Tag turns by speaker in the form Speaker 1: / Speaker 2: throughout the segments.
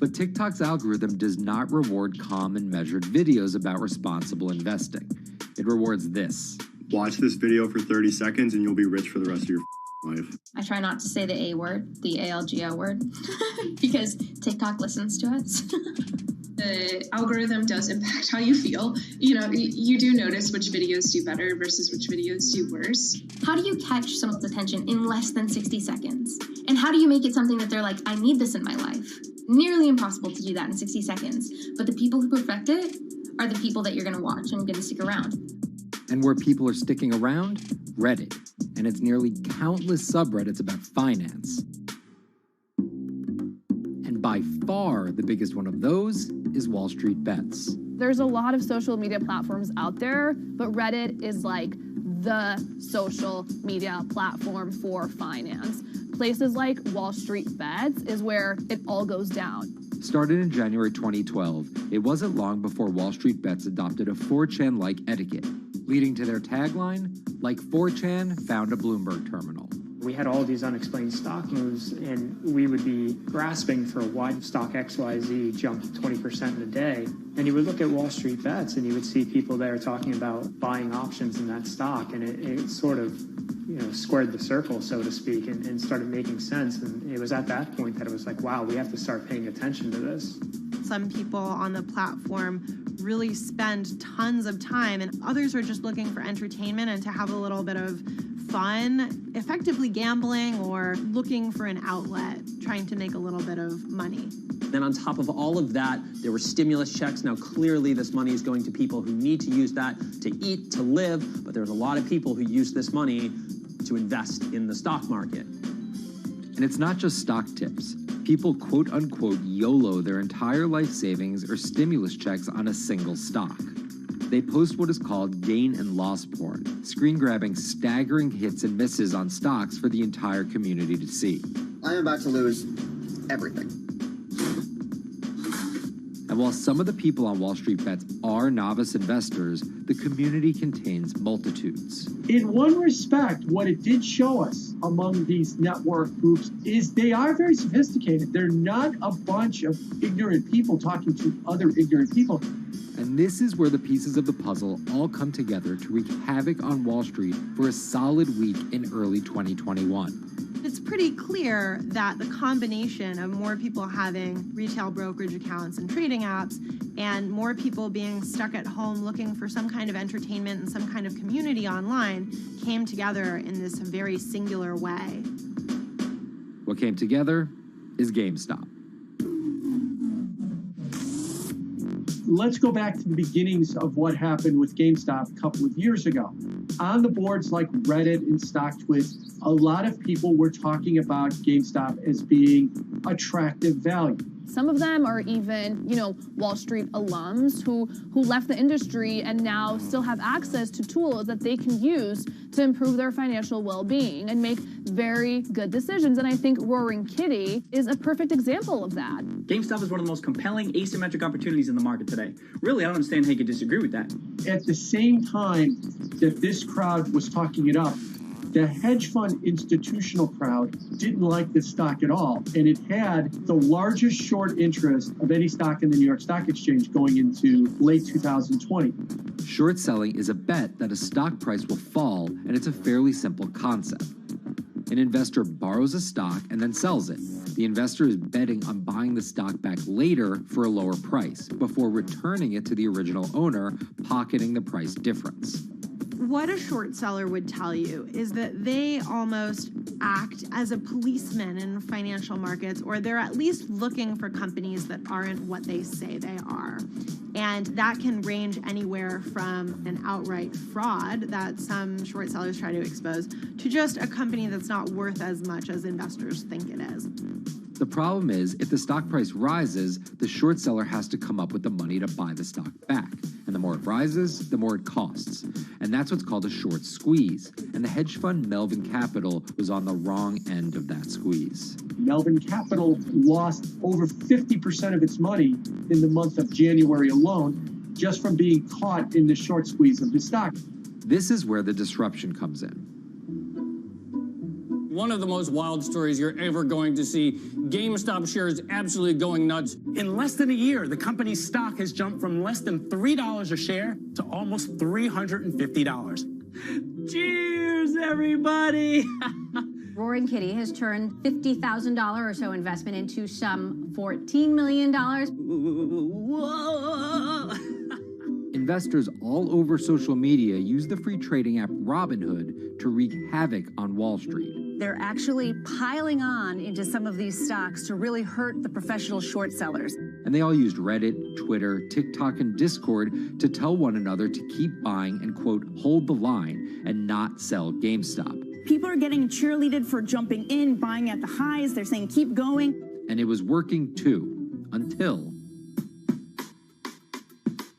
Speaker 1: But TikTok's algorithm does not reward calm and measured videos about responsible investing. It rewards this.
Speaker 2: Watch this video for 30 seconds and you'll be rich for the rest of your life.
Speaker 3: I try not to say the A word, the ALGO word, because TikTok listens to us.
Speaker 4: The algorithm does impact how you feel. You know, you do notice which videos do better versus which videos do worse.
Speaker 3: How do you catch someone's attention in less than 60 seconds? And how do you make it something that they're like, I need this in my life? Nearly impossible to do that in 60 seconds. But the people who perfect it are the people that you're going to watch and going to stick around.
Speaker 1: And where people are sticking around? Reddit. And its nearly countless subreddits about finance. And by far the biggest one of those is Wall Street Bets.
Speaker 5: There's a lot of social media platforms out there, but Reddit is like the social media platform for finance. Places like Wall Street Bets is where it all goes down.
Speaker 1: Started in January 2012, it wasn't long before Wall Street Bets adopted a 4chan-like etiquette, leading to their tagline, like 4chan found a Bloomberg terminal.
Speaker 6: We had all these unexplained stock moves, and we would be grasping for why stock XYZ jumped 20% in a day. And you would look at Wall Street Bets, and you would see people there talking about buying options in that stock, and it sort of, squared the circle, so to speak, and started making sense. And it was at that point that it was like, wow, we have to start paying attention to this.
Speaker 7: Some people on the platform really spend tons of time, and others are just looking for entertainment and to have a little bit of fun, effectively gambling or looking for an outlet, trying to make a little bit of money.
Speaker 8: Then on top of all of that, there were stimulus checks. Now, clearly, this money is going to people who need to use that to eat, to live, but there's a lot of people who use this money to invest in the stock market.
Speaker 1: And it's not just stock tips. People quote-unquote YOLO their entire life savings or stimulus checks on a single stock. They post what is called gain and loss porn, screen-grabbing staggering hits and misses on stocks for the entire community to see.
Speaker 9: I'm about to lose everything.
Speaker 1: And while some of the people on Wall Street Bets are novice investors, the community contains multitudes.
Speaker 10: In one respect, what it did show us among these network groups is they are very sophisticated. They're not a bunch of ignorant people talking to other ignorant people.
Speaker 1: And this is where the pieces of the puzzle all come together to wreak havoc on Wall Street for a solid week in early 2021.
Speaker 7: It's pretty clear that the combination of more people having retail brokerage accounts and trading apps and more people being stuck at home looking for some kind of entertainment and some kind of community online came together in this very singular way.
Speaker 1: What came together is GameStop.
Speaker 10: Let's go back to the beginnings of what happened with GameStop a couple of years ago. On the boards like Reddit and StockTwits, a lot of people were talking about GameStop as being attractive value.
Speaker 5: Some of them are even, Wall Street alums who left the industry and now still have access to tools that they can use to improve their financial well-being and make very good decisions. And I think Roaring Kitty is a perfect example of that.
Speaker 11: GameStop is one of the most compelling asymmetric opportunities in the market today. Really, I don't understand how you could disagree with that.
Speaker 10: At the same time that this crowd was talking it up, the hedge fund institutional crowd didn't like this stock at all, and it had the largest short interest of any stock in the New York Stock Exchange going into late 2020.
Speaker 1: Short selling is a bet that a stock price will fall, and it's a fairly simple concept. An investor borrows a stock and then sells it. The investor is betting on buying the stock back later for a lower price, before returning it to the original owner, pocketing the price difference.
Speaker 7: What a short seller would tell you is that they almost act as a policeman in financial markets, or they're at least looking for companies that aren't what they say they are. And that can range anywhere from an outright fraud that some short sellers try to expose to just a company that's not worth as much as investors think it is.
Speaker 1: The problem is, if the stock price rises, the short seller has to come up with the money to buy the stock back. And the more it rises, the more it costs. And that's what's called a short squeeze. And the hedge fund Melvin Capital was on the wrong end of that squeeze.
Speaker 10: Melvin Capital lost over 50% of its money in the month of January alone, just from being caught in the short squeeze of the stock.
Speaker 1: This is where the disruption comes in.
Speaker 12: one of the most wild stories you're ever going to see. GameStop shares absolutely going nuts.
Speaker 13: In less than a year, the company's stock has jumped from less than $3 a share to almost $350.
Speaker 14: Cheers, everybody!
Speaker 15: Roaring Kitty has turned $50,000 or so investment into some $14 million.
Speaker 14: Whoa!
Speaker 1: Investors all over social media use the free trading app Robinhood to wreak havoc on Wall Street.
Speaker 16: They're actually piling on into some of these stocks to really hurt the professional short sellers.
Speaker 1: And they all used Reddit, Twitter, TikTok, and Discord to tell one another to keep buying and, quote, hold the line and not sell GameStop.
Speaker 17: People are getting cheerleaded for jumping in, buying at the highs. They're saying, keep going.
Speaker 1: And it was working too, until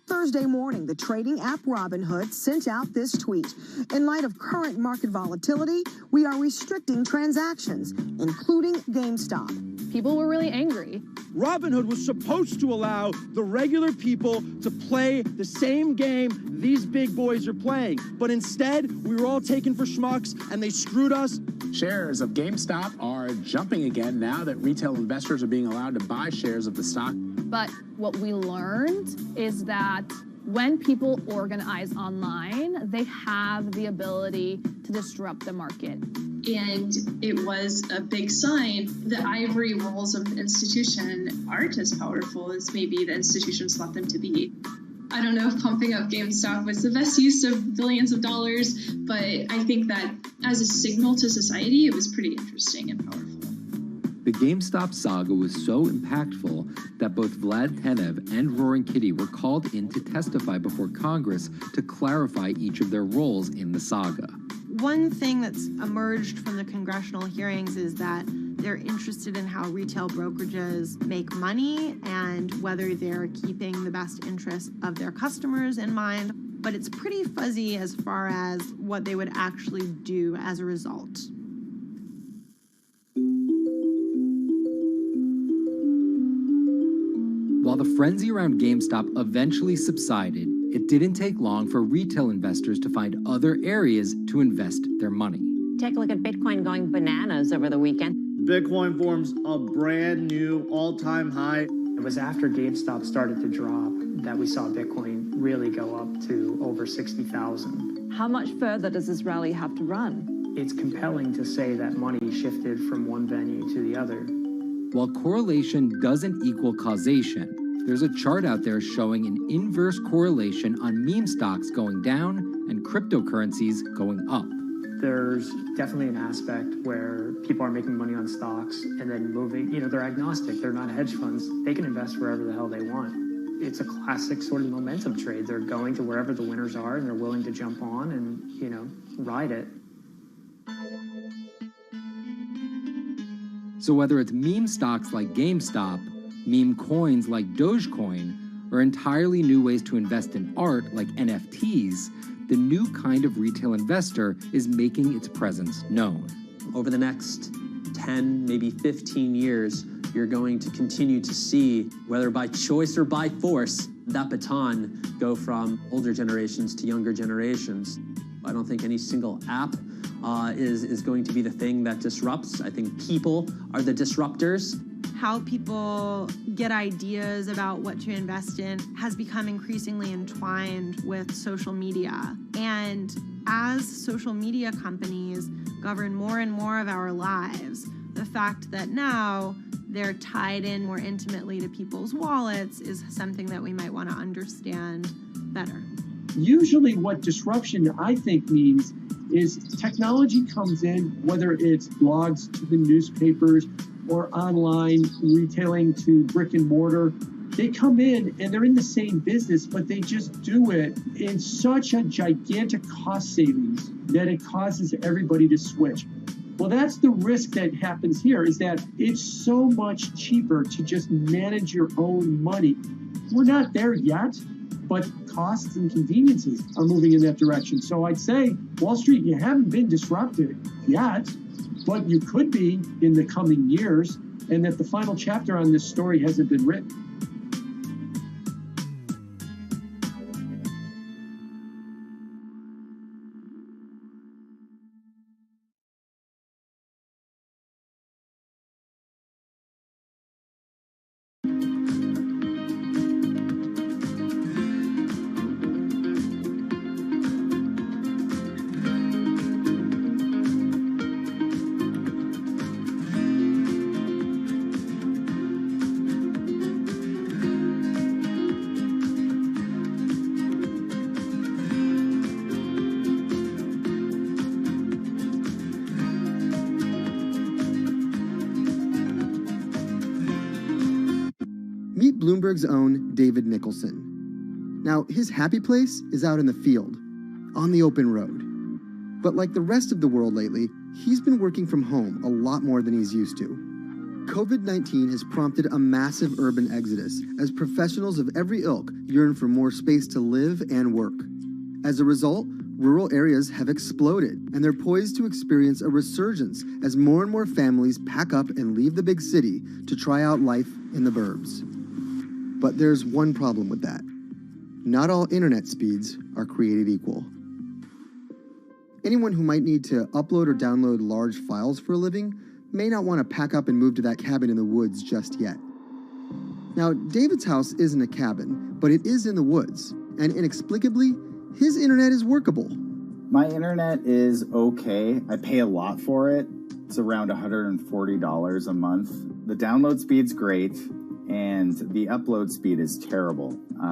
Speaker 18: Thursday morning, the trading app Robinhood sent out this tweet. In light of current market volatility, we are restricting transactions, including GameStop.
Speaker 5: People were really angry.
Speaker 19: Robinhood was supposed to allow the regular people to play the same game these big boys are playing. But instead, we were all taken for schmucks, and they screwed us.
Speaker 13: Shares of GameStop are jumping again now that retail investors are being allowed to buy shares of the stock.
Speaker 5: But what we learned is that when people organize online, they have the ability to disrupt the market.
Speaker 4: And it was a big sign. The ivory walls of the institution aren't as powerful as maybe the institutions thought them to be. I don't know if pumping up GameStop was the best use of billions of dollars, but I think that as a signal to society, it was pretty interesting and powerful.
Speaker 1: The GameStop saga was so impactful that both Vlad Tenev and Roaring Kitty were called in to testify before Congress to clarify each of their roles in the saga.
Speaker 7: One thing that's emerged from the congressional hearings is that they're interested in how retail brokerages make money and whether they're keeping the best interests of their customers in mind, but it's pretty fuzzy as far as what they would actually do as a result.
Speaker 1: While the frenzy around GameStop eventually subsided, it didn't take long for retail investors to find other areas to invest their money.
Speaker 20: Take a look at Bitcoin going bananas over the weekend.
Speaker 21: Bitcoin forms a brand new all-time high.
Speaker 6: It was after GameStop started to drop that we saw Bitcoin really go up to over 60,000.
Speaker 22: How much further does this rally have to run?
Speaker 6: It's compelling to say that money shifted from one venue to the other.
Speaker 1: While correlation doesn't equal causation, there's a chart out there showing an inverse correlation on meme stocks going down and cryptocurrencies going up.
Speaker 6: There's definitely an aspect where people are making money on stocks and then moving, they're agnostic, they're not hedge funds. They can invest wherever the hell they want. It's a classic sort of momentum trade. They're going to wherever the winners are and they're willing to jump on and, ride it.
Speaker 1: So whether it's meme stocks like GameStop, meme coins like Dogecoin, or entirely new ways to invest in art like NFTs, the new kind of retail investor is making its presence known.
Speaker 8: Over the next 10, maybe 15 years, you're going to continue to see, whether by choice or by force, that baton go from older generations to younger generations. I don't think any single app is going to be the thing that disrupts. I think people are the disruptors.
Speaker 7: How people get ideas about what to invest in has become increasingly entwined with social media. And as social media companies govern more and more of our lives, the fact that now they're tied in more intimately to people's wallets is something that we might want to understand better.
Speaker 10: Usually what disruption, I think, means is technology comes in, whether it's blogs to the newspapers or online retailing to brick and mortar. They come in and they're in the same business, but they just do it in such a gigantic cost savings that it causes everybody to switch. Well, that's the risk that happens here, is that it's so much cheaper to just manage your own money. We're not there yet, but costs and conveniences are moving in that direction. So I'd say, Wall Street, you haven't been disrupted yet, but you could be in the coming years, and that the final chapter on this story hasn't been written.
Speaker 2: Meet Bloomberg's own David Nicholson. Now, his happy place is out in the field, on the open road. But like the rest of the world lately, he's been working from home a lot more than he's used to. COVID-19 has prompted a massive urban exodus as professionals of every ilk yearn for more space to live and work. As a result, rural areas have exploded, and they're poised to experience a resurgence as more and more families pack up and leave the big city to try out life in the burbs. But there's one problem with that. Not all internet speeds are created equal. Anyone who might need to upload or download large files for a living may not want to pack up and move to that cabin in the woods just yet. Now, David's house isn't a cabin, but it is in the woods, and inexplicably, his internet is workable.
Speaker 3: My internet is okay. I pay a lot for it. It's around $140 a month. The download speed's great, and the upload speed is terrible,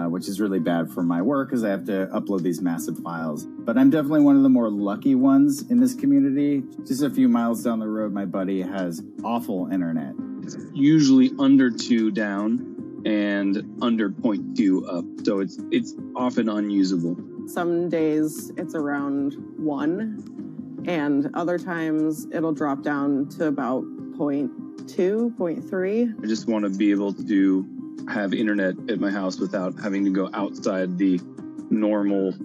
Speaker 3: which is really bad for my work because I have to upload these massive files. But I'm definitely one of the more lucky ones in this community. Just a few miles down the road, my buddy has awful internet.
Speaker 23: It's usually under 2 down and under 0.2 up, so it's often unusable.
Speaker 24: Some days it's around 1, and other times it'll drop down to about 0.2, 0.3.
Speaker 23: I just want to be able to have internet at my house without having to go outside the normal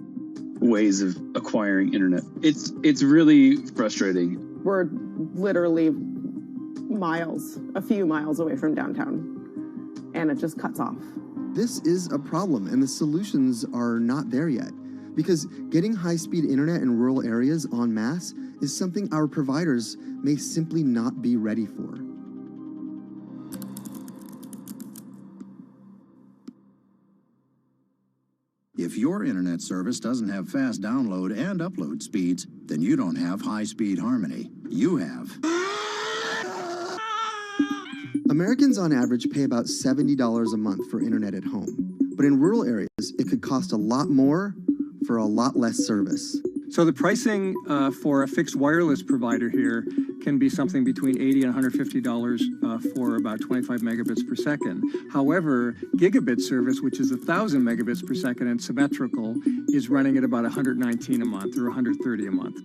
Speaker 23: ways of acquiring internet. It's really frustrating.
Speaker 24: We're literally miles, a few miles away from downtown, and it just cuts off.
Speaker 2: This is a problem, and the solutions are not there yet, because getting high-speed internet in rural areas en masse is something our providers may simply not be ready for.
Speaker 25: If your internet service doesn't have fast download and upload speeds, then you don't have high-speed harmony. You have.
Speaker 2: Americans on average pay about $70 a month for internet at home. But in rural areas, it could cost a lot more for a lot less service.
Speaker 26: So the pricing for a fixed wireless provider here can be something between $80 and $150 for about 25 megabits per second. However, gigabit service, which is 1,000 megabits per second and symmetrical, is running at about $119 a month or $130 a month.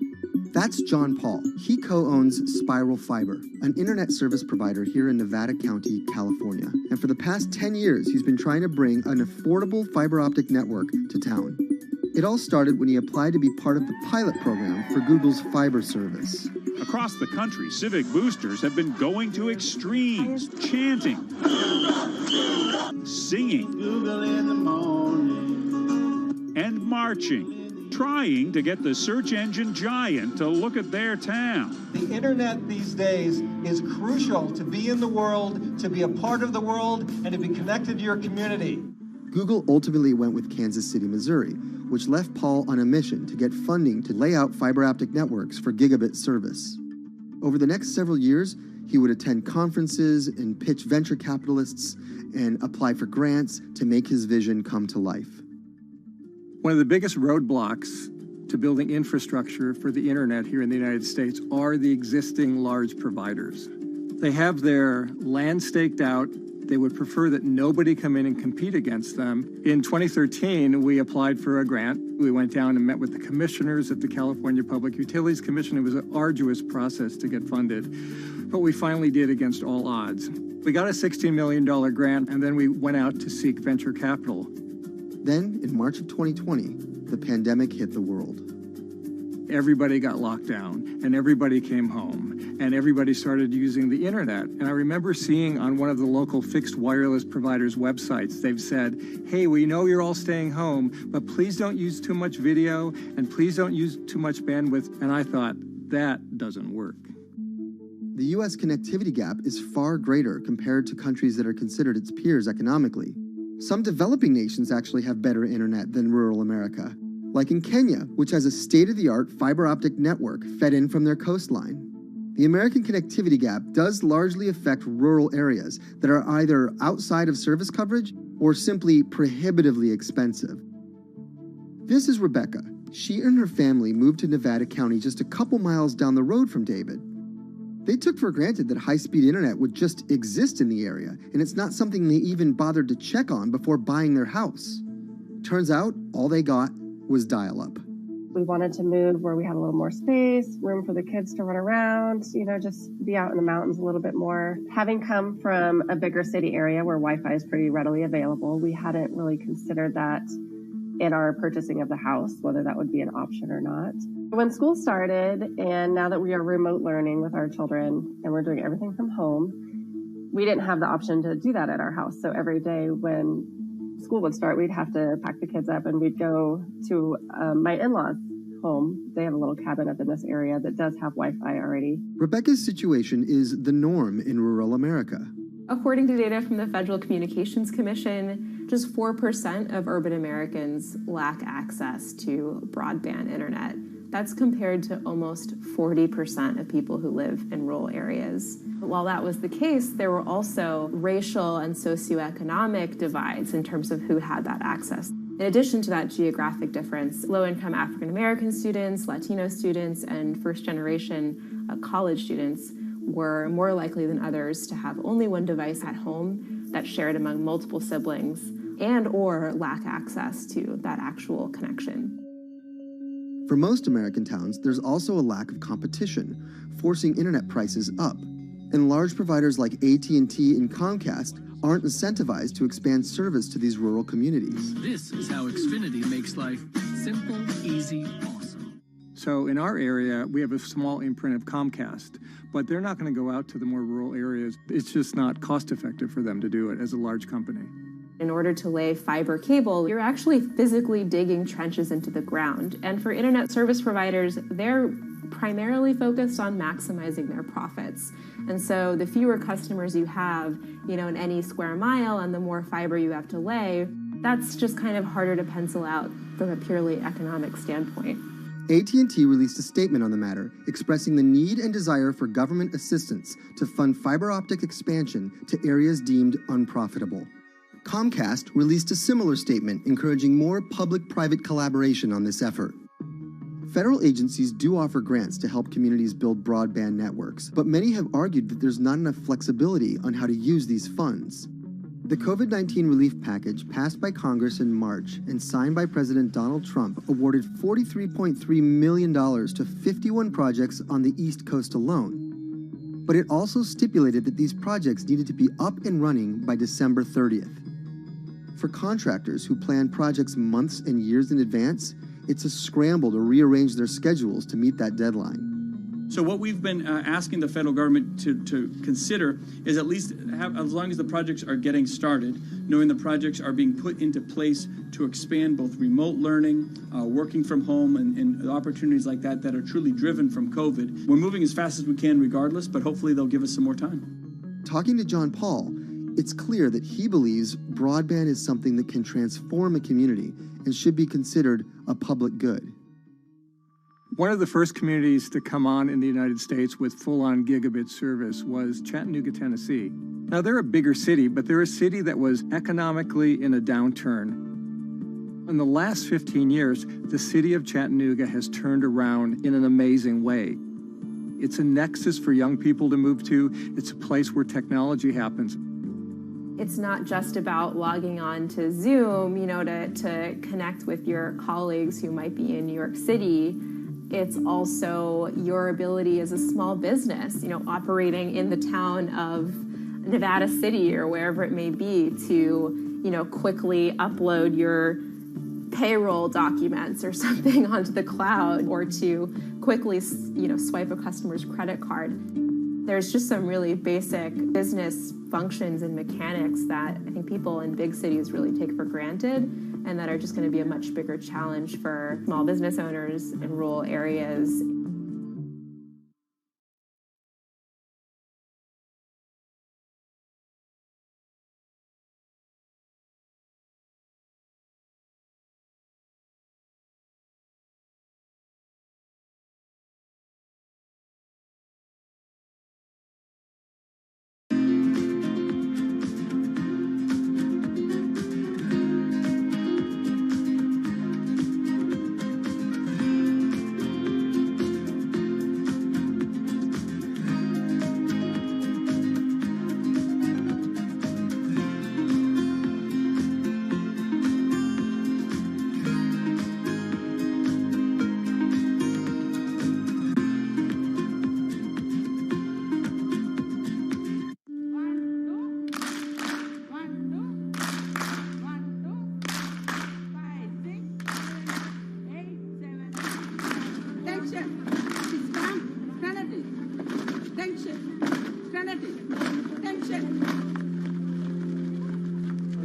Speaker 2: That's John Paul. He co-owns Spiral Fiber, an internet service provider here in Nevada County, California. And for the past 10 years, he's been trying to bring an affordable fiber optic network to town. It all started when he applied to be part of the pilot program for Google's fiber service.
Speaker 27: Across the country, civic boosters have been going to extremes, chanting, singing, Google in the morning, and marching, trying to get the search engine giant to look at their town.
Speaker 28: The internet these days is crucial to be in the world, to be a part of the world, and to be connected to your community.
Speaker 2: Google ultimately went with Kansas City, Missouri, which left Paul on a mission to get funding to lay out fiber optic networks for gigabit service. Over the next several years, he would attend conferences and pitch venture capitalists and apply for grants to make his vision come to life.
Speaker 26: One of the biggest roadblocks to building infrastructure for the internet here in the United States are the existing large providers. They have their land staked out. They would prefer that nobody come in and compete against them. In 2013, we applied for a grant. We went down and met with the commissioners at the California Public Utilities Commission. It was an arduous process to get funded, but we finally did against all odds. We got a $16 million grant, and then we went out to seek venture capital.
Speaker 2: Then, in March of 2020, the pandemic hit the world.
Speaker 26: Everybody got locked down, and everybody came home, and everybody started using the internet. And I remember seeing on one of the local fixed wireless providers' websites, they've said, hey, we know you're all staying home, but please don't use too much video, and please don't use too much bandwidth. And I thought, that doesn't work.
Speaker 2: The U.S. connectivity gap is far greater compared to countries that are considered its peers economically. Some developing nations actually have better internet than rural America, like in Kenya, which has a state-of-the-art fiber optic network fed in from their coastline. The American connectivity gap does largely affect rural areas that are either outside of service coverage or simply prohibitively expensive. This is Rebecca. She and her family moved to Nevada County just a couple miles down the road from David. They took for granted that high-speed internet would just exist in the area, and it's not something they even bothered to check on before buying their house. Turns out, all they got was dial-up.
Speaker 9: We wanted to move where we had a little more space, room for the kids to run around, just be out in the mountains a little bit more. Having come from a bigger city area where Wi-Fi is pretty readily available, we hadn't really considered that in our purchasing of the house, whether that would be an option or not. When school started, and now that we are remote learning with our children and we're doing everything from home, we didn't have the option to do that at our house. So every day when school would start, we'd have to pack the kids up and we'd go to my in-laws' home. They have a little cabin up in this area that does have Wi-Fi already.
Speaker 2: Rebecca's situation is the norm in rural America.
Speaker 11: According to data from the Federal Communications Commission, just 4% of urban Americans lack access to broadband internet. That's compared to almost 40% of people who live in rural areas. While that was the case, there were also racial and socioeconomic divides in terms of who had that access. In addition to that geographic difference, low-income African-American students, Latino students, and first-generation college students were more likely than others to have only one device at home that's shared among multiple siblings and or lack access to that actual connection.
Speaker 2: For most American towns, there's also a lack of competition, forcing internet prices up. And large providers like AT&T and Comcast aren't incentivized to expand service to these rural communities.
Speaker 12: This is how Xfinity makes life simple, easy, awesome.
Speaker 26: So in our area, we have a small imprint of Comcast, but they're not going to go out to the more rural areas. It's just not cost effective for them to do it as a large company.
Speaker 11: In order to lay fiber cable, you're actually physically digging trenches into the ground. And for internet service providers, they're primarily focused on maximizing their profits. And so the fewer customers you have, in any square mile and the more fiber you have to lay, that's just kind of harder to pencil out from a purely economic standpoint.
Speaker 2: AT&T released a statement on the matter, expressing the need and desire for government assistance to fund fiber optic expansion to areas deemed unprofitable. Comcast released a similar statement encouraging more public-private collaboration on this effort. Federal agencies do offer grants to help communities build broadband networks, but many have argued that there's not enough flexibility on how to use these funds. The COVID-19 relief package passed by Congress in March and signed by President Donald Trump awarded $43.3 million to 51 projects on the East Coast alone. But it also stipulated that these projects needed to be up and running by December 30th. For contractors who plan projects months and years in advance, it's a scramble to rearrange their schedules to meet that deadline.
Speaker 14: So what we've been asking the federal government to consider is at least have, as long as the projects are getting started, knowing the projects are being put into place to expand both remote learning, working from home, and opportunities like that that are truly driven from COVID. We're moving as fast as we can regardless, but hopefully they'll give us some more time.
Speaker 2: Talking to John Paul, it's clear that he believes broadband is something that can transform a community and should be considered a public good.
Speaker 26: One of the first communities to come on in the United States with full-on gigabit service was Chattanooga, Tennessee. Now, they're a bigger city, but they're a city that was economically in a downturn. In the last 15 years, the city of Chattanooga has turned around in an amazing way. It's a nexus for young people to move to. It's a place where technology happens.
Speaker 11: It's not just about logging on to Zoom, to connect with your colleagues who might be in New York City. It's also your ability as a small business, operating in the town of Nevada City or wherever it may be to, quickly upload your payroll documents or something onto the cloud, or to quickly, swipe a customer's credit card. There's just some really basic business functions and mechanics that I think people in big cities really take for granted, and that are just going to be a much bigger challenge for small business owners in rural areas.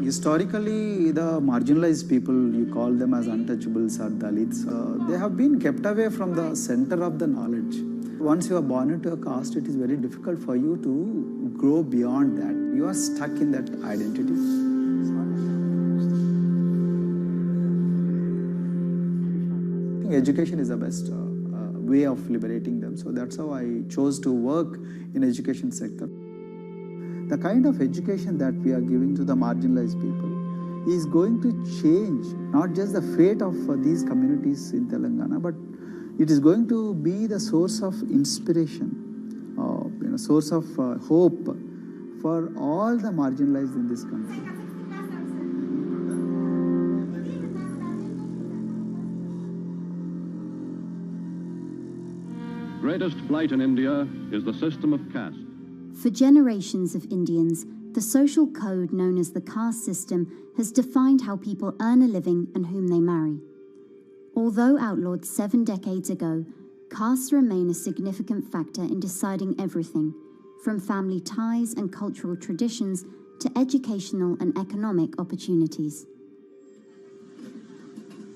Speaker 4: Historically, the marginalized people, you call them as untouchables or Dalits, they have been kept away from the center of the knowledge. Once you are born into a caste, it is very difficult for you to grow beyond that. You are stuck in that identity. I think education is the best way of liberating them. So that's how I chose to work in education sector. The kind of education that we are giving to the marginalized people is going to change not just the fate of these communities in Telangana, but it is going to be the source of inspiration, source of hope for all the marginalized in this country.
Speaker 5: Greatest blight in India is the system of caste.
Speaker 13: For generations of Indians, the social code known as the caste system has defined how people earn a living and whom they marry. Although outlawed 7 decades ago, castes remain a significant factor in deciding everything, from family ties and cultural traditions to educational and economic opportunities.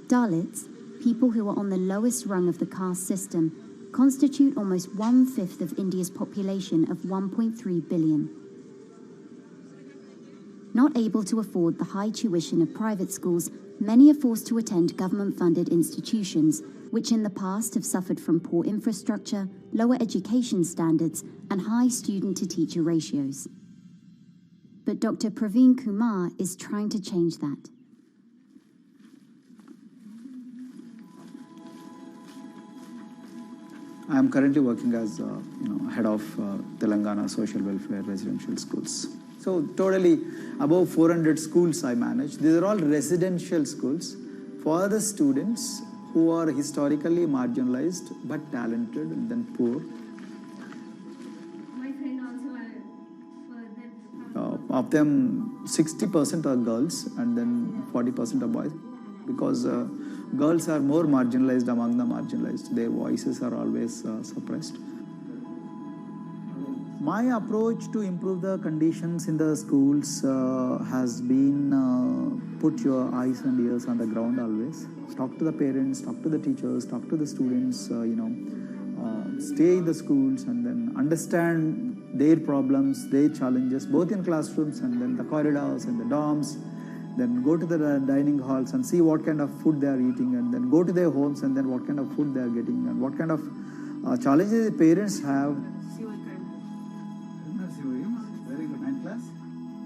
Speaker 13: Dalits, people who are on the lowest rung of the caste system, constitute almost 1/5 of India's population of 1.3 billion. Not able to afford the high tuition of private schools, many are forced to attend government-funded institutions, which in the past have suffered from poor infrastructure, lower education standards, and high student-to-teacher ratios. But Dr. Praveen Kumar is trying to change that.
Speaker 4: I am currently working as head of Telangana Social Welfare Residential Schools. So totally above 400 schools I manage. These are all residential schools for the students who are historically marginalized but talented and then poor.
Speaker 15: My friend also
Speaker 4: Of them, 60% are girls and then 40% are boys, because girls are more marginalized among the marginalized. Their voices are always suppressed. My approach to improve the conditions in the schools has been put your eyes and ears on the ground always. Talk to the parents, talk to the teachers, talk to the students, stay in the schools and then understand their problems, their challenges, both in classrooms and then the corridors and the dorms. Then go to the dining halls and see what kind of food they are eating, and then go to their homes and then what kind of food they are getting and what kind of challenges the parents have.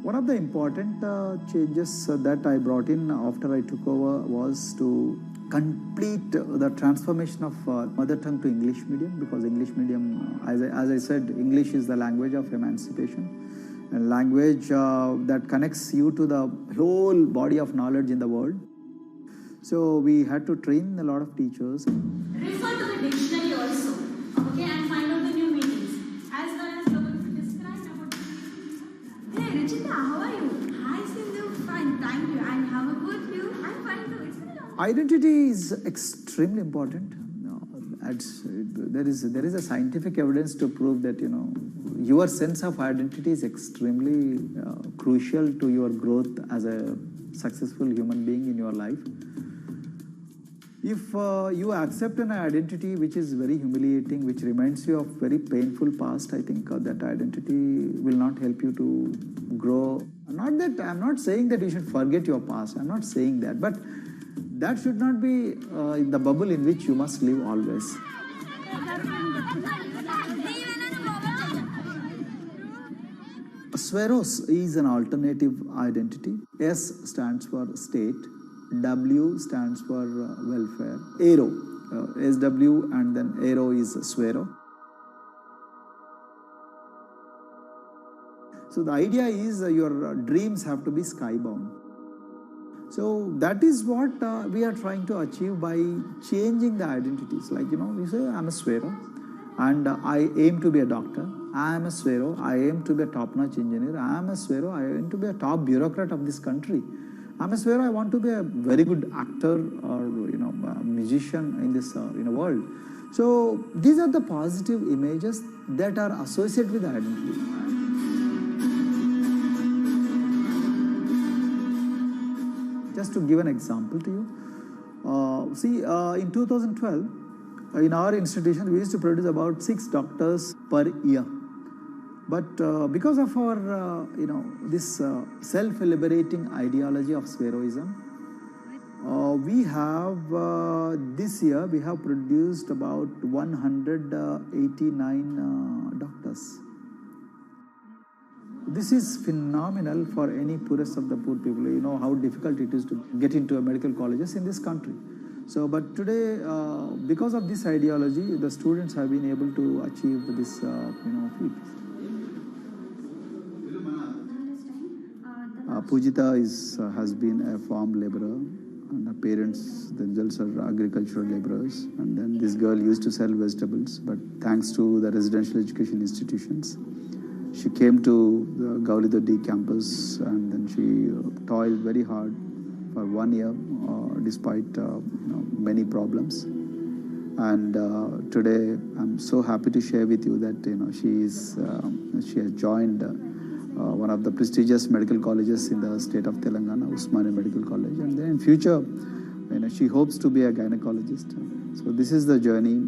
Speaker 4: One of the important changes that I brought in after I took over was to complete the transformation of mother tongue to English medium, because English medium, as I said, English is the language of emancipation, a language that connects you to the whole body of knowledge in the world. So we had to train a lot of teachers.
Speaker 15: Refer to the dictionary also, okay, and find out the new meanings. As well as describe about. Hey, Ruchita, how are you? Hi, Sindhu. Fine, thank you. And how about you? I'm fine too. It's been a long time.
Speaker 4: Identity is extremely important. There is a scientific evidence to prove that your sense of identity is extremely crucial to your growth as a successful human being in your life. If you accept an identity which is very humiliating, which reminds you of very painful past, I think that identity will not help you to grow. I'm not saying that you should forget your past. I'm not saying that, but that should not be the bubble in which you must live always. Sweros is an alternative identity. S stands for state, W stands for welfare, Aero, SW, and then Aero is Swero. So the idea is your dreams have to be skybound. So that is what we are trying to achieve by changing the identities. Like, you say, I'm a Swero and I aim to be a doctor. I am a Swero, I aim to be a top-notch engineer. I am a Swero, I aim to be a top bureaucrat of this country. I'm a Swero, I want to be a very good actor or a musician in this world. So these are the positive images that are associated with identity. Just to give an example to you, in 2012, in our institution, we used to produce about 6 doctors per year. But because of our, this self-liberating ideology of Sveroism, we have, this year, we have produced about 189 doctors. This is phenomenal for any poorest of the poor people. You know how difficult it is to get into medical colleges in this country. So, but today, because of this ideology, the students have been able to achieve this, feat. Pujita has been a farm laborer, and her parents themselves are agricultural laborers. And then this girl used to sell vegetables, but thanks to the residential education institutions, she came to the Gaulidoddi campus, and then she toiled very hard for 1 year, despite many problems. And today, I'm so happy to share with you that she has joined one of the prestigious medical colleges in the state of Telangana, Usmania Medical College, and then in future, she hopes to be a gynecologist. So this is the journey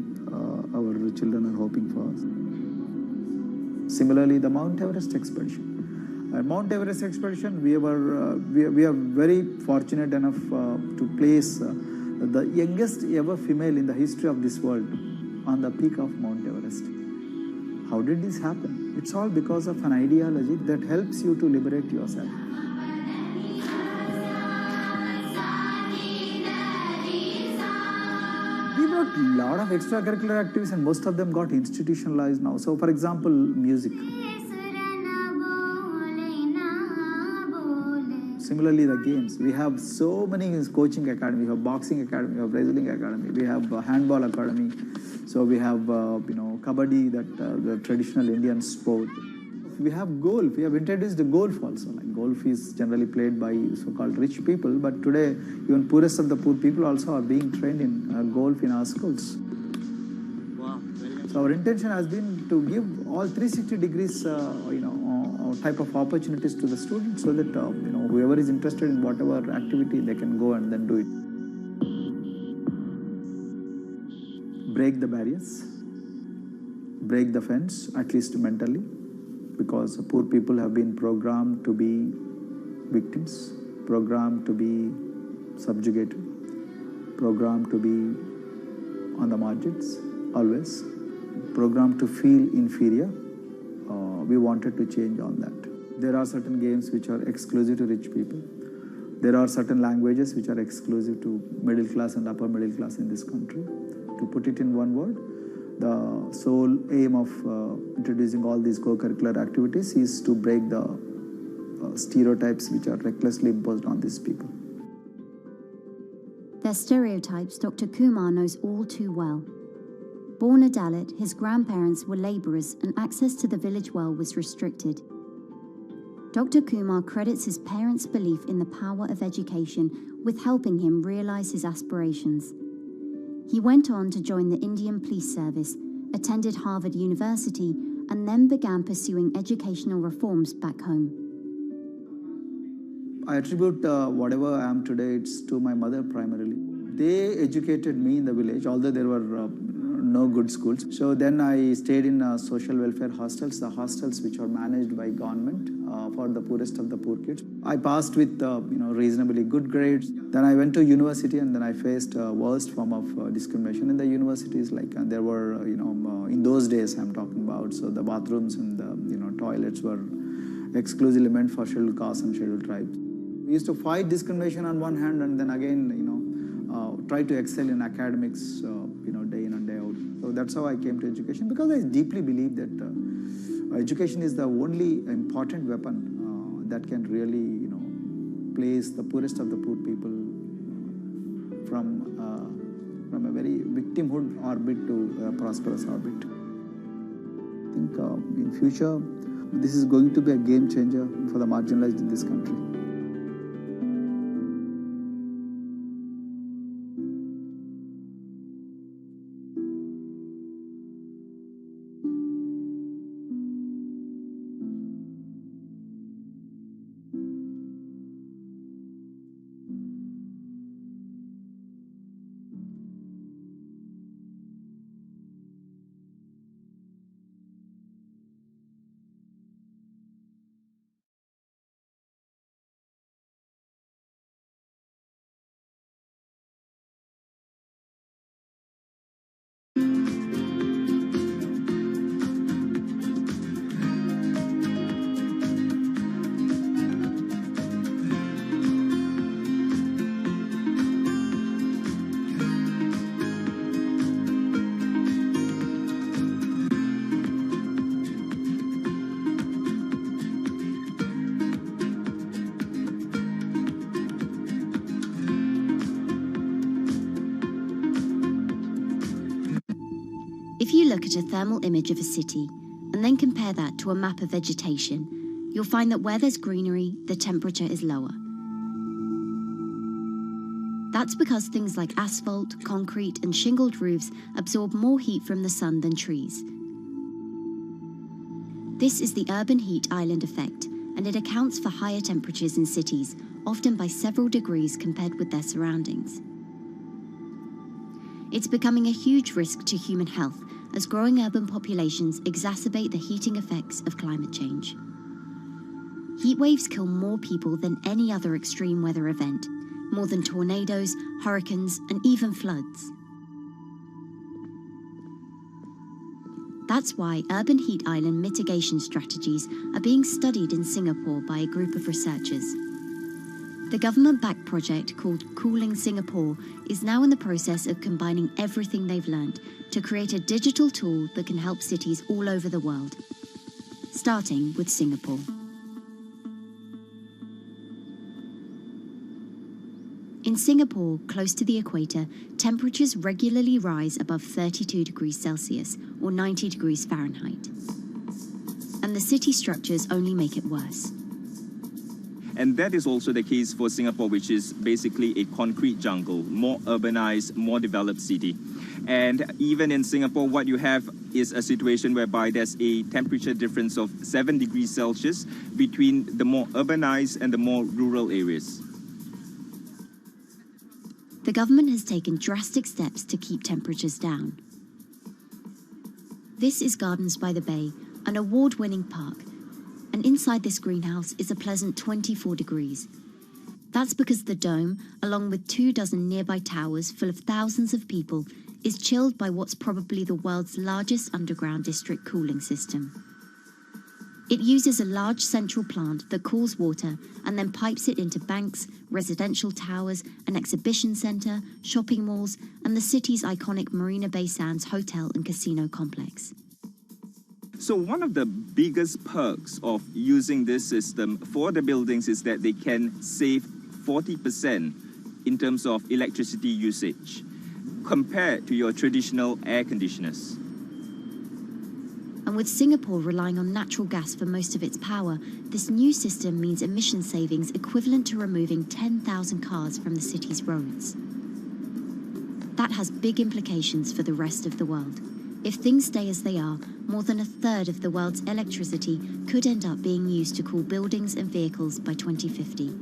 Speaker 4: our children are hoping for. Similarly, the Mount Everest expedition. Mount Everest expedition, we are very fortunate enough to place the youngest ever female in the history of this world on the peak of Mount Everest. How did this happen? It's all because of an ideology that helps you to liberate yourself. We got a lot of extracurricular activities, and most of them got institutionalized now. So, for example, music. Similarly, the games. We have so many coaching academy. We have boxing academy, we have wrestling academy, we have handball academy. So we have, kabaddi, the traditional Indian sport. We have golf. We have introduced the golf also. Like golf is generally played by so-called rich people, but today even poorest of the poor people also are being trained in golf in our schools. Wow. So our intention has been to give all 360 degrees, type of opportunities to the students, so that whoever is interested in whatever activity, they can go and then do it. Break the barriers, break the fence, at least mentally, because poor people have been programmed to be victims, programmed to be subjugated, programmed to be on the margins, always, programmed to feel inferior. We wanted to change on that. There are certain games which are exclusive to rich people. There are certain languages which are exclusive to middle class and upper middle class in this country. To put it in one word, the sole aim of introducing all these co-curricular activities is to break the stereotypes which are recklessly imposed on these people.
Speaker 13: Their stereotypes Dr. Kumar knows all too well. Born a Dalit, his grandparents were labourers and access to the village well was restricted. Dr. Kumar credits his parents' belief in the power of education with helping him realise his aspirations. He went on to join the Indian Police Service, attended Harvard University, and then began pursuing educational reforms back home.
Speaker 4: I attribute whatever I am today, it's to my mother primarily. They educated me in the village, although there were no good schools. So then I stayed in social welfare hostels, the hostels which are managed by government for the poorest of the poor kids. I passed with reasonably good grades. Then I went to university, and then I faced worst form of discrimination in the universities. Like there were, in those days I'm talking about, so the bathrooms and the toilets were exclusively meant for scheduled castes and scheduled tribes. We used to fight discrimination on one hand, and then again, try to excel in academics, day in and day out. So that's how I came to education, because I deeply believe that education is the only important weapon that can really, place the poorest of the poor people from a very victimhood orbit to a prosperous orbit. I think in future, this is going to be a game changer for the marginalized in this country.
Speaker 13: If you look at a thermal image of a city and then compare that to a map of vegetation, you'll find that where there's greenery, the temperature is lower. That's because things like asphalt, concrete, and shingled roofs absorb more heat from the sun than trees. This is the urban heat island effect, and it accounts for higher temperatures in cities, often by several degrees compared with their surroundings. It's becoming a huge risk to human health as growing urban populations exacerbate the heating effects of climate change. Heat waves kill more people than any other extreme weather event, more than tornadoes, hurricanes, and even floods. That's why urban heat island mitigation strategies are being studied in Singapore by a group of researchers. The government-backed project called Cooling Singapore is now in the process of combining everything they've learned to create a digital tool that can help cities all over the world, starting with Singapore. In Singapore, close to the equator, temperatures regularly rise above 32 degrees Celsius or 90 degrees Fahrenheit. And the city structures only make it worse.
Speaker 6: And that is also the case for Singapore, which is basically a concrete jungle, more urbanized, more developed city. And even in Singapore, what you have is a situation whereby there's a temperature difference of 7 degrees Celsius between the more urbanized and the more rural areas.
Speaker 13: The government has taken drastic steps to keep temperatures down. This is Gardens by the Bay, an award-winning park, and inside this greenhouse is a pleasant 24 degrees. That's because the dome, along with 24 nearby towers full of thousands of people, is chilled by what's probably the world's largest underground district cooling system. It uses a large central plant that cools water and then pipes it into banks, residential towers, an exhibition centre, shopping malls, and the city's iconic Marina Bay Sands hotel and casino complex.
Speaker 6: So one of the biggest perks of using this system for the buildings is that they can save 40% in terms of electricity usage compared to your traditional air conditioners.
Speaker 13: And with Singapore relying on natural gas for most of its power, this new system means emission savings equivalent to removing 10,000 cars from the city's roads. That has big implications for the rest of the world. If things stay as they are, more than a third of the world's electricity could end up being used to cool buildings and vehicles by 2050.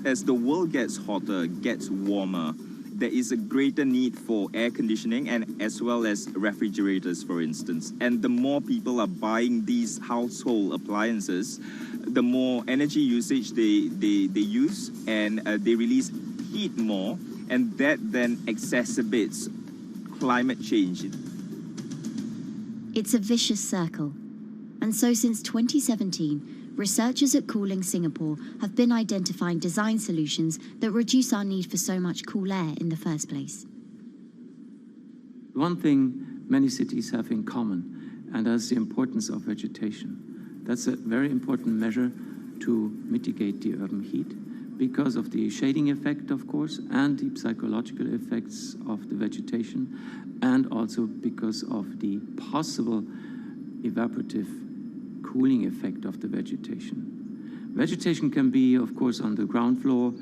Speaker 6: As the world gets hotter, gets warmer, there is a greater need for air conditioning and as well as refrigerators, for instance. And the more people are buying these household appliances, the more energy usage they use, and they release heat more, and that then exacerbates climate change.
Speaker 13: It's a vicious circle. And so since 2017, researchers at Cooling Singapore have been identifying design solutions that reduce our need for so much cool air in the first place.
Speaker 16: One thing many cities have in common, and that's the importance of vegetation. That's a very important measure to mitigate the urban heat because of the shading effect, of course, and the psychological effects of the vegetation, and also because of the possible evaporative cooling effect of the vegetation. Vegetation can be, of course, on the ground floor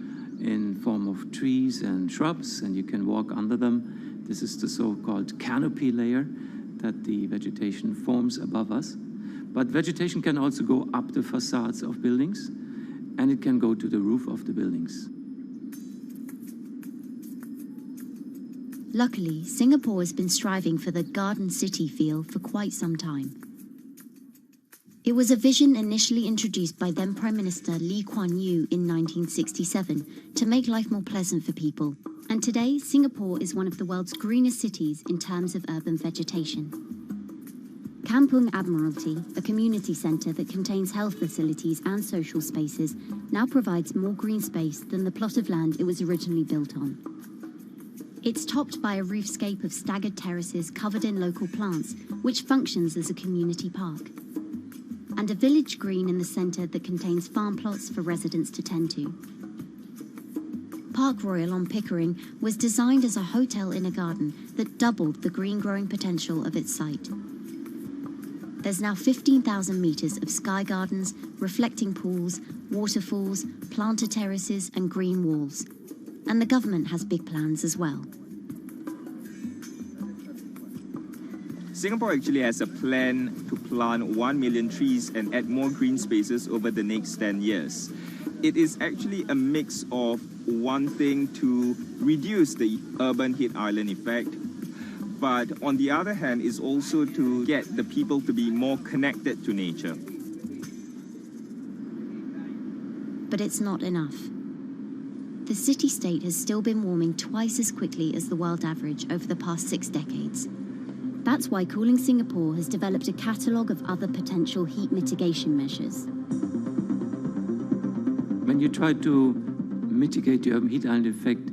Speaker 16: in form of trees and shrubs, and you can walk under them. This is the so-called canopy layer that the vegetation forms above us. But vegetation can also go up the facades of buildings, and it can go to the roof of the buildings.
Speaker 13: Luckily, Singapore has been striving for the garden city feel for quite some time. It was a vision initially introduced by then Prime Minister Lee Kuan Yew in 1967 to make life more pleasant for people. And today, Singapore is one of the world's greenest cities in terms of urban vegetation. Kampung Admiralty, a community centre that contains health facilities and social spaces, now provides more green space than the plot of land it was originally built on. It's topped by a roofscape of staggered terraces covered in local plants, which functions as a community park, and a village green in the centre that contains farm plots for residents to tend to. Park Royal on Pickering was designed as a hotel in a garden that doubled the green growing potential of its site. There's now 15,000 metres of sky gardens, reflecting pools, waterfalls, planter terraces and green walls. And the government has big plans as well.
Speaker 6: Singapore actually has a plan to plant 1 million trees and add more green spaces over the next 10 years. It is actually a mix of wanting to reduce the urban heat island effect, but on the other hand is also to get the people to be more connected to nature.
Speaker 13: But it's not enough. The city-state has still been warming twice as quickly as the world average over the past 6 decades. That's why Cooling Singapore has developed a catalogue of other potential heat mitigation measures.
Speaker 16: When you try to mitigate the urban heat island effect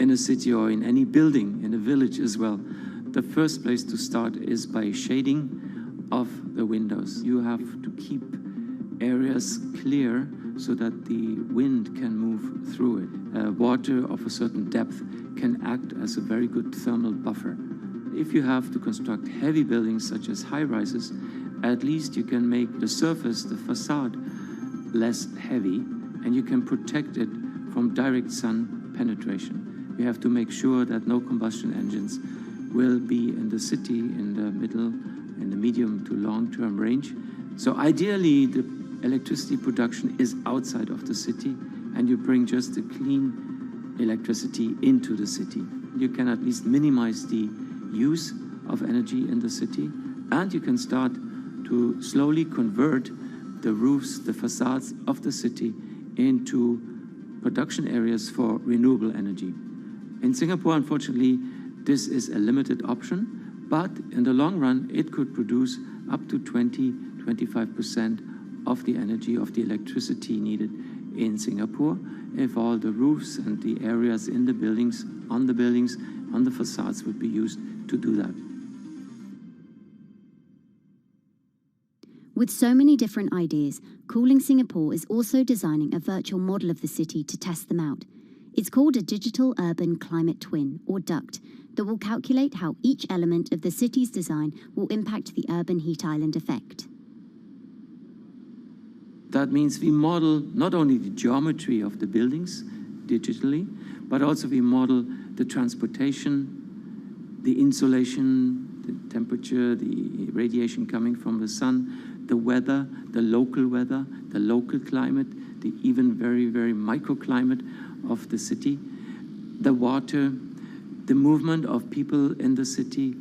Speaker 16: in a city or in any building, in a village as well, the first place to start is by shading of the windows. You have to keep areas clear so that the wind can move through it. Water of a certain depth can act as a very good thermal buffer. If you have to construct heavy buildings such as high-rises, at least you can make the surface, the facade, less heavy, and you can protect it from direct sun penetration. You have to make sure that no combustion engines will be in the city in the middle, in the medium to long-term range. So ideally, the electricity production is outside of the city, and you bring just the clean electricity into the city. You can at least minimize the use of energy in the city, and you can start to slowly convert the roofs, the facades of the city into production areas for renewable energy. In Singapore, unfortunately, this is a limited option, but in the long run, it could produce up to 20-25% of the energy, of the electricity needed in Singapore if all the roofs and the areas in the buildings, on the facades would be used to do that.
Speaker 13: With so many different ideas, Cooling Singapore is also designing a virtual model of the city to test them out. It's called a Digital Urban Climate Twin, or DUCT, that will calculate how each element of the city's design will impact the urban heat island effect.
Speaker 16: That means we model not only the geometry of the buildings digitally, but also we model the transportation, the insulation, the temperature, the radiation coming from the sun, the weather, the local climate, the even very, very microclimate of the city, the water, the movement of people in the city.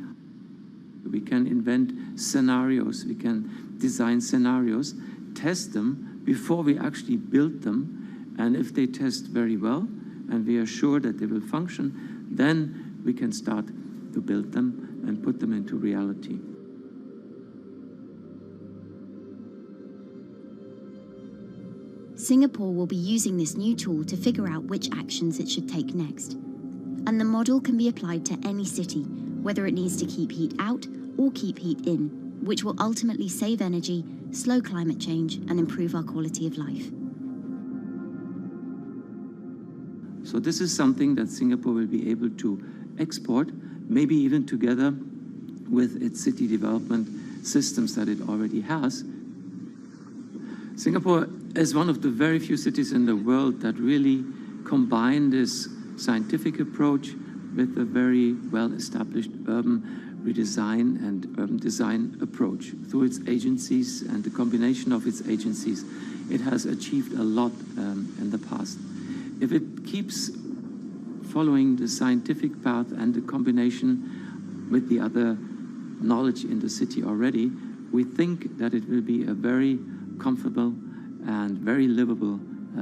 Speaker 16: We can invent scenarios, we can design scenarios, test them before we actually build them, and if they test very well and we are sure that they will function, then we can start to build them and put them into reality.
Speaker 13: Singapore will be using this new tool to figure out which actions it should take next. And the model can be applied to any city, whether it needs to keep heat out or keep heat in, which will ultimately save energy, slow climate change, and improve our quality of life.
Speaker 16: So this is something that Singapore will be able to export, maybe even together with its city development systems that it already has. Singapore is one of the very few cities in the world that really combine this scientific approach with a very well-established urban redesign and urban design approach. Through its agencies and the combination of its agencies, it has achieved a lot in the past. If it keeps following the scientific path and the combination with the other knowledge in the city already, we think that it will be a very comfortable and very livable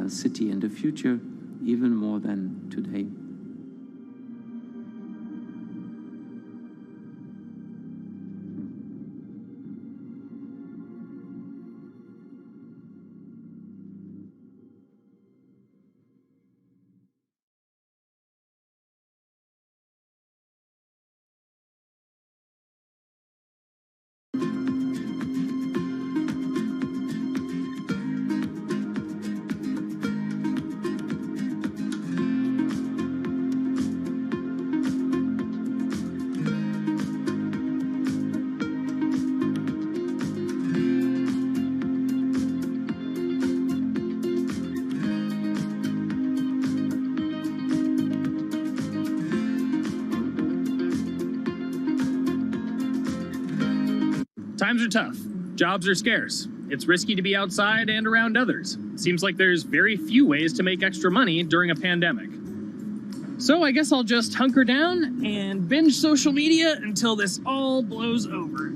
Speaker 16: city in the future, even more than today.
Speaker 1: Times are tough. Jobs are scarce. It's risky to be outside and around others. Seems like there's very few ways to make extra money during a pandemic. So I guess I'll just hunker down and binge social media until this all blows over.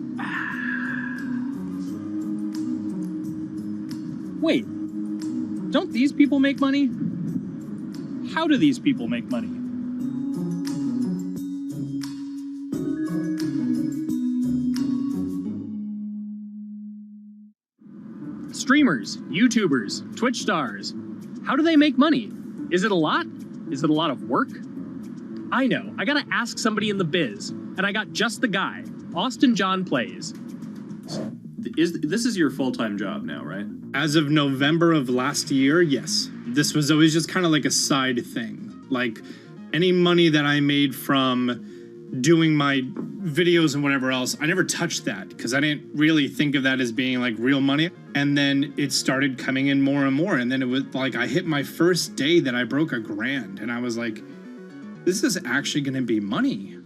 Speaker 1: Wait, don't these people make money? How do these people make money? Streamers, YouTubers, Twitch stars. How do they make money? Is it a lot? Is it a lot of work? I know, I gotta ask somebody in the biz, and I got just the guy. Austin John Plays.
Speaker 8: This is your full-time job now, right?
Speaker 17: As of November of last year, yes. This was always just kind of like a side thing. Like, any money that I made from doing my videos and whatever else, I never touched that because I didn't really think of that as being like real money. And then it started coming in more and more. And then it was like I hit my first day that I broke $1,000 and I was like, this is actually going to be money.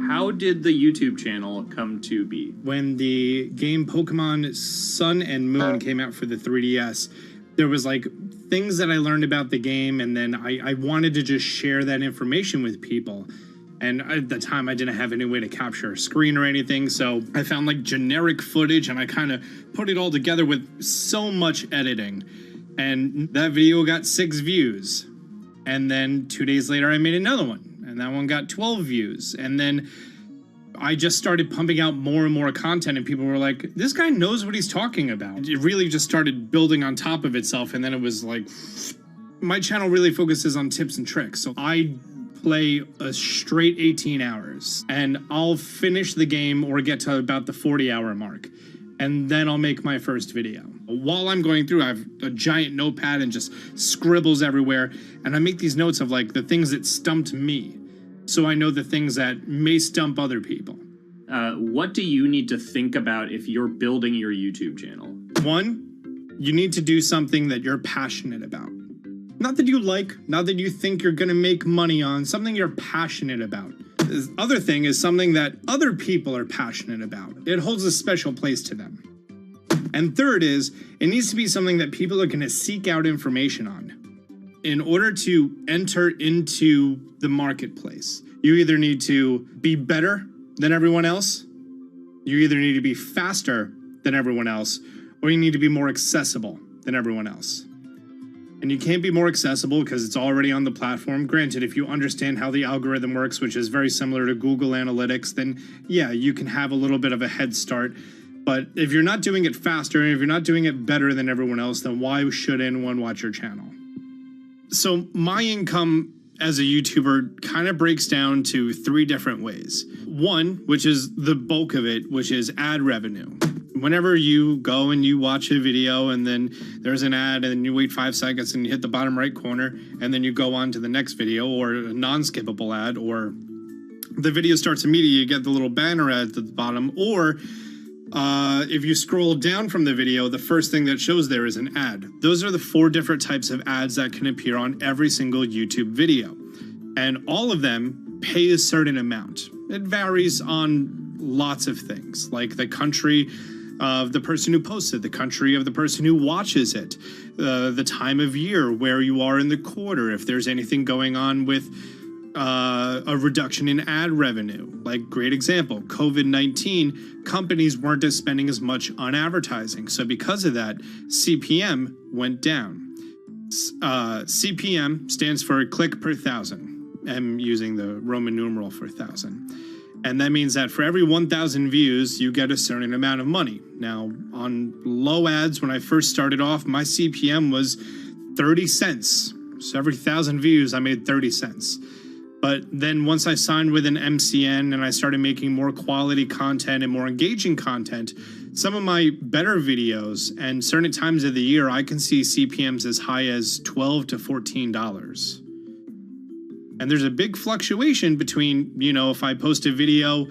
Speaker 8: How did the YouTube channel come to be?
Speaker 17: When the game Pokemon Sun and Moon came out for the 3DS, there was like things that I learned about the game, and then I wanted to just share that information with people. And at the time, I didn't have any way to capture a screen or anything, so I found like generic footage, and I kind of put it all together with so much editing. And that video got 6 views. And then 2 days later, I made another one, and that one got 12 views. And then I just started pumping out more and more content, and people were like, this guy knows what he's talking about. It really just started building on top of itself, and then it was like, my channel really focuses on tips and tricks. So I play a straight 18 hours, and I'll finish the game or get to about the 40-hour mark, and then I'll make my first video. While I'm going through, I have a giant notepad and just scribbles everywhere, and I make these notes of like the things that stumped me, so I know the things that may stump other people.
Speaker 8: What do you need to think about if you're building your YouTube channel?
Speaker 17: 1, you need to do something that you're passionate about. Not that you like, not that you think you're gonna make money on, something you're passionate about. The other thing is something that other people are passionate about. It holds a special place to them. And third is, it needs to be something that people are gonna seek out information on. In order to enter into the marketplace, you either need to be better than everyone else, you either need to be faster than everyone else, or you need to be more accessible than everyone else. And you can't be more accessible because it's already on the platform. Granted, if you understand how the algorithm works, which is very similar to Google Analytics, then yeah, you can have a little bit of a head start. But if you're not doing it faster, and if you're not doing it better than everyone else, then why should anyone watch your channel? So my income as a YouTuber kind of breaks down to 3 different ways. 1, which is the bulk of it, which is ad revenue. Whenever you go and you watch a video and then there's an ad and you wait 5 seconds and you hit the bottom right corner and then you go on to the next video, or a non-skippable ad, or the video starts immediately, you get the little banner ad at the bottom, or if you scroll down from the video, the first thing that shows there is an ad. Those are the 4 different types of ads that can appear on every single YouTube video. And all of them pay a certain amount. It varies on lots of things, like the country of the person who posts it, the country of the person who watches it, the time of year, where you are in the quarter, if there's anything going on with a reduction in ad revenue. Like, great example, COVID-19, companies weren't spending as much on advertising. So because of that, CPM went down. CPM stands for click per thousand. I'm using the Roman numeral for 1,000. And that means that for every 1,000 views, you get a certain amount of money. Now, on low ads, when I first started off, my CPM was 30 cents. So every 1,000 views, I made 30 cents. But then once I signed with an MCN and I started making more quality content and more engaging content, some of my better videos and certain times of the year, I can see CPMs as high as $12 to $14. And there's a big fluctuation between, you know, if I post a video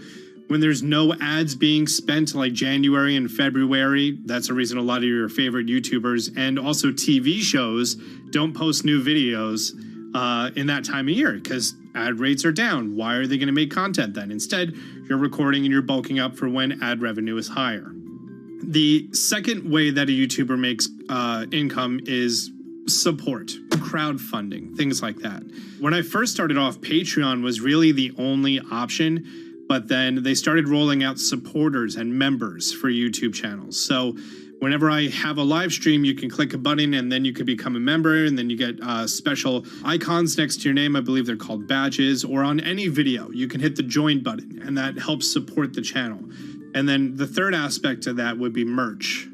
Speaker 17: when there's no ads being spent, like January and February, that's the reason a lot of your favorite YouTubers and also TV shows don't post new videos in that time of year because ad rates are down. Why are they going to make content then? Instead, you're recording and you're bulking up for when ad revenue is higher. The second way that a YouTuber makes income is support, crowdfunding, things like that. When I first started off, Patreon was really the only option, but then they started rolling out supporters and members for YouTube channels. So whenever I have a live stream, you can click a button and then you can become a member, and then you get special icons next to your name. I believe they're called badges, or on any video, you can hit the join button, and that helps support the channel. And then the third aspect of that would be merch.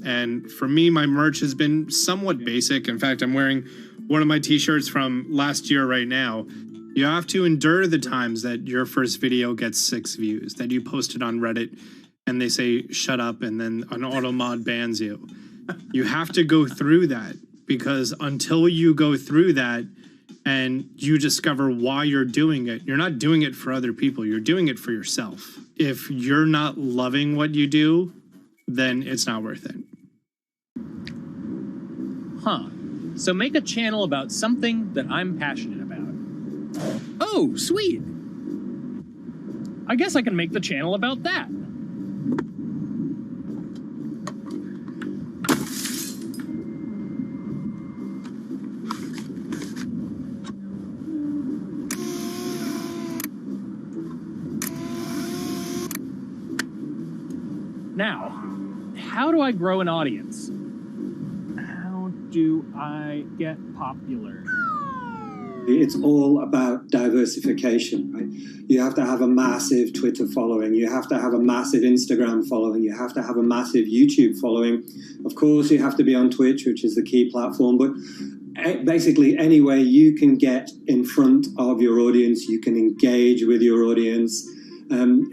Speaker 17: And for me, my merch has been somewhat basic. In fact, I'm wearing one of my t-shirts from last year right now. You have to endure the times that your first video gets 6 views, that you post it on Reddit and they say, shut up, and then an auto mod bans you. You have to go through that, because until you go through that and you discover why you're doing it, you're not doing it for other people, you're doing it for yourself. If you're not loving what you do, then it's not worth it.
Speaker 1: Huh. So make a channel about something that I'm passionate about. Oh, sweet. I guess I can make the channel about that. Now, how do I grow an audience? How do I get popular?
Speaker 3: It's all about diversification, right? You have to have a massive Twitter following. You have to have a massive Instagram following. You have to have a massive YouTube following. Of course, you have to be on Twitch, which is the key platform. But basically, any way you can get in front of your audience, you can engage with your audience,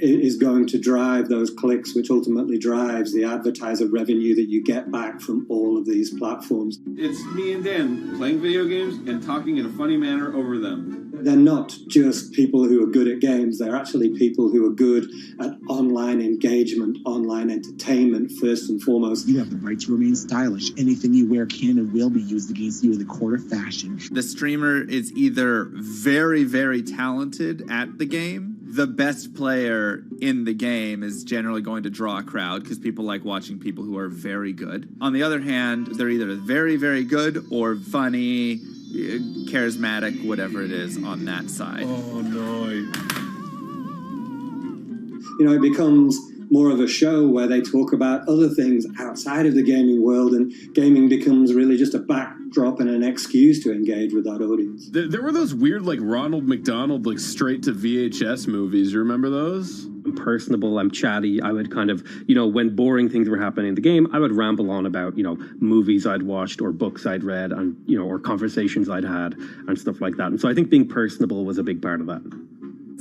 Speaker 3: is going to drive those clicks, which ultimately drives the advertiser revenue that you get back from all of these platforms.
Speaker 7: It's me and Dan playing video games and talking in a funny manner over them.
Speaker 3: They're not just people who are good at games. They're actually people who are good at online engagement, online entertainment, first and foremost.
Speaker 10: You have the right to remain stylish. Anything you wear can and will be used against you in the court of fashion.
Speaker 18: The streamer is either very, very talented at the game. The best player in the game is generally going to draw a crowd because people like watching people who are very good. On the other hand, they're either very, very good or funny, charismatic, whatever it is on that side.
Speaker 7: Oh, no.
Speaker 3: You know, it becomes more of a show where they talk about other things outside of the gaming world, and gaming becomes really just a backdrop and an excuse to engage with that audience.
Speaker 7: There were those weird, like, Ronald McDonald, like, straight to VHS movies. You remember those?
Speaker 19: I'm personable, I'm chatty. I would kind of, when boring things were happening in the game, I would ramble on about, movies I'd watched or books I'd read and, or conversations I'd had and stuff like that. And so I think being personable was a big part of that.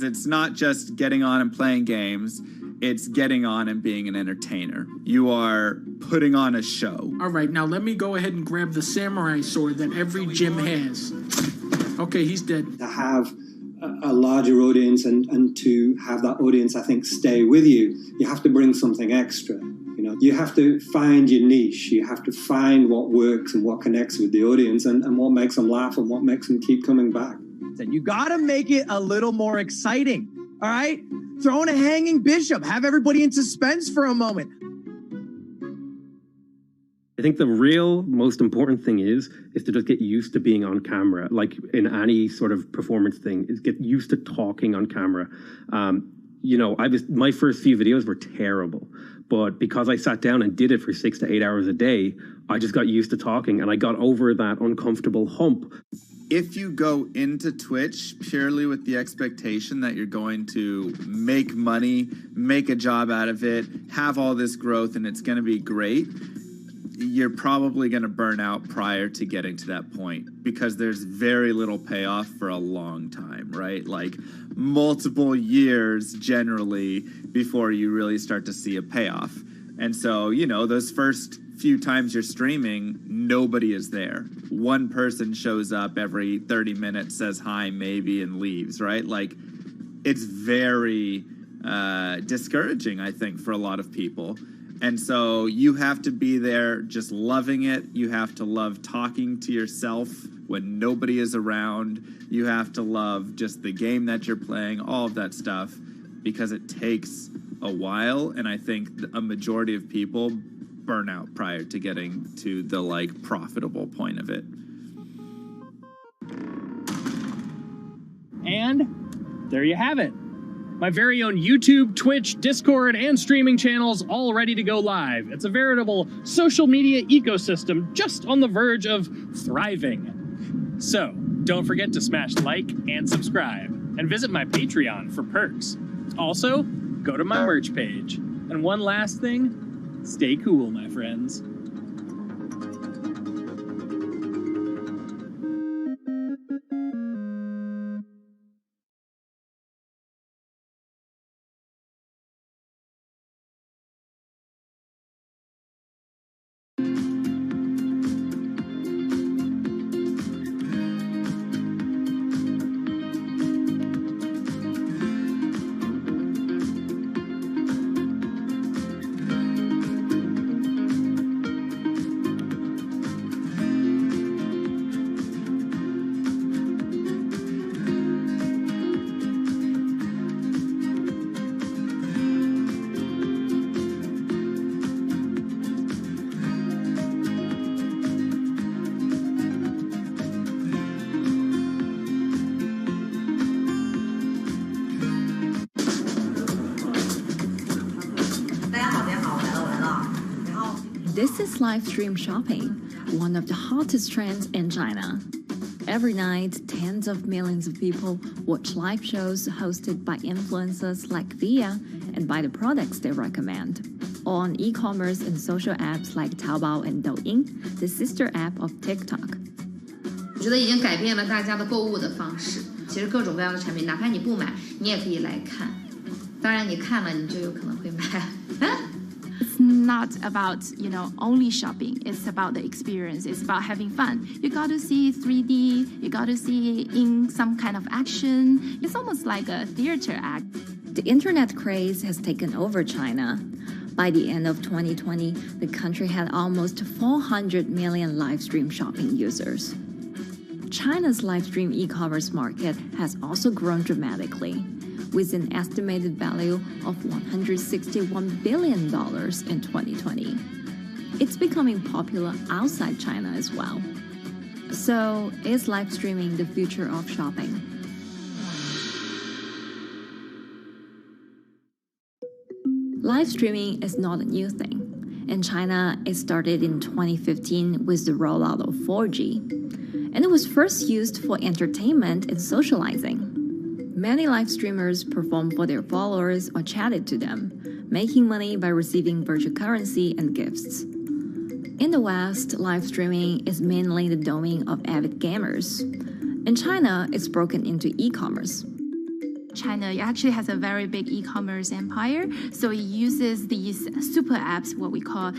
Speaker 18: It's not just getting on and playing games. It's getting on and being an entertainer. You are putting on a show.
Speaker 12: All right, now let me go ahead and grab the samurai sword that every gym has. Okay, he's dead.
Speaker 3: To have a larger audience and to have that audience, I think, stay with you, you have to bring something extra. You have to find your niche. You have to find what works and what connects with the audience and what makes them laugh and what makes them keep coming back.
Speaker 20: You got to make it a little more exciting, all right? Throw in a hanging bishop. Have everybody in suspense for a moment.
Speaker 19: I think the real most important thing is to just get used to being on camera. Like in any sort of performance thing, is get used to talking on camera. My first few videos were terrible, but because I sat down and did it for 6 to 8 hours a day, I just got used to talking and I got over that uncomfortable hump.
Speaker 18: If you go into Twitch purely with the expectation that you're going to make money, make a job out of it, have all this growth, and it's going to be great, you're probably going to burn out prior to getting to that point because there's very little payoff for a long time, right? Like multiple years generally before you really start to see a payoff. And so, those first few times you're streaming, nobody is there. One person shows up every 30 minutes, says hi, maybe, and leaves, right? Like, it's very discouraging, I think, for a lot of people. And so you have to be there just loving it. You have to love talking to yourself when nobody is around. You have to love just the game that you're playing, all of that stuff, because it takes a while, and I think a majority of people burn out prior to getting to the like profitable point of it.
Speaker 1: And there you have it. My very own YouTube, Twitch, Discord, and streaming channels all ready to go live. It's a veritable social media ecosystem just on the verge of thriving. So, don't forget to smash like and subscribe, and visit my Patreon for perks. Also, go to my merch page. And one last thing, stay cool, my friends.
Speaker 9: This is live stream shopping, one of the hottest trends in China. Every night, tens of millions of people watch live shows hosted by influencers like Via and buy the products they recommend. On e-commerce and social apps like Taobao and Douyin, the sister app of TikTok.
Speaker 21: 我觉得已经改变了大家的购物的方式。其实各种各样的产品，哪怕你不买，你也可以来看。当然，你看了，你就有可能会买。
Speaker 22: It's not about, only shopping. It's about the experience. It's about having fun. You got to see 3D. You got to see in some kind of action. It's almost like a theater act.
Speaker 9: The internet craze has taken over China. By the end of 2020, the country had almost 400 million live stream shopping users. China's live stream e-commerce market has also grown dramatically, with an estimated value of $161 billion in 2020. It's becoming popular outside China as well. So, is live streaming the future of shopping? Live streaming is not a new thing. In China, it started in 2015 with the rollout of 4G, and it was first used for entertainment and socializing. Many live streamers performed for their followers or chatted to them, making money by receiving virtual currency and gifts. In the West, live streaming is mainly the domain of avid gamers. In China, it's broken into e-commerce.
Speaker 22: China actually has a very big e-commerce empire, so it uses these super apps, what we call,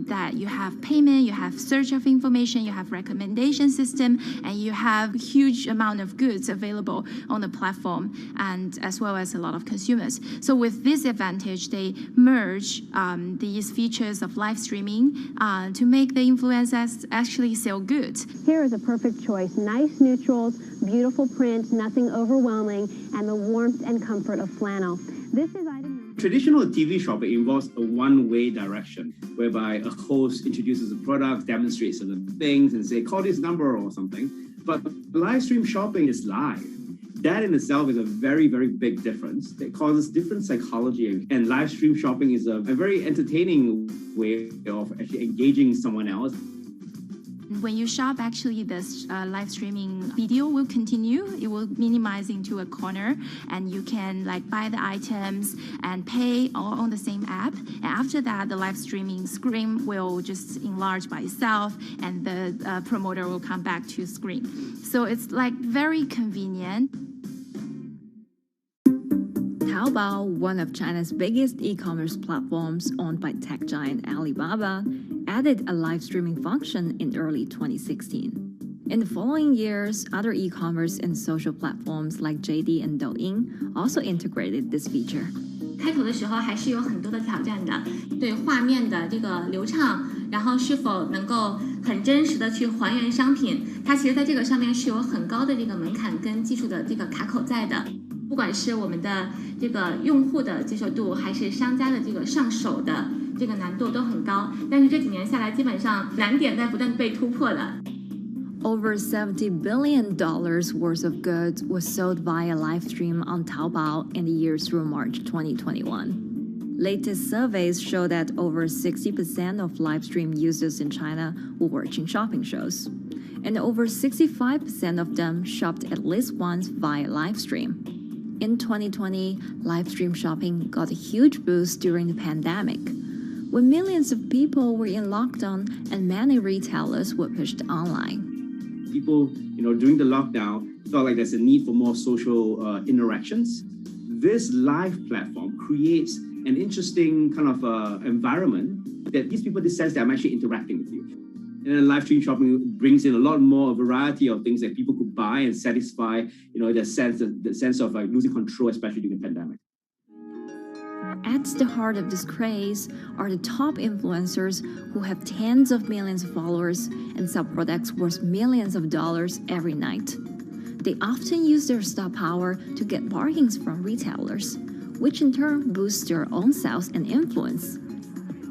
Speaker 22: that you have payment, you have search of information, you have recommendation system, and you have huge amount of goods available on the platform, and as well as a lot of consumers. So with this advantage, they merge these features of live streaming to make the influencers actually sell goods.
Speaker 23: Here is a perfect choice. Nice neutrals, beautiful print, nothing overwhelming, and the warmth and comfort of flannel. This is item.
Speaker 24: Traditional TV shopping involves a one-way direction, whereby a host introduces a product, demonstrates certain things, and say, call this number or something. But live stream shopping is live. That in itself is a very, very big difference. It causes different psychology. And live stream shopping is a very entertaining way of actually engaging someone else.
Speaker 22: When you shop, actually, this live streaming video will continue. It will minimize into a corner, and you can buy the items and pay all on the same app. And after that, the live streaming screen will just enlarge by itself, and the promoter will come back to screen. So it's very convenient.
Speaker 9: Taobao, one of China's biggest e-commerce platforms owned by tech giant Alibaba, added a live streaming function in early 2016. In the following years, other e-commerce and social platforms like JD and Douyin also integrated this feature.
Speaker 21: 开头的时候还是有很多的挑战的，对画面的这个流畅，然后是否能够很真实的去还原商品，它其实在这个上面是有很高的这个门槛跟技术的这个卡口在的。
Speaker 22: 不管是我们的这个用户的接受度，还是商家的这个上手的这个难度都很高。但是这几年下来，基本上难点在不断被突破的。
Speaker 9: Over $70 billion worth of goods was sold via live stream on Taobao in the year through March 2021. Latest surveys show that over 60% of live stream users in China were watching shopping shows, and over 65% of them shopped at least once via live stream. In 2020, live stream shopping got a huge boost during the pandemic, when millions of people were in lockdown and many retailers were pushed online.
Speaker 24: People, during the lockdown, felt like there's a need for more social interactions. This live platform creates an interesting kind of environment that gives people the sense that I'm actually interacting with you. And then live stream shopping brings in a lot more variety of things that people could buy and satisfy, the sense of like losing control, especially during the pandemic.
Speaker 9: At the heart of this craze are the top influencers who have tens of millions of followers and sell products worth millions of dollars every night. They often use their star power to get bargains from retailers, which in turn boosts their own sales and influence.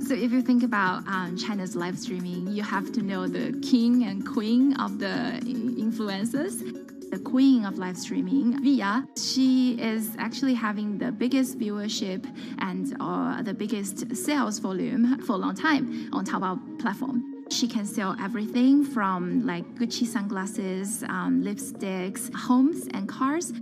Speaker 22: So if you think about China's live streaming, you have to know the king and queen of the influencers. The queen of live streaming, Via, she is actually having the biggest viewership and the biggest sales volume for a long time on Taobao platform. She can sell everything from like Gucci sunglasses, lipsticks, homes, and cars.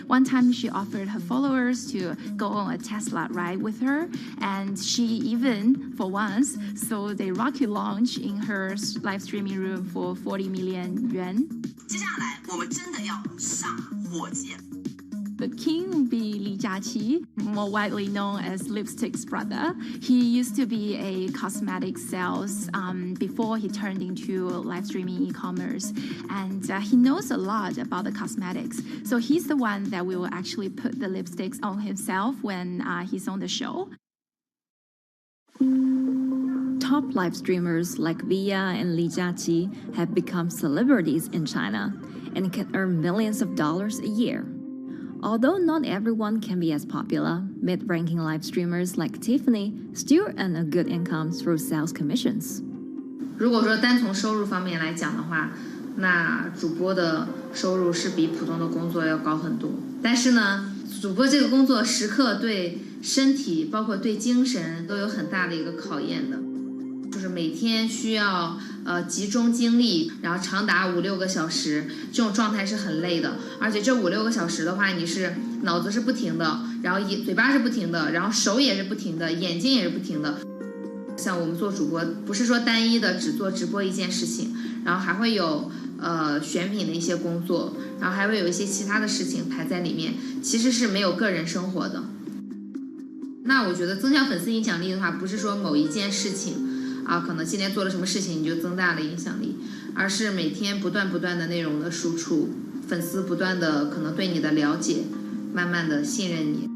Speaker 22: One time she offered her followers to go on a Tesla ride with her, and she even, for once, sold a rocket launch in her live streaming room for 40 million yuan. The king would be Li Jiaqi, more widely known as Lipstick's brother. He used to be a cosmetic sales before he turned into live streaming e-commerce, and he knows a lot about the cosmetics. So he's the one that will actually put the lipsticks on himself when he's on the show.
Speaker 9: Top live streamers like Via and Li Jiaqi have become celebrities in China and can earn millions of dollars a year. Although not everyone can be as popular, mid-ranking live streamers like Tiffany still earn a good income through sales commissions.
Speaker 21: 如果说单从收入方面来讲的话，那主播的收入是比普通的工作要高很多。但是呢，主播这个工作时刻对身体，包括对精神都有很大的一个考验的。就是每天需要集中精力，然后长达5-6个小时，这种状态是很累的。而且这5-6个小时的话，你是脑子是不停的，然后嘴巴是不停的，然后手也是不停的，眼睛也是不停的。像我们做主播，不是说单一的只做直播一件事情，然后还会有选品的一些工作，然后还会有一些其他的事情排在里面，其实是没有个人生活的。那我觉得增强粉丝影响力的话，不是说某一件事情。可能今天做了什么事情你就增大了影响力，而是每天不断的内容的输出，粉丝不断的可能对你的了解，慢慢的信任你。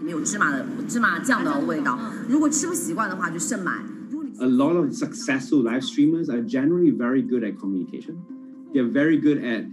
Speaker 2: 没有芝麻酱的味道，如果吃不习惯的话就慎买。
Speaker 24: A lot of successful live streamers are generally very good at communication. They're very good at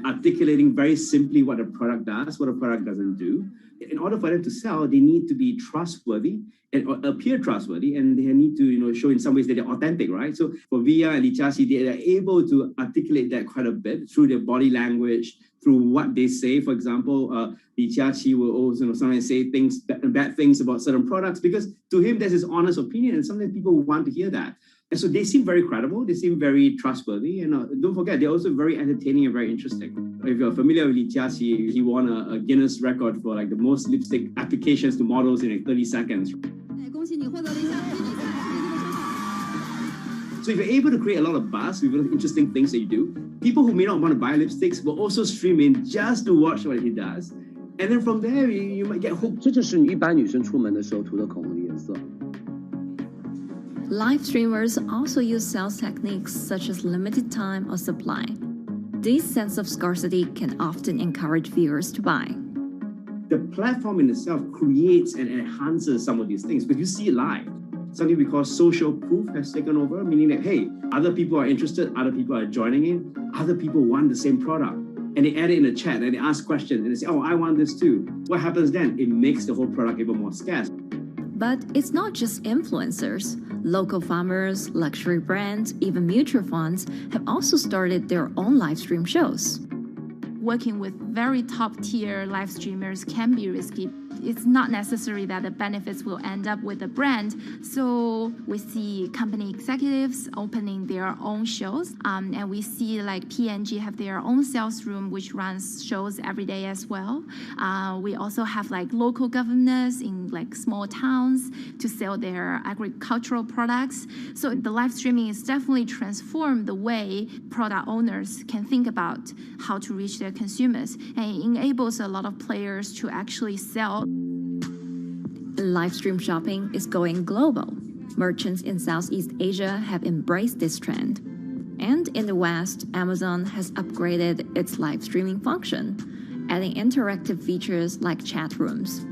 Speaker 24: articulating very simply what a product does, what a product doesn't do. In order for them to sell, they need to be trustworthy and appear trustworthy, and they need to show in some ways that they're authentic, right? So for Via and Li Jiaqi, they are able to articulate that quite a bit through their body language, through what they say. For example, Li Jiaqi will also sometimes say bad things about certain products because to him that's his honest opinion, and sometimes people want to hear that. And so they seem very credible, they seem very trustworthy, and don't forget, they're also very entertaining and very interesting. If you're familiar with Li Jiaqi, he won a Guinness record for like the most lipstick applications to models in like 30 seconds. So if you're able to create a lot of buzz with interesting things that you do, people who may not want to buy lipsticks will also stream in just to watch what he does. And then from there, you might get hooked.
Speaker 5: 这就是一般女生出门的时候涂的口红的颜色。
Speaker 9: Live streamers also use sales techniques such as limited time or supply. This sense of scarcity can often encourage viewers to buy.
Speaker 24: The platform in itself creates and enhances some of these things because you see it live. Something we call social proof has taken over, meaning that, hey, other people are interested, other people are joining in, other people want the same product. and they add it in the chat and they ask questions and they say, oh, I want this too. What happens then? It makes the whole product even more scarce.
Speaker 9: But it's not just influencers. Local farmers, luxury brands, even mutual funds have also started their own live stream shows.
Speaker 22: Working with very top-tier live streamers can be risky. It's not necessary that the benefits will end up with the brand. So we see company executives opening their own shows. And we see like P&G have their own sales room, which runs shows every day as well. We also have like local governors in like small towns to sell their agricultural products. So the live streaming is definitely transformed the way product owners can think about how to reach their consumers. And it enables a lot of players to actually sell.
Speaker 9: Live stream shopping is going global. Merchants in Southeast Asia have embraced this trend. And in the West, Amazon has upgraded its live streaming function, adding interactive features like chat rooms.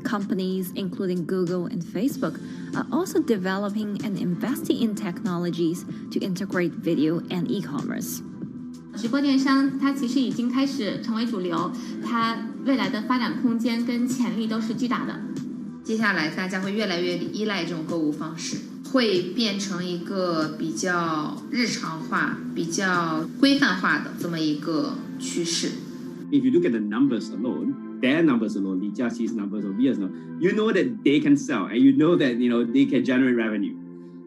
Speaker 9: Companies, including Google and Facebook, are also developing and investing in technologies to integrate video and e-commerce.
Speaker 21: 直播电商它其实已经开始成为主流，它未来的发展空间跟潜力都是巨大的。接下来大家会越来越依赖这种购物方式，会变成一个比较日常化、比较规范化的这么一个趋势。
Speaker 24: If you look at the numbers alone, their numbers alone, Li Jiaxi's numbers or Via's numbers, you know that they can sell and you know that they can generate revenue.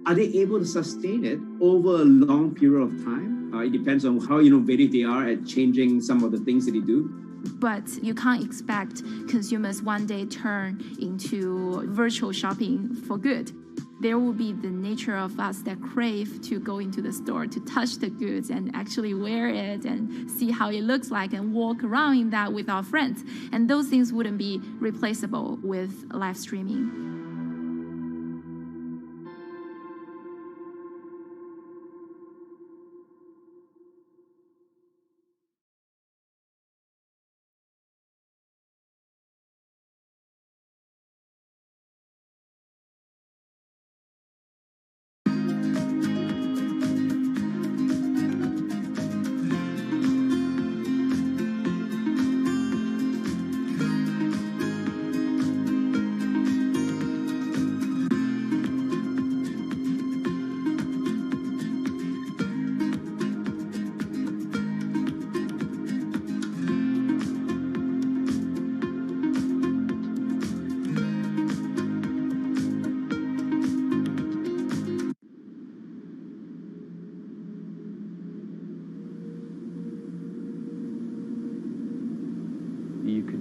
Speaker 24: Are they able to sustain it over a long period of time? It depends on how innovative they are at changing some of the things that they do.
Speaker 22: But you can't expect consumers one day turn into virtual shopping for good. There will be the nature of us that crave to go into the store, to touch the goods and actually wear it and see how it looks like and walk around in that with our friends. And those things wouldn't be replaceable with live streaming.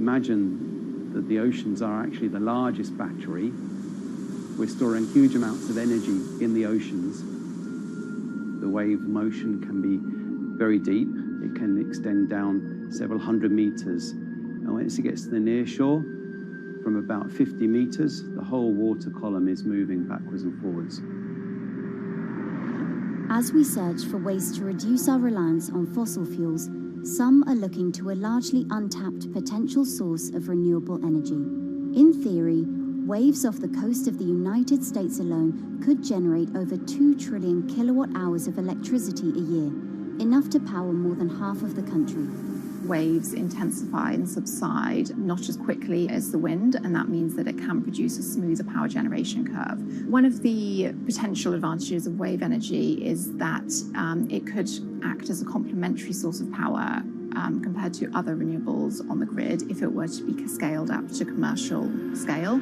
Speaker 16: Imagine that the oceans are actually the largest battery. We're storing huge amounts of energy in the oceans. The wave motion can be very deep. It can extend down several hundred meters. And once it gets to the near shore, from about 50 meters, the whole water column is moving backwards and forwards.
Speaker 13: As we search for ways to reduce our reliance on fossil fuels, some are looking to a largely untapped potential source of renewable energy. In theory, waves off the coast of the United States alone could generate over 2 trillion kilowatt hours of electricity a year, enough to power more than half of the country.
Speaker 4: Waves intensify and subside not as quickly as the wind, and that means that it can produce a smoother power generation curve. One of the potential advantages of wave energy is that it could act as a complementary source of power compared to other renewables on the grid if it were to be scaled up to commercial scale.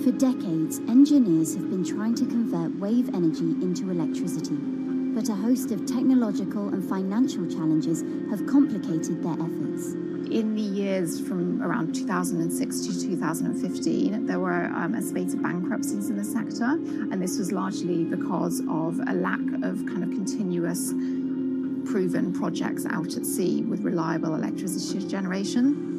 Speaker 13: For decades, engineers have been trying to convert wave energy into electricity, but a host of technological and financial challenges have complicated their efforts.
Speaker 4: In the years from around 2006 to 2015, there were a spate of bankruptcies in the sector, and this was largely because of a lack of kind of continuous proven projects out at sea with reliable electricity generation.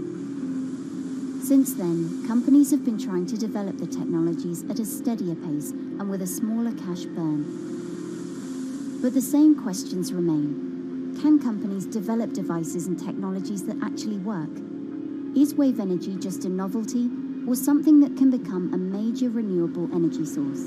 Speaker 13: Since then, companies have been trying to develop the technologies at a steadier pace and with a smaller cash burn. But the same questions remain. Can companies develop devices and technologies that actually work? Is wave energy just a novelty or something that can become a major renewable energy source?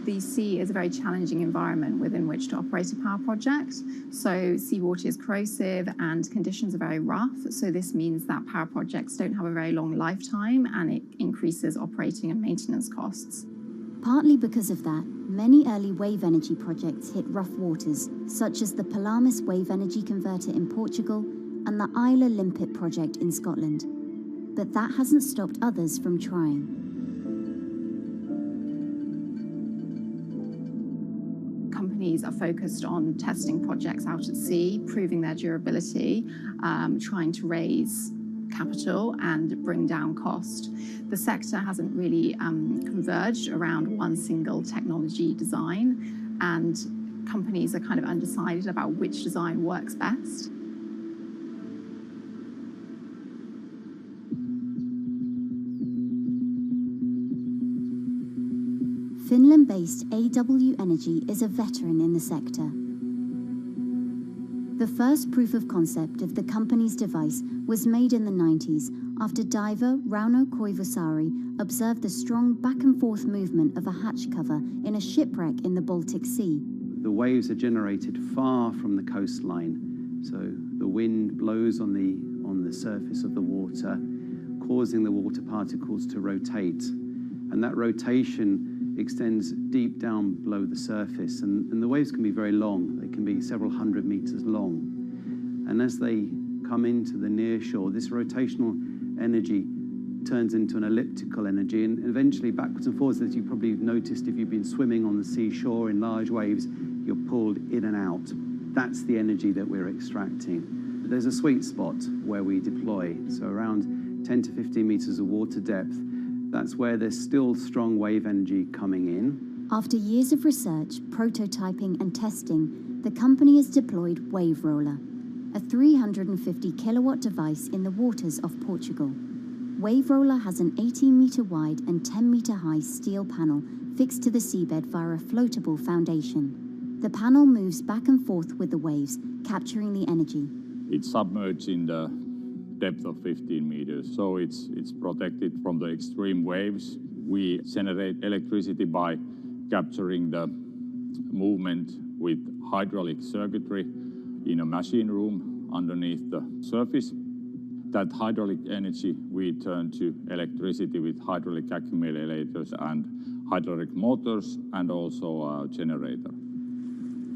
Speaker 4: The sea is a very challenging environment within which to operate a power project. So seawater is corrosive and conditions are very rough. So this means that power projects don't have a very long lifetime, and it increases operating and maintenance costs.
Speaker 13: Partly because of that, many early wave energy projects hit rough waters, such as the Palamas Wave Energy Converter in Portugal and the Isla Limpet project in Scotland. But that hasn't stopped others from trying.
Speaker 4: Companies are focused on testing projects out at sea, proving their durability, trying to raise capital and bring down cost. The sector hasn't really converged around one single technology design, and companies are kind of undecided about which design works best.
Speaker 13: Finland-based AW Energy is a veteran in the sector. The first proof of concept of the company's device was made in the 90s after diver Rauno Koivusaari observed the strong back-and-forth movement of a hatch cover in a shipwreck in the Baltic Sea.
Speaker 16: The waves are generated far from the coastline, so the wind blows on the surface of the water, causing the water particles to rotate, and that rotation extends deep down below the surface, and the waves can be very long. They can be several hundred meters long. And as they come into the near shore, this rotational energy turns into an elliptical energy, and eventually backwards and forwards, as you probably noticed if you've been swimming on the seashore in large waves, you're pulled in and out. That's the energy that we're extracting. There's a sweet spot where we deploy, so around 10 to 15 meters of water depth. That's where there's still strong wave energy coming in.
Speaker 13: After years of research, prototyping and testing, the company has deployed Wave Roller, a 350 kilowatt device in the waters of Portugal. Wave Roller has an 18-meter wide and 10-meter high steel panel fixed to the seabed via a floatable foundation. The panel moves back and forth with the waves, capturing the energy.
Speaker 6: It's submerged in the depth of 15 meters, so it's protected from the extreme waves. We generate electricity by capturing the movement with hydraulic circuitry in a machine room underneath the surface. That hydraulic energy we turn to electricity with hydraulic accumulators and hydraulic motors, and also a generator.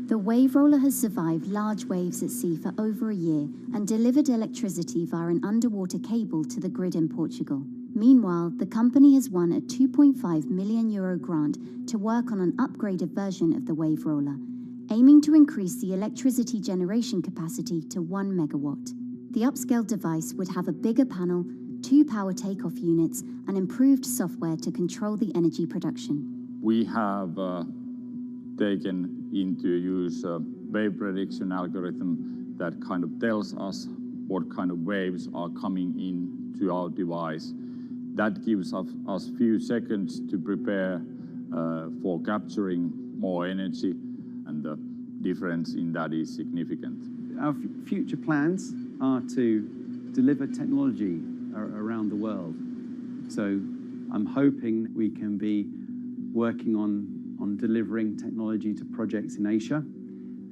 Speaker 13: The Wave Roller has survived large waves at sea for over a year and delivered electricity via an underwater cable to the grid in Portugal. Meanwhile, the company has won a €2.5 million grant to work on an upgraded version of the Wave Roller, aiming to increase the electricity generation capacity to 1 megawatt. The upscaled device would have a bigger panel, 2 power takeoff units, and improved software to control the energy production.
Speaker 6: We have taken into use a wave prediction algorithm that kind of tells us what kind of waves are coming into our device. That gives us few seconds to prepare for capturing more energy, and the difference in that is significant.
Speaker 16: Our future plans are to deliver technology around the world. So I'm hoping we can be working on delivering technology to projects in Asia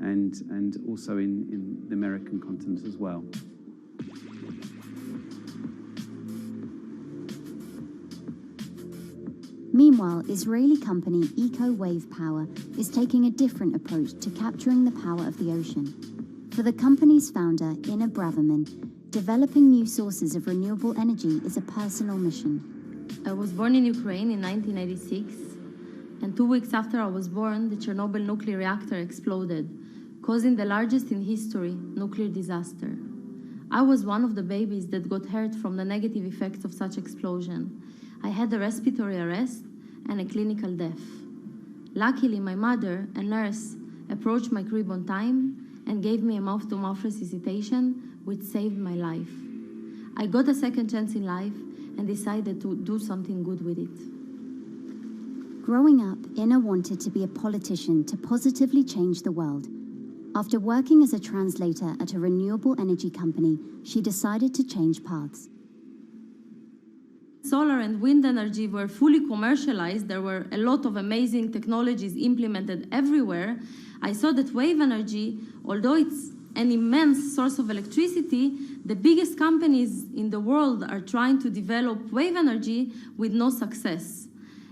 Speaker 16: and also in the American continent as well.
Speaker 13: Meanwhile, Israeli company Eco Wave Power is taking a different approach to capturing the power of the ocean. For the company's founder, Ina Braverman, developing new sources of renewable energy is a personal mission.
Speaker 21: I was born in Ukraine in 1986. And 2 weeks after I was born, the Chernobyl nuclear reactor exploded, causing the largest in history nuclear disaster. I was one of the babies that got hurt from the negative effects of such explosion. I had a respiratory arrest and a clinical death. Luckily, my mother, a nurse, approached my crib on time and gave me a mouth-to-mouth resuscitation, which saved my life. I got a second chance in life and decided to do something good with it.
Speaker 13: Growing up, Ina wanted to be a politician to positively change the world. After working as a translator at a renewable energy company, she decided to change paths.
Speaker 8: Solar and wind energy were fully commercialized. There were a lot of amazing technologies implemented everywhere. I saw that wave energy, although it's an immense source of electricity, the biggest companies in the world are trying to develop wave energy with no success.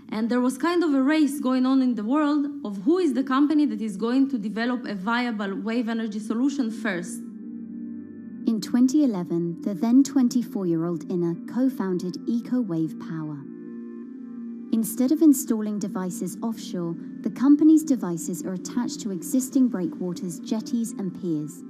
Speaker 8: And there was kind of a race going on in the world of who is the company that is going to develop a viable wave energy solution first.
Speaker 13: In 2011, the then 24-year-old Inna co-founded EcoWave Power. Instead of installing devices offshore, the company's devices are attached to existing breakwaters, jetties, and piers.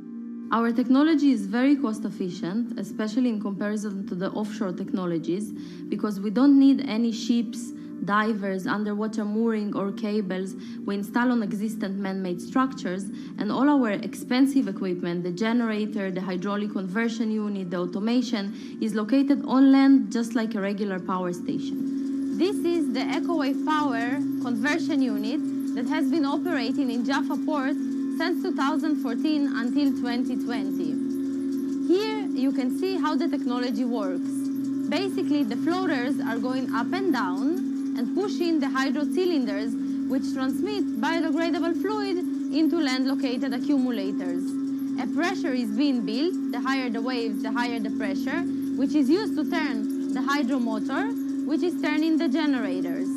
Speaker 8: Our technology is very cost efficient, especially in comparison to the offshore technologies, because we don't need any ships, divers, underwater mooring or cables. We install on existing man-made structures, and all our expensive equipment, the generator, the hydraulic conversion unit, the automation, is located on land just like a regular power station. This is the EcoWave Power conversion unit that has been operating in Jaffa Port since 2014 until 2020. Here you can see how the technology works. Basically, the floaters are going up and down and pushing the hydro cylinders, which transmit biodegradable fluid into land-located accumulators. A pressure is being built. The higher the waves, the higher the pressure, which is used to turn the hydro motor, which is turning the generators.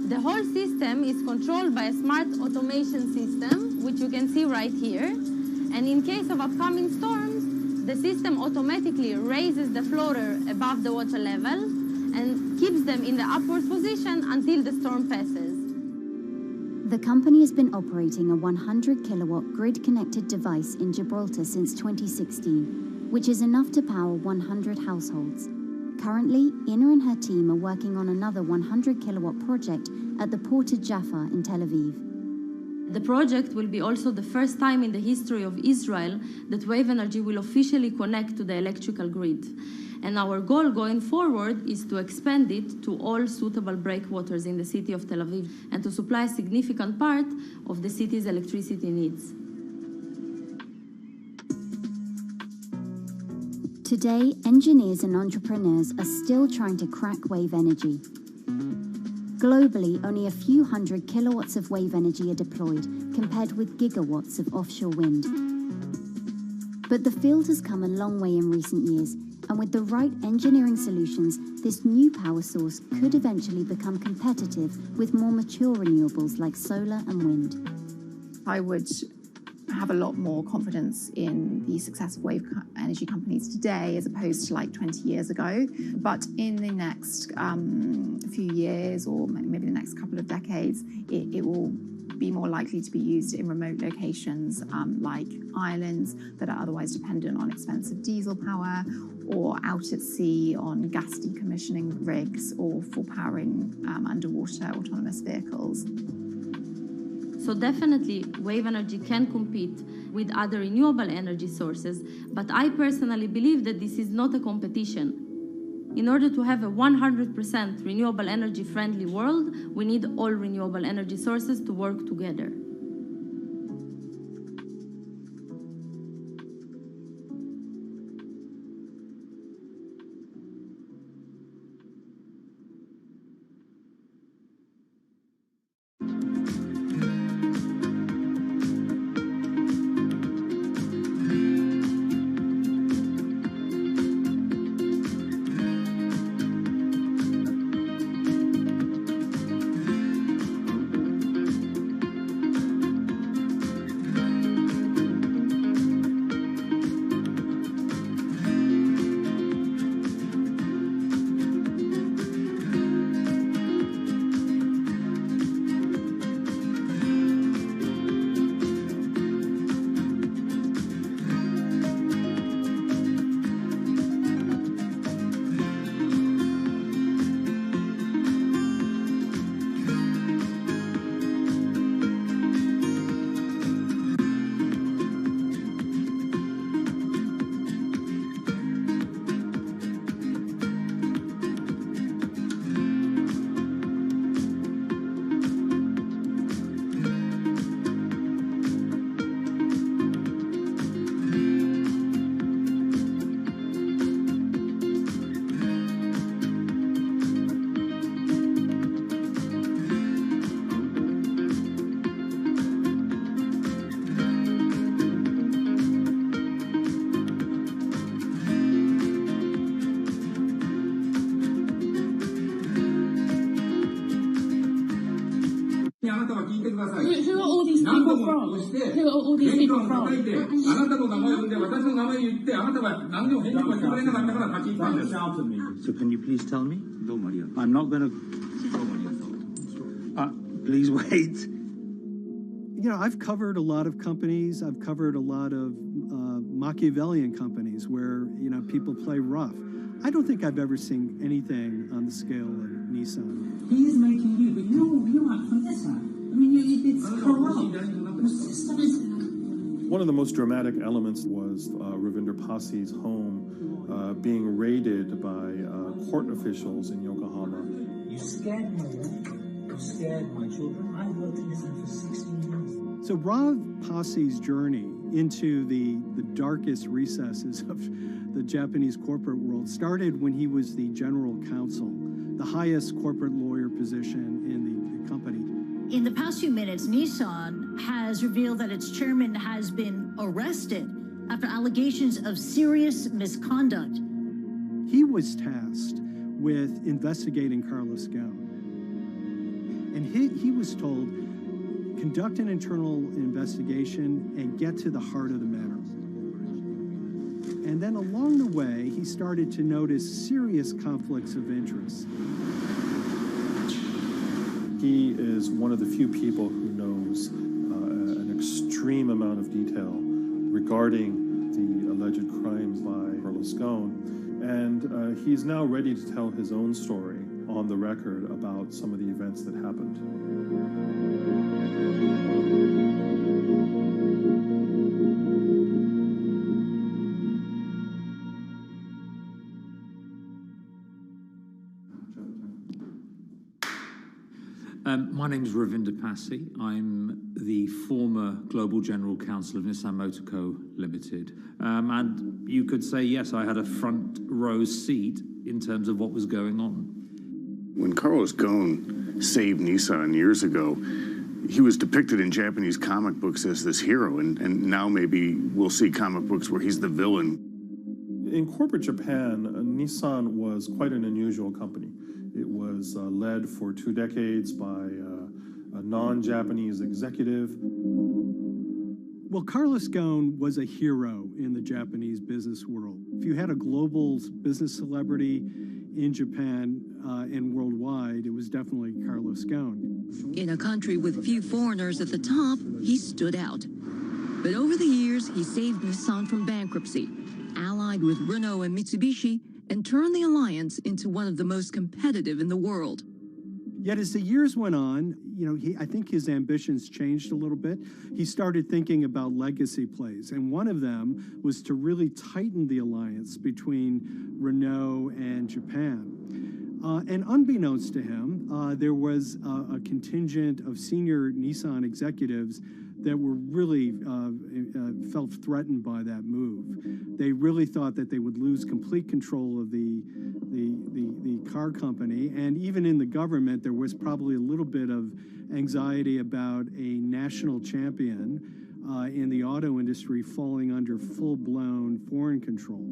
Speaker 8: The whole system is controlled by a smart automation system, which you can see right here. And in case of upcoming storms, the system automatically raises the floater above the water level and keeps them in the upward position until the storm passes.
Speaker 13: The company has been operating a 100-kilowatt grid-connected device in Gibraltar since 2016, which is enough to power 100 households. Currently, Inna and her team are working on another 100-kilowatt project at the port of Jaffa in Tel Aviv.
Speaker 8: The project will be also the first time in the history of Israel that wave energy will officially connect to the electrical grid. And our goal going forward is to expand it to all suitable breakwaters in the city of Tel Aviv and to supply a significant part of the city's electricity needs.
Speaker 13: Today, engineers and entrepreneurs are still trying to crack wave energy. Globally, only a few hundred kilowatts of wave energy are deployed, compared with gigawatts of offshore wind. But the field has come a long way in recent years, and with the right engineering solutions, this new power source could eventually become competitive with more mature renewables like solar and wind.
Speaker 4: I would have a lot more confidence in the success of wave energy companies today as opposed to like 20 years ago. But in the next few years, or maybe the next couple of decades, it will be more likely to be used in remote locations like islands that are otherwise dependent on expensive diesel power, or out at sea on gas decommissioning rigs, or for powering underwater autonomous vehicles.
Speaker 8: So definitely, wave energy can compete with other renewable energy sources, but I personally believe that this is not a competition. In order to have a 100% renewable energy friendly world, we need all renewable energy sources to work together.
Speaker 11: Who are all these people from? Who are all these people from?
Speaker 14: Shout at me. So can you please tell me? I'm not going to... please wait.
Speaker 15: You know, I've covered a lot of companies. I've covered a lot of Machiavellian companies where, you know, people play rough. I don't think I've ever seen anything on the scale of Nissan.
Speaker 14: He's making you, but you're like Vanessa. I mean, it's corrupt. The system is...
Speaker 17: One of the most dramatic elements was Ravinder Passi's home being raided by court officials in Yokohama.
Speaker 14: You scared my wife. You scared my children. I worked in Nissan for 16 years.
Speaker 15: So Rav Passi's journey into the darkest recesses of the Japanese corporate world started when he was the general counsel, the highest corporate lawyer position in the company.
Speaker 25: In the past few minutes, Nissan has revealed that its chairman has been arrested after allegations of serious misconduct.
Speaker 15: He was tasked with investigating Carlos Ghosn. And he was told, conduct an internal investigation and get to the heart of the matter. And then along the way, he started to notice serious conflicts of interest.
Speaker 17: He is one of the few people who knows an extreme amount of detail regarding the alleged crimes by Carlos Ghosn. And he's now ready to tell his own story on the record about some of the events that happened.
Speaker 26: My name is Ravinder Passi. I'm the former Global General Counsel of Nissan Motor Co. Limited. And you could say, yes, I had a front row seat in terms of what was going on.
Speaker 27: When Carlos Ghosn saved Nissan years ago, he was depicted in Japanese comic books as this hero, and now maybe we'll see comic books where he's the villain.
Speaker 17: In corporate Japan, Nissan was quite an unusual company. It was led for 2 decades by a non-Japanese executive.
Speaker 15: Well, Carlos Ghosn was a hero in the Japanese business world. If you had a global business celebrity in Japan and worldwide, it was definitely Carlos Ghosn.
Speaker 28: In a country with few foreigners at the top, he stood out. But over the years, he saved Nissan from bankruptcy, allied with Renault and Mitsubishi, and turned the alliance into one of the most competitive in the world.
Speaker 15: Yet as the years went on, you know, I think his ambitions changed a little bit. He started thinking about legacy plays, and one of them was to really tighten the alliance between Renault and Japan. And unbeknownst to him, there was a contingent of senior Nissan executives that were really felt threatened by that move. They really thought that they would lose complete control of the car company, and even in the government, there was probably a little bit of anxiety about a national champion in the auto industry falling under full-blown foreign control.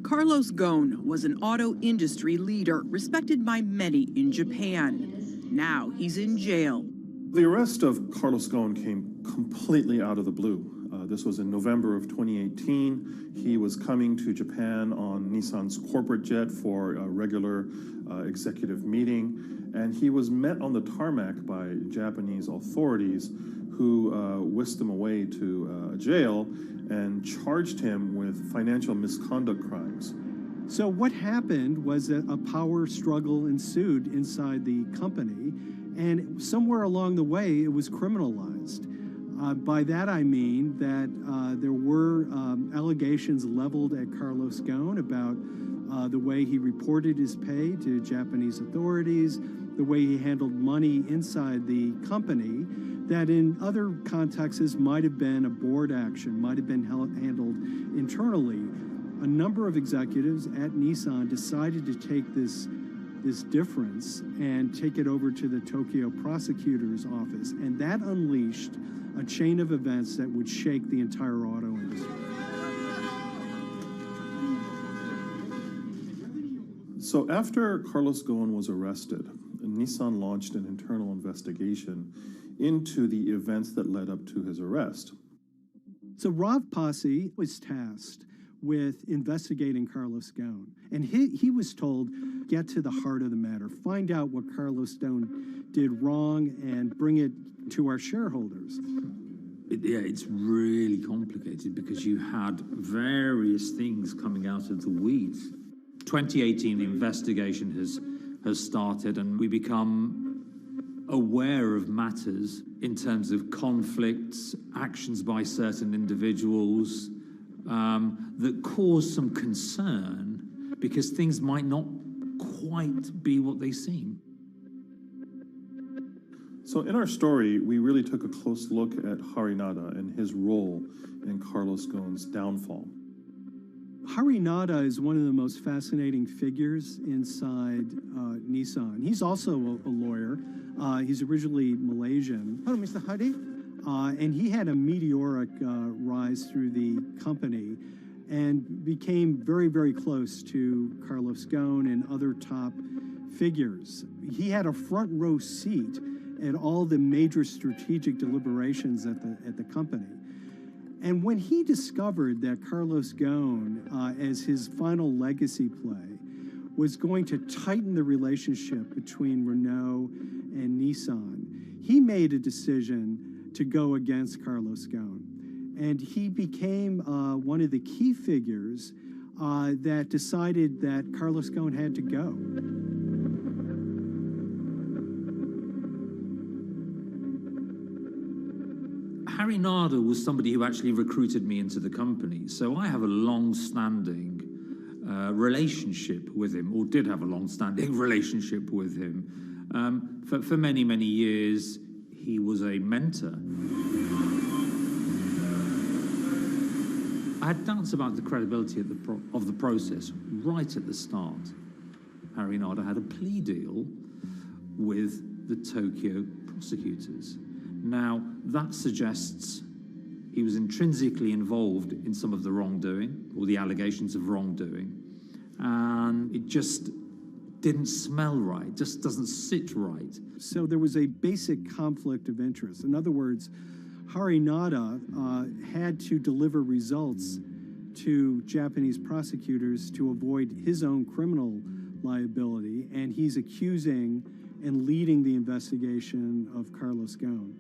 Speaker 29: Carlos Ghosn was an auto industry leader, respected by many in Japan. Now he's in jail.
Speaker 17: The arrest of Carlos Ghosn came completely out of the blue. This was in November of 2018. He was coming to Japan on Nissan's corporate jet for a regular executive meeting, and he was met on the tarmac by Japanese authorities who whisked him away to a jail and charged him with financial misconduct crimes.
Speaker 15: So what happened was that a power struggle ensued inside the company, and somewhere along the way, it was criminalized. By that I mean that there were allegations leveled at Carlos Ghosn about the way he reported his pay to Japanese authorities, the way he handled money inside the company, that in other contexts might have been a board action, might have been handled internally. A number of executives at Nissan decided to take this difference and take it over to the Tokyo prosecutor's office, and that unleashed a chain of events that would shake the entire auto industry.
Speaker 17: So after Carlos Ghosn was arrested, Nissan launched an internal investigation into the events that led up to his arrest.
Speaker 15: So Rav Passi was tasked with investigating Carlos Ghosn, and he was told, get to the heart of the matter, find out what Carlos Ghosn did wrong and bring it to our shareholders.
Speaker 26: It's really complicated because you had various things coming out of the weeds. 2018, the investigation has started, and we become aware of matters in terms of conflicts, actions by certain individuals that cause some concern because things might not quite be what they seem.
Speaker 17: So in our story, we really took a close look at Harinada and his role in Carlos Ghosn's downfall.
Speaker 15: Harinada is one of the most fascinating figures inside Nissan. He's also a lawyer. He's originally Malaysian. Hello, Mr. Hadi. And he had a meteoric rise through the company and became very, very close to Carlos Ghosn and other top figures. He had a front row seat at all the major strategic deliberations at the company. And when he discovered that Carlos Ghosn, as his final legacy play, was going to tighten the relationship between Renault and Nissan, he made a decision to go against Carlos Ghosn. And he became one of the key figures that decided that Carlos Ghosn had to go.
Speaker 26: Harinada was somebody who actually recruited me into the company, so I have a long-standing relationship with him, or did have a long-standing relationship with him. For many, many years, he was a mentor. I had doubts about the credibility of the process right at the start. Harinada had a plea deal with the Tokyo prosecutors. Now, that suggests he was intrinsically involved in some of the wrongdoing, or the allegations of wrongdoing, and it just didn't smell right, just doesn't sit right.
Speaker 15: So there was a basic conflict of interest. In other words, Harinada had to deliver results to Japanese prosecutors to avoid his own criminal liability, and he's accusing and leading the investigation of Carlos Ghosn.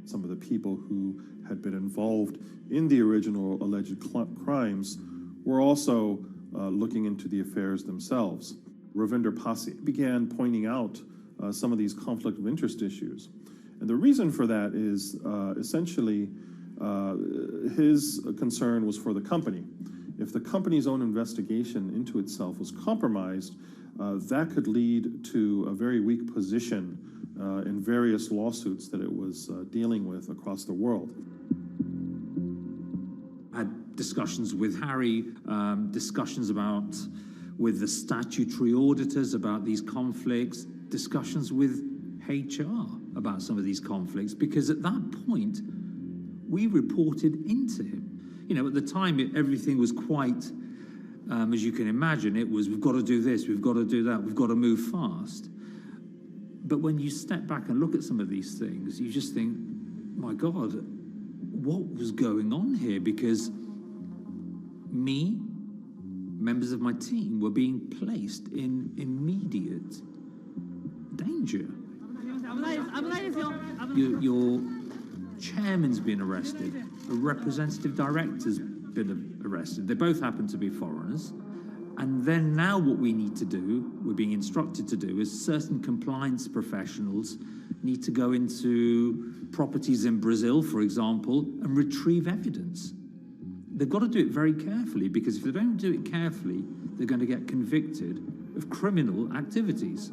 Speaker 17: Some of the people who had been involved in the original alleged crimes were also looking into the affairs themselves. Ravinder Passi began pointing out some of these conflict of interest issues. And the reason for that is essentially his concern was for the company. If the company's own investigation into itself was compromised, that could lead to a very weak position in various lawsuits that it was dealing with across the world.
Speaker 26: I had discussions with Harry, discussions with the statutory auditors about these conflicts, discussions with HR about some of these conflicts, because at that point, we reported into him. You know, at the time, everything was quite, as you can imagine, it was, we've got to do this, we've got to do that, we've got to move fast. But when you step back and look at some of these things, you just think, my God, what was going on here? Because me, members of my team, were being placed in immediate danger. Your chairman's been arrested, a representative director's been arrested. They both happen to be foreigners. And then now what we need to do, we're being instructed to do, is certain compliance professionals need to go into properties in Brazil, for example, and retrieve evidence. They've got to do it very carefully, because if they don't do it carefully, they're going to get convicted of criminal activities.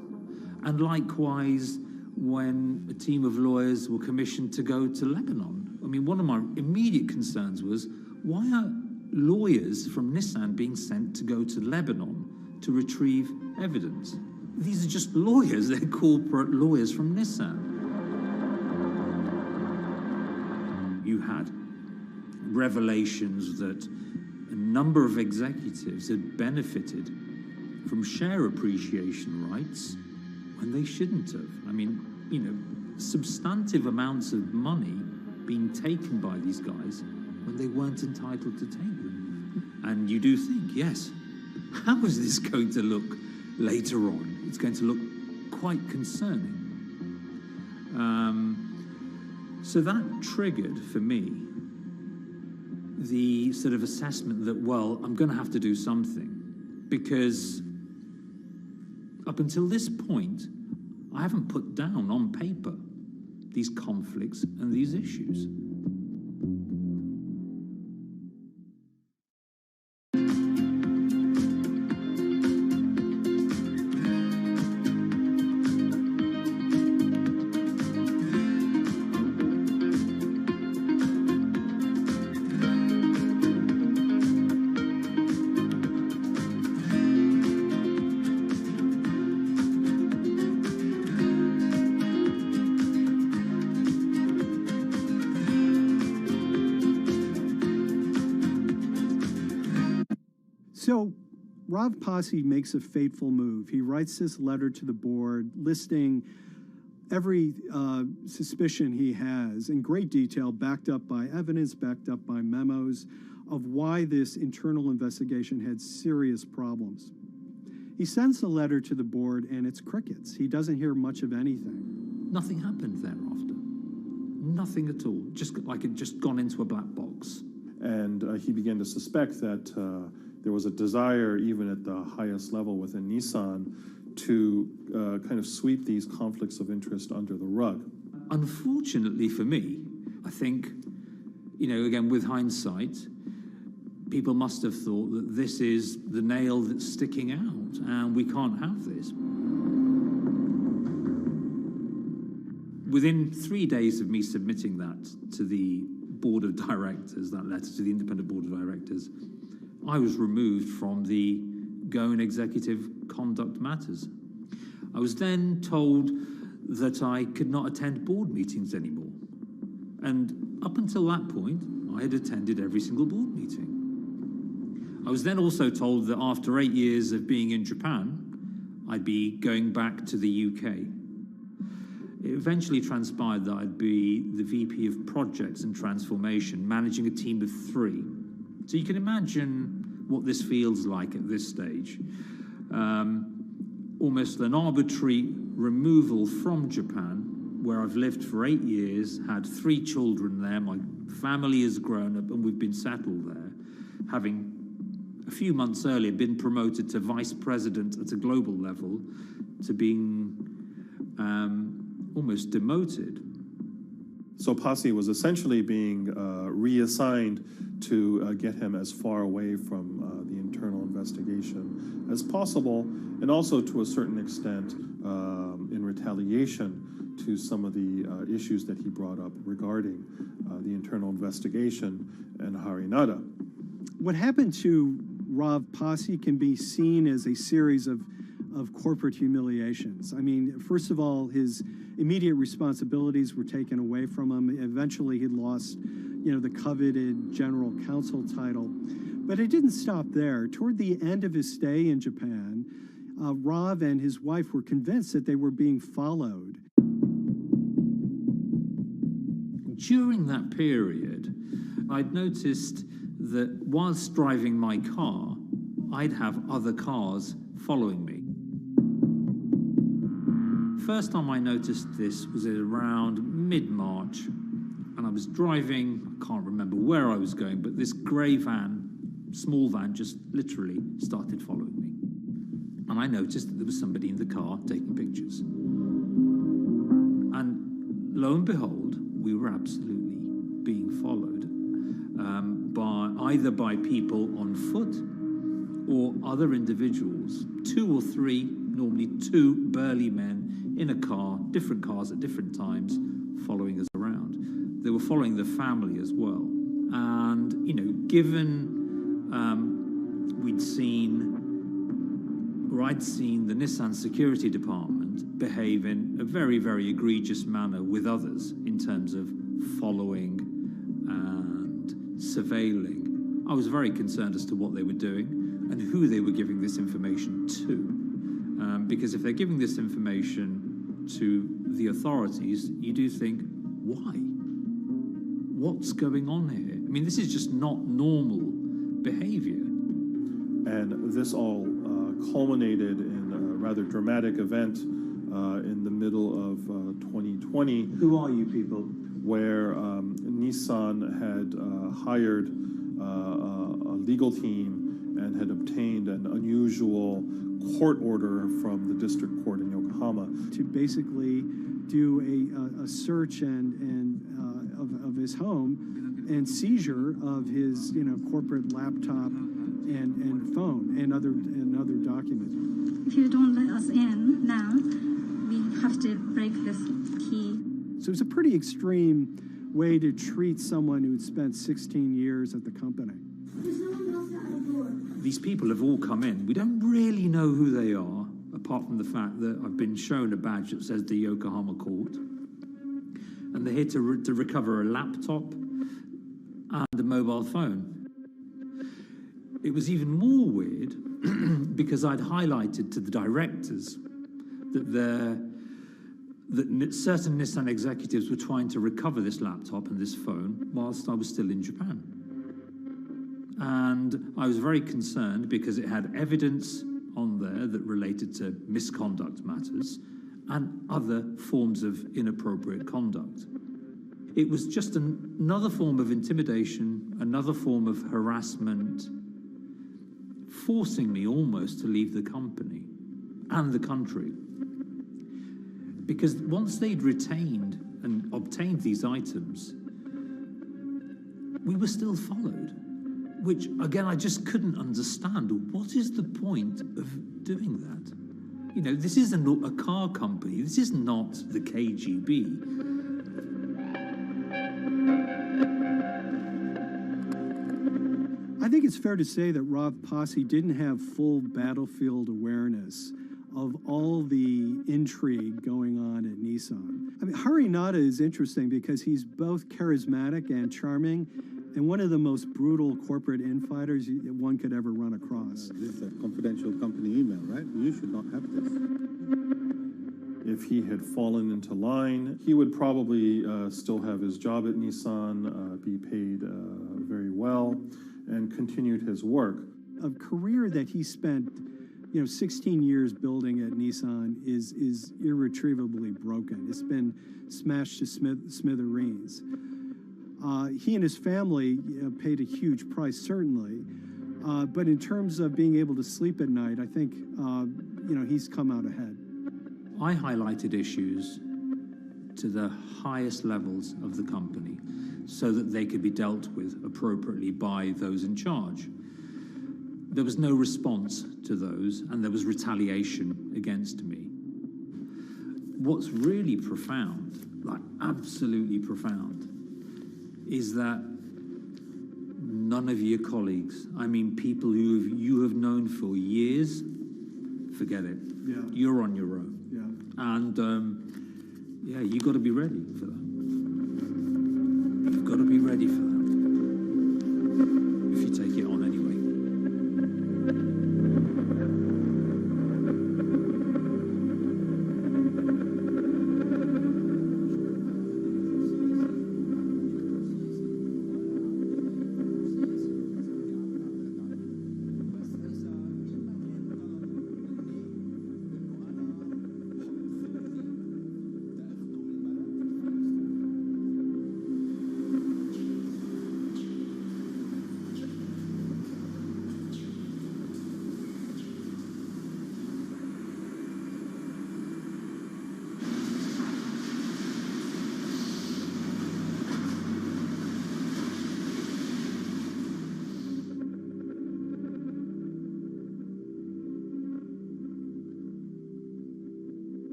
Speaker 26: And likewise, when a team of lawyers were commissioned to go to Lebanon, I mean, one of my immediate concerns was, why are lawyers from Nissan being sent to go to Lebanon to retrieve evidence? These are just lawyers, they're corporate lawyers from Nissan. You had revelations that a number of executives had benefited from share appreciation rights when they shouldn't have. I mean, you know, substantive amounts of money being taken by these guys when they weren't entitled to take them. And you do think, yes, how is this going to look later on? It's going to look quite concerning. So that triggered for me the sort of assessment that, well, I'm going to have to do something, because up until this point, I haven't put down on paper these conflicts and these issues.
Speaker 15: So Rav Pasi makes a fateful move. He writes this letter to the board listing every suspicion he has in great detail, backed up by evidence, backed up by memos, of why this internal investigation had serious problems. He sends the letter to the board and it's crickets. He doesn't hear much of anything.
Speaker 26: Nothing happened thereafter. Nothing at all. Just like it just gone into a black box.
Speaker 17: And he began to suspect that there was a desire, even at the highest level within Nissan, to kind of sweep these conflicts of interest under the rug.
Speaker 26: Unfortunately for me, I think, you know, again, with hindsight, people must have thought that this is the nail that's sticking out, and we can't have this. Within 3 days of me submitting that to the board of directors, that letter to the independent board of directors, I was removed from the Cohen Executive Conduct Matters. I was then told that I could not attend board meetings anymore. And up until that point, I had attended every single board meeting. I was then also told that after 8 years of being in Japan, I'd be going back to the UK. It eventually transpired that I'd be the VP of Projects and Transformation, managing a team of 3. So you can imagine what this feels like at this stage. Almost an arbitrary removal from Japan, where I've lived for 8 years, had 3 children there, my family has grown up, and we've been settled there, having a few months earlier been promoted to vice president at a global level, to being almost demoted.
Speaker 17: So Pasi was essentially being reassigned to get him as far away from the internal investigation as possible, and also to a certain extent in retaliation to some of the issues that he brought up regarding the internal investigation and Harinada.
Speaker 15: What happened to Rav Pasi can be seen as a series of corporate humiliations. I mean, first of all, his immediate responsibilities were taken away from him. Eventually, he lost, you know, the coveted general counsel title. But it didn't stop there. Toward the end of his stay in Japan, Rav and his wife were convinced that they were being followed.
Speaker 26: During that period, I'd noticed that whilst driving my car, I'd have other cars following me. First time I noticed this was around mid-March, and I was driving, I can't remember where I was going, but this grey van, small van, just literally started following me. And I noticed that there was somebody in the car taking pictures. And lo and behold, we were absolutely being followed either by people on foot or other individuals, 2 or 3, normally 2 burly men in a car, different cars at different times, following us around. They were following the family as well. And, you know, given I'd seen the Nissan security department behave in a very, very egregious manner with others in terms of following and surveilling, I was very concerned as to what they were doing and who they were giving this information to. Because if they're giving this information to the authorities, you do think, why? What's going on here? I mean, this is just not normal behavior.
Speaker 17: And this all culminated in a rather dramatic event in the middle of 2020.
Speaker 14: Who are you people?
Speaker 17: Where Nissan had hired a legal team and had obtained an unusual court order from the district court in Yokohama
Speaker 15: to basically do a search of his home and seizure of his corporate laptop and phone and other documents.
Speaker 1: If you don't let us in now, we have to break this key.
Speaker 15: So it's a pretty extreme way to treat someone who'd spent 16 years at the company.
Speaker 26: These people have all come in. We don't really know who they are, apart from the fact that I've been shown a badge that says the Yokohama court. And they're here to recover a laptop and a mobile phone. It was even more weird because I'd highlighted to the directors that certain Nissan executives were trying to recover this laptop and this phone whilst I was still in Japan. And I was very concerned because it had evidence on there that related to misconduct matters and other forms of inappropriate conduct. It was just another form of intimidation, another form of harassment, forcing me almost to leave the company and the country. Because once they'd retained and obtained these items, we were still followed, which, again, I just couldn't understand. What is the point of doing that? This isn't a car company. This is not the KGB.
Speaker 15: I think it's fair to say that Rob Posse didn't have full battlefield awareness of all the intrigue going on at Nissan. I mean, Harinata is interesting because he's both charismatic and charming, and one of the most brutal corporate infighters one could ever run across.
Speaker 3: This is a confidential company email, right? You should not have this.
Speaker 17: If he had fallen into line, he would probably still have his job at Nissan, be paid very well, and continued his work.
Speaker 15: A career that he spent 16 years building at Nissan is irretrievably broken. It's been smashed to smithereens. He and his family paid a huge price, certainly. But in terms of being able to sleep at night, I think, he's come out ahead.
Speaker 26: I highlighted issues to the highest levels of the company so that they could be dealt with appropriately by those in charge. There was no response to those, and there was retaliation against me. What's really profound, like absolutely profound, is that none of your colleagues, I mean people who you have known for years, forget it.
Speaker 15: Yeah.
Speaker 26: You're on your own.
Speaker 15: Yeah.
Speaker 26: And you got to be ready for that. You've got to be ready for that. If you take it on anyway.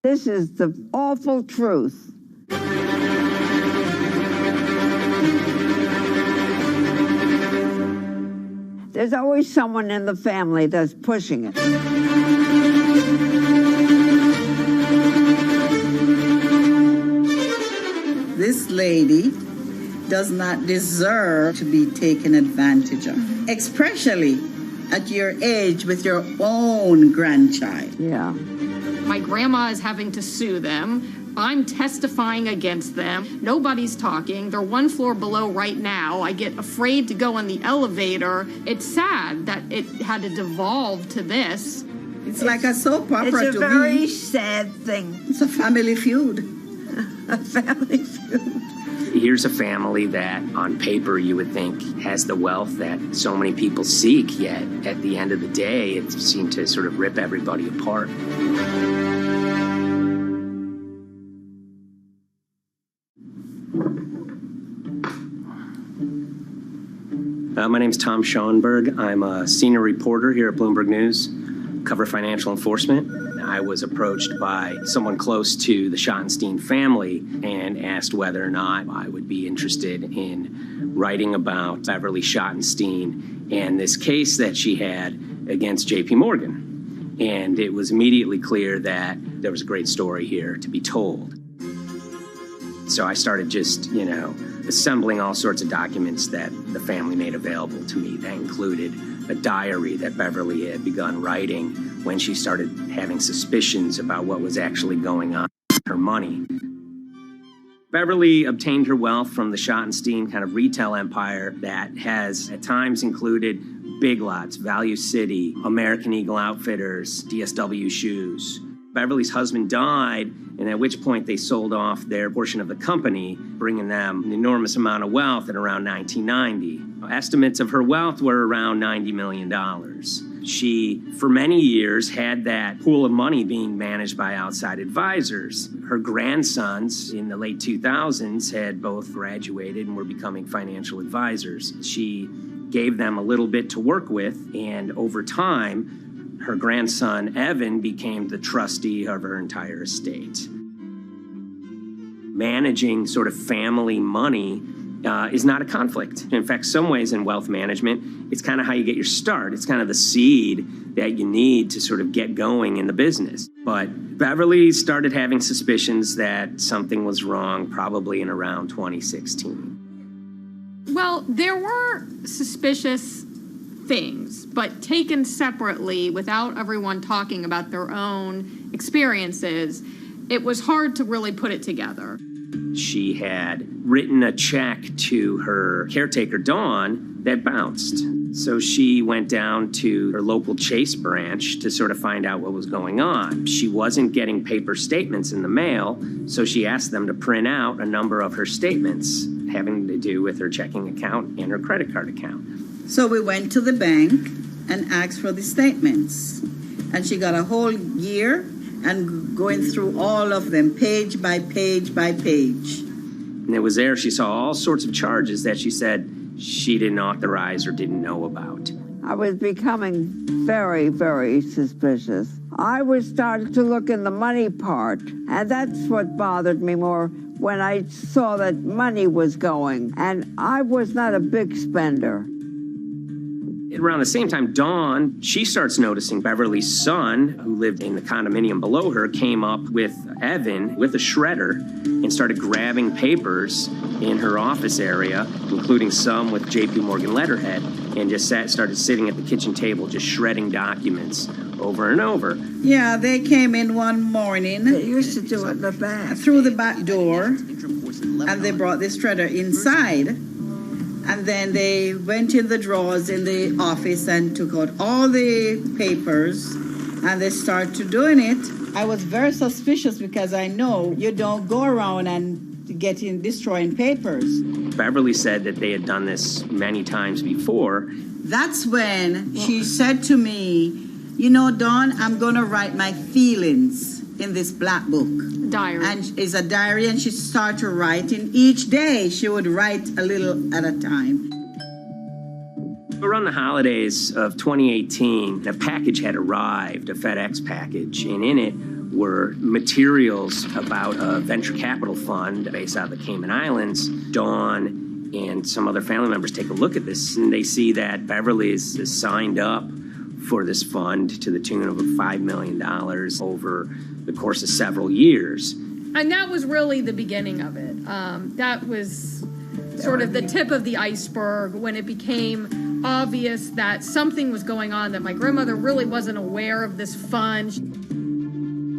Speaker 2: This is the awful truth. There's always someone in the family that's pushing it.
Speaker 5: This lady does not deserve to be taken advantage of, especially at your age with your own grandchild.
Speaker 2: Yeah.
Speaker 7: My grandma is having to sue them. I'm testifying against them. Nobody's talking. They're one floor below right now. I get afraid to go in the elevator. It's sad that it had to devolve to this.
Speaker 5: It's like a soap opera to me.
Speaker 2: It's a very sad thing.
Speaker 5: It's a family feud. A family feud.
Speaker 10: Here's a family that, on paper, you would think has the wealth that so many people seek, yet at the end of the day, it seemed to sort of rip everybody apart. My name's Tom Schoenberg. I'm a senior reporter here at Bloomberg News, cover financial enforcement. I was approached by someone close to the Schottenstein family and asked whether or not I would be interested in writing about Beverly Schottenstein and this case that she had against J.P. Morgan. And it was immediately clear that there was a great story here to be told. So I started just, assembling all sorts of documents that the family made available to me. That included a diary that Beverly had begun writing when she started having suspicions about what was actually going on with her money. Beverly obtained her wealth from the Schottenstein kind of retail empire that has at times included Big Lots, Value City, American Eagle Outfitters, DSW Shoes. Beverly's husband died, and at which point they sold off their portion of the company, bringing them an enormous amount of wealth at around 1990. Estimates of her wealth were around $90 million. She, for many years, had that pool of money being managed by outside advisors. Her grandsons in the late 2000s had both graduated and were becoming financial advisors. She gave them a little bit to work with, and over time, her grandson, Evan, became the trustee of her entire estate. Managing sort of family money is not a conflict. In fact, some ways in wealth management, it's kind of how you get your start. It's kind of the seed that you need to sort of get going in the business. But Beverly started having suspicions that something was wrong probably in around 2016.
Speaker 7: Well, there were suspicious things, but taken separately without everyone talking about their own experiences, it was hard to really put it together.
Speaker 10: She had written a check to her caretaker, Dawn, that bounced. So she went down to her local Chase branch to sort of find out what was going on. She wasn't getting paper statements in the mail, so she asked them to print out a number of her statements having to do with her checking account and her credit card account.
Speaker 5: So we went to the bank and asked for the statements. And she got a whole year and going through all of them, page by page by page.
Speaker 10: And it was there she saw all sorts of charges that she said she didn't authorize or didn't know about.
Speaker 2: I was becoming very, very suspicious. I was starting to look in the money part, and that's what bothered me more when I saw that money was going. And I was not a big spender.
Speaker 10: Around the same time, Dawn, she starts noticing Beverly's son, who lived in the condominium below her, came up with Evan with a shredder and started grabbing papers in her office area, including some with J.P. Morgan letterhead, and just started sitting at the kitchen table just shredding documents over and over.
Speaker 5: Yeah, they came in one morning.
Speaker 2: They used to do it in the back.
Speaker 5: Through the back door, and they brought the shredder inside. And then they went in the drawers in the office and took out all the papers, and they started doing it. I was very suspicious because I know you don't go around and destroying papers.
Speaker 10: Beverly said that they had done this many times before.
Speaker 5: That's when she said to me, Dawn, I'm going to write my feelings in this black book.
Speaker 7: Diary.
Speaker 5: And it's a diary, and she started writing. Each day she would write a little at a time.
Speaker 10: Around the holidays of 2018, a package had arrived, a FedEx package, and in it were materials about a venture capital fund based out of the Cayman Islands. Dawn and some other family members take a look at this, and they see that Beverly is signed up for this fund to the tune of $5 million over the course of several years.
Speaker 7: And that was really the beginning of it. That was sort of the tip of the iceberg when it became obvious that something was going on, that my grandmother really wasn't aware of this fund.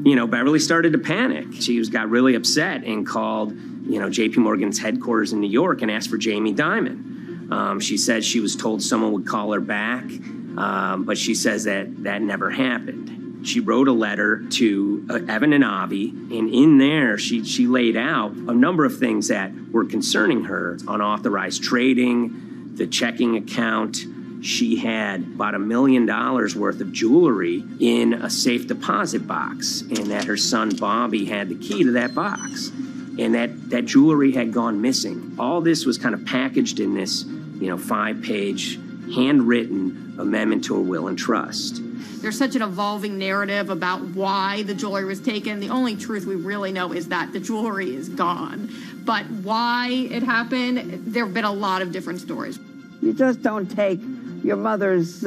Speaker 10: You know, Beverly started to panic. She got really upset and called, J.P. Morgan's headquarters in New York and asked for Jamie Dimon. She said she was told someone would call her back, but she says that never happened. She wrote a letter to Evan and Avi, and in there she laid out a number of things that were concerning her: unauthorized trading, the checking account. She had about $1 million worth of jewelry in a safe deposit box, and that her son Bobby had the key to that box, and that jewelry had gone missing. All this was kind of packaged in this, 5-page handwritten amendment to a will and trust.
Speaker 7: There's such an evolving narrative about why the jewelry was taken. The only truth we really know is that the jewelry is gone. But why it happened, there have been a lot of different stories.
Speaker 2: You just don't take your mother's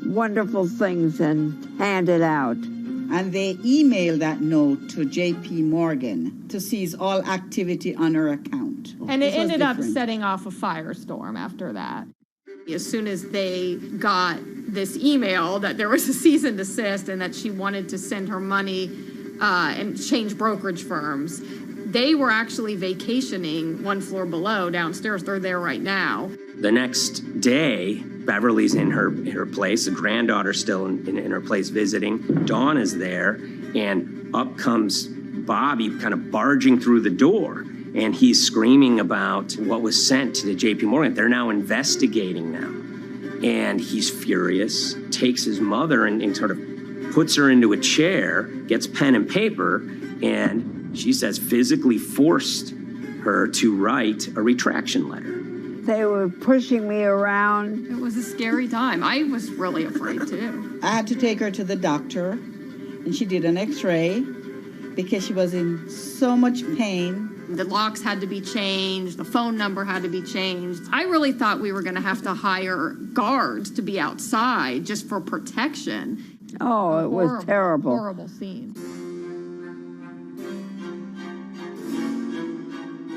Speaker 2: wonderful things and hand it out.
Speaker 5: And they emailed that note to J.P. Morgan to seize all activity on her account.
Speaker 7: And it ended up setting off a firestorm after that. As soon as they got this email that there was a cease and desist and that she wanted to send her money and change brokerage firms, they were actually vacationing one floor below downstairs. They're there right now.
Speaker 10: The next day, Beverly's in her place. The granddaughter's still in her place visiting. Dawn is there, and up comes Bobby kind of barging through the door. And he's screaming about what was sent to the J.P. Morgan. They're now investigating now. And he's furious, takes his mother and sort of puts her into a chair, gets pen and paper, and she says physically forced her to write a retraction letter.
Speaker 2: They were pushing me around.
Speaker 7: It was a scary time. I was really afraid, too.
Speaker 5: I had to take her to the doctor, and she did an x-ray because she was in so much pain.
Speaker 7: The locks had to be changed. The phone number had to be changed. I really thought we were going to have to hire guards to be outside just for protection.
Speaker 2: Oh, it was terrible.
Speaker 7: Horrible scene.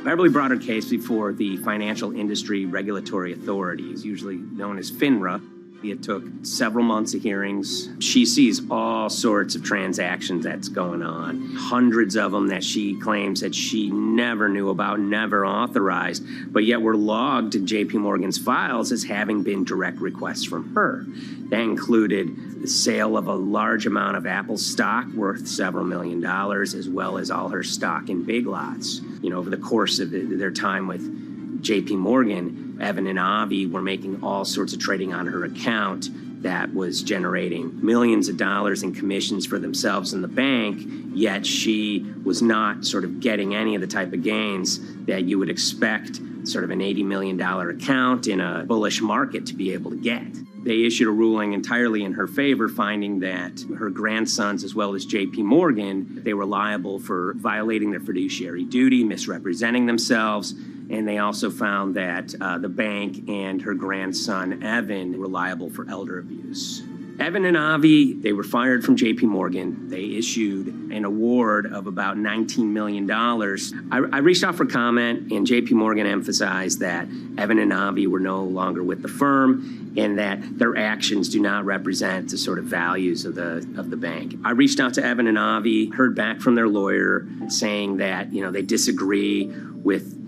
Speaker 10: Beverly brought her case before the Financial Industry Regulatory Authorities, usually known as FINRA. It took several months of hearings. She sees all sorts of transactions that's going on, hundreds of them that she claims that she never knew about, never authorized, but yet were logged in J.P. Morgan's files as having been direct requests from her. That included the sale of a large amount of Apple stock worth several $1 million, as well as all her stock in Big Lots. Over the course of their time with J.P. Morgan, Evan and Avi were making all sorts of trading on her account that was generating millions of dollars in commissions for themselves and the bank, yet she was not sort of getting any of the type of gains that you would expect sort of an $80 million account in a bullish market to be able to get. They issued a ruling entirely in her favor, finding that her grandsons, as well as J.P. Morgan, they were liable for violating their fiduciary duty, misrepresenting themselves, and they also found that the bank and her grandson, Evan, were liable for elder abuse. Evan and Avi, they were fired from J.P. Morgan. They issued an award of about $19 million. I reached out for comment, and J.P. Morgan emphasized that Evan and Avi were no longer with the firm and that their actions do not represent the sort of values of the bank. I reached out to Evan and Avi, heard back from their lawyer saying that, they disagree with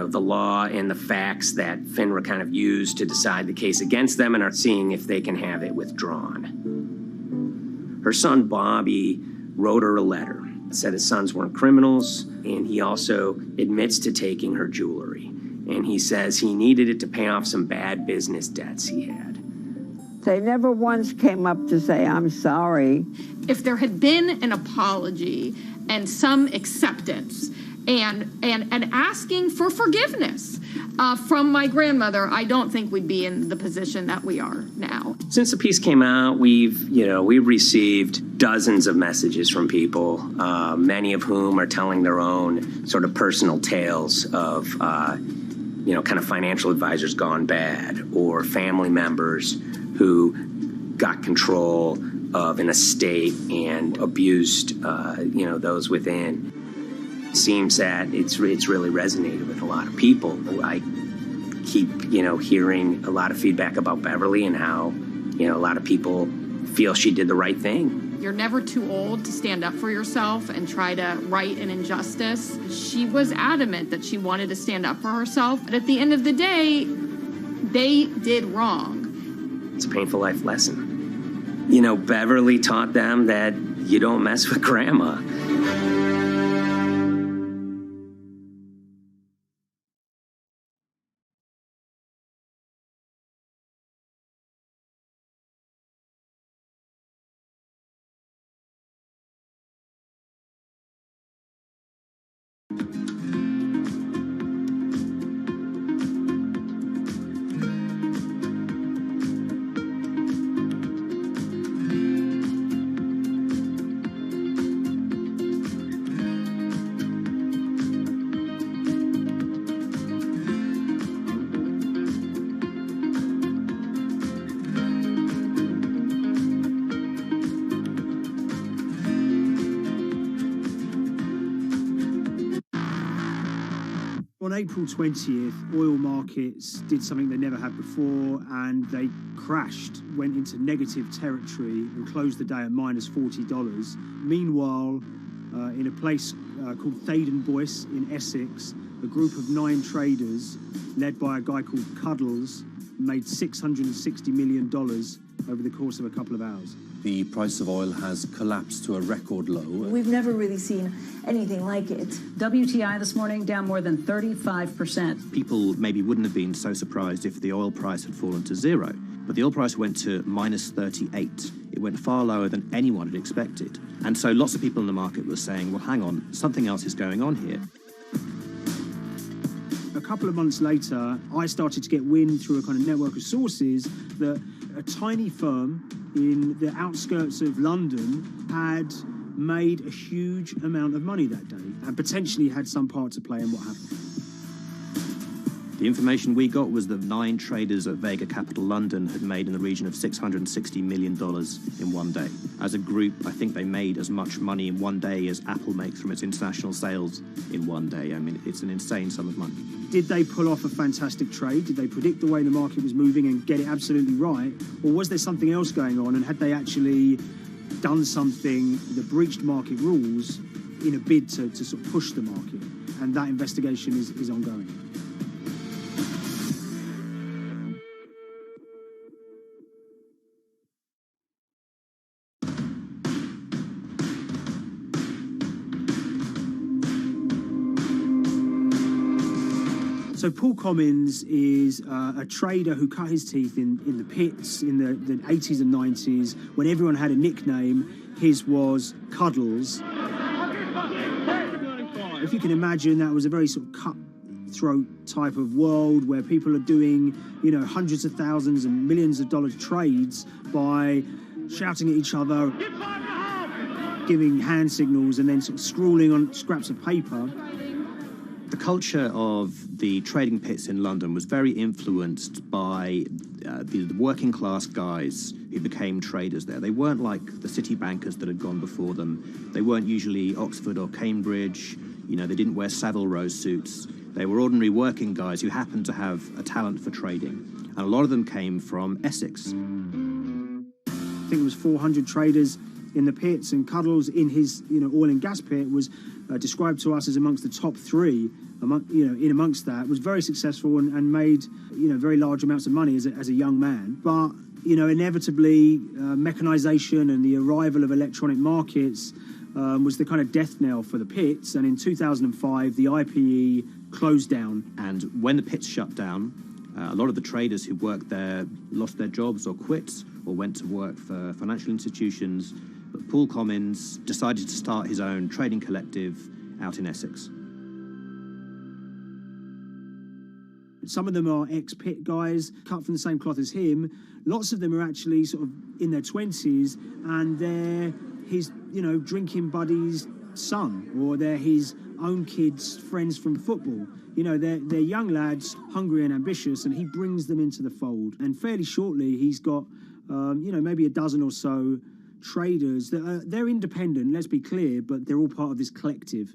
Speaker 10: the law and the facts that FINRA kind of used to decide the case against them and are seeing if they can have it withdrawn. Her son, Bobby, wrote her a letter, said his sons weren't criminals, and he also admits to taking her jewelry. And he says he needed it to pay off some bad business debts he had.
Speaker 2: They never once came up to say, I'm sorry.
Speaker 7: If there had been an apology and some acceptance, and asking for forgiveness from my grandmother, I don't think we'd be in the position that we are now.
Speaker 10: Since the piece came out, we've received dozens of messages from people, many of whom are telling their own sort of personal tales of, kind of financial advisors gone bad, or family members who got control of an estate and abused, those within. Seems that it's really resonated with a lot of people. I keep, hearing a lot of feedback about Beverly and how, a lot of people feel she did the right thing.
Speaker 7: You're never too old to stand up for yourself and try to right an injustice. She was adamant that she wanted to stand up for herself, but at the end of the day, they did wrong.
Speaker 10: It's a painful life lesson. Beverly taught them that you don't mess with grandma.
Speaker 6: On April 20th, oil markets did something they never had before, and they crashed, went into negative territory and closed the day at minus $40. Meanwhile, in a place called Thaden Boyce in Essex, a group of 9 traders, led by a guy called Cuddles, made $660 million over the course of a couple of hours.
Speaker 9: The price of oil has collapsed to a record low.
Speaker 25: We've never really seen anything like it. WTI this morning down more than 35%.
Speaker 12: People maybe wouldn't have been so surprised if the oil price had fallen to zero, but the oil price went to minus 38. It went far lower than anyone had expected. And so lots of people in the market were saying, well, hang on, something else is going on here.
Speaker 6: A couple of months later, I started to get wind through a kind of network of sources that a tiny firm in the outskirts of London had made a huge amount of money that day and potentially had some part to play in what happened.
Speaker 12: The information we got was that 9 traders at Vega Capital London had made in the region of $660 million in one day. As a group, I think they made as much money in one day as Apple makes from its international sales in one day. I mean, it's an insane sum of money.
Speaker 6: Did they pull off a fantastic trade? Did they predict the way the market was moving and get it absolutely right? Or was there something else going on, and had they actually done something that breached market rules in a bid to sort of push the market? And that investigation is ongoing. So Paul Commons is a trader who cut his teeth in the pits in the 80s and 90s when everyone had a nickname. His was Cuddles. If you can imagine, that was a very sort of cutthroat type of world where people are doing, hundreds of thousands and millions of dollar trades by shouting at each other, giving hand signals, and then sort of scrawling on scraps of paper.
Speaker 12: The culture of the trading pits in London was very influenced by the working class guys who became traders there. They weren't like the city bankers that had gone before them. They weren't usually Oxford or Cambridge. They didn't wear Savile Row suits. They were ordinary working guys who happened to have a talent for trading. And a lot of them came from Essex.
Speaker 6: I think it was 400 traders in the pits, and Cuddles in his oil and gas pit was described to us as amongst the top 3 amongst that, was very successful and made very large amounts of money as a young man. But inevitably mechanization and the arrival of electronic markets was the kind of death knell for the pits, and in 2005 the IPE closed down.
Speaker 12: And when the pits shut down, a lot of the traders who worked there lost their jobs or quit or went to work for financial institutions. But Paul Commons decided to start his own trading collective out in Essex.
Speaker 6: Some of them are ex-pit guys, cut from the same cloth as him. Lots of them are actually sort of in their 20s, and they're his, drinking buddy's son, or they're his own kids' friends from football. They're young lads, hungry and ambitious, and he brings them into the fold. And fairly shortly, he's got, maybe a dozen or so traders that they're independent, let's be clear, but they're all part of this collective.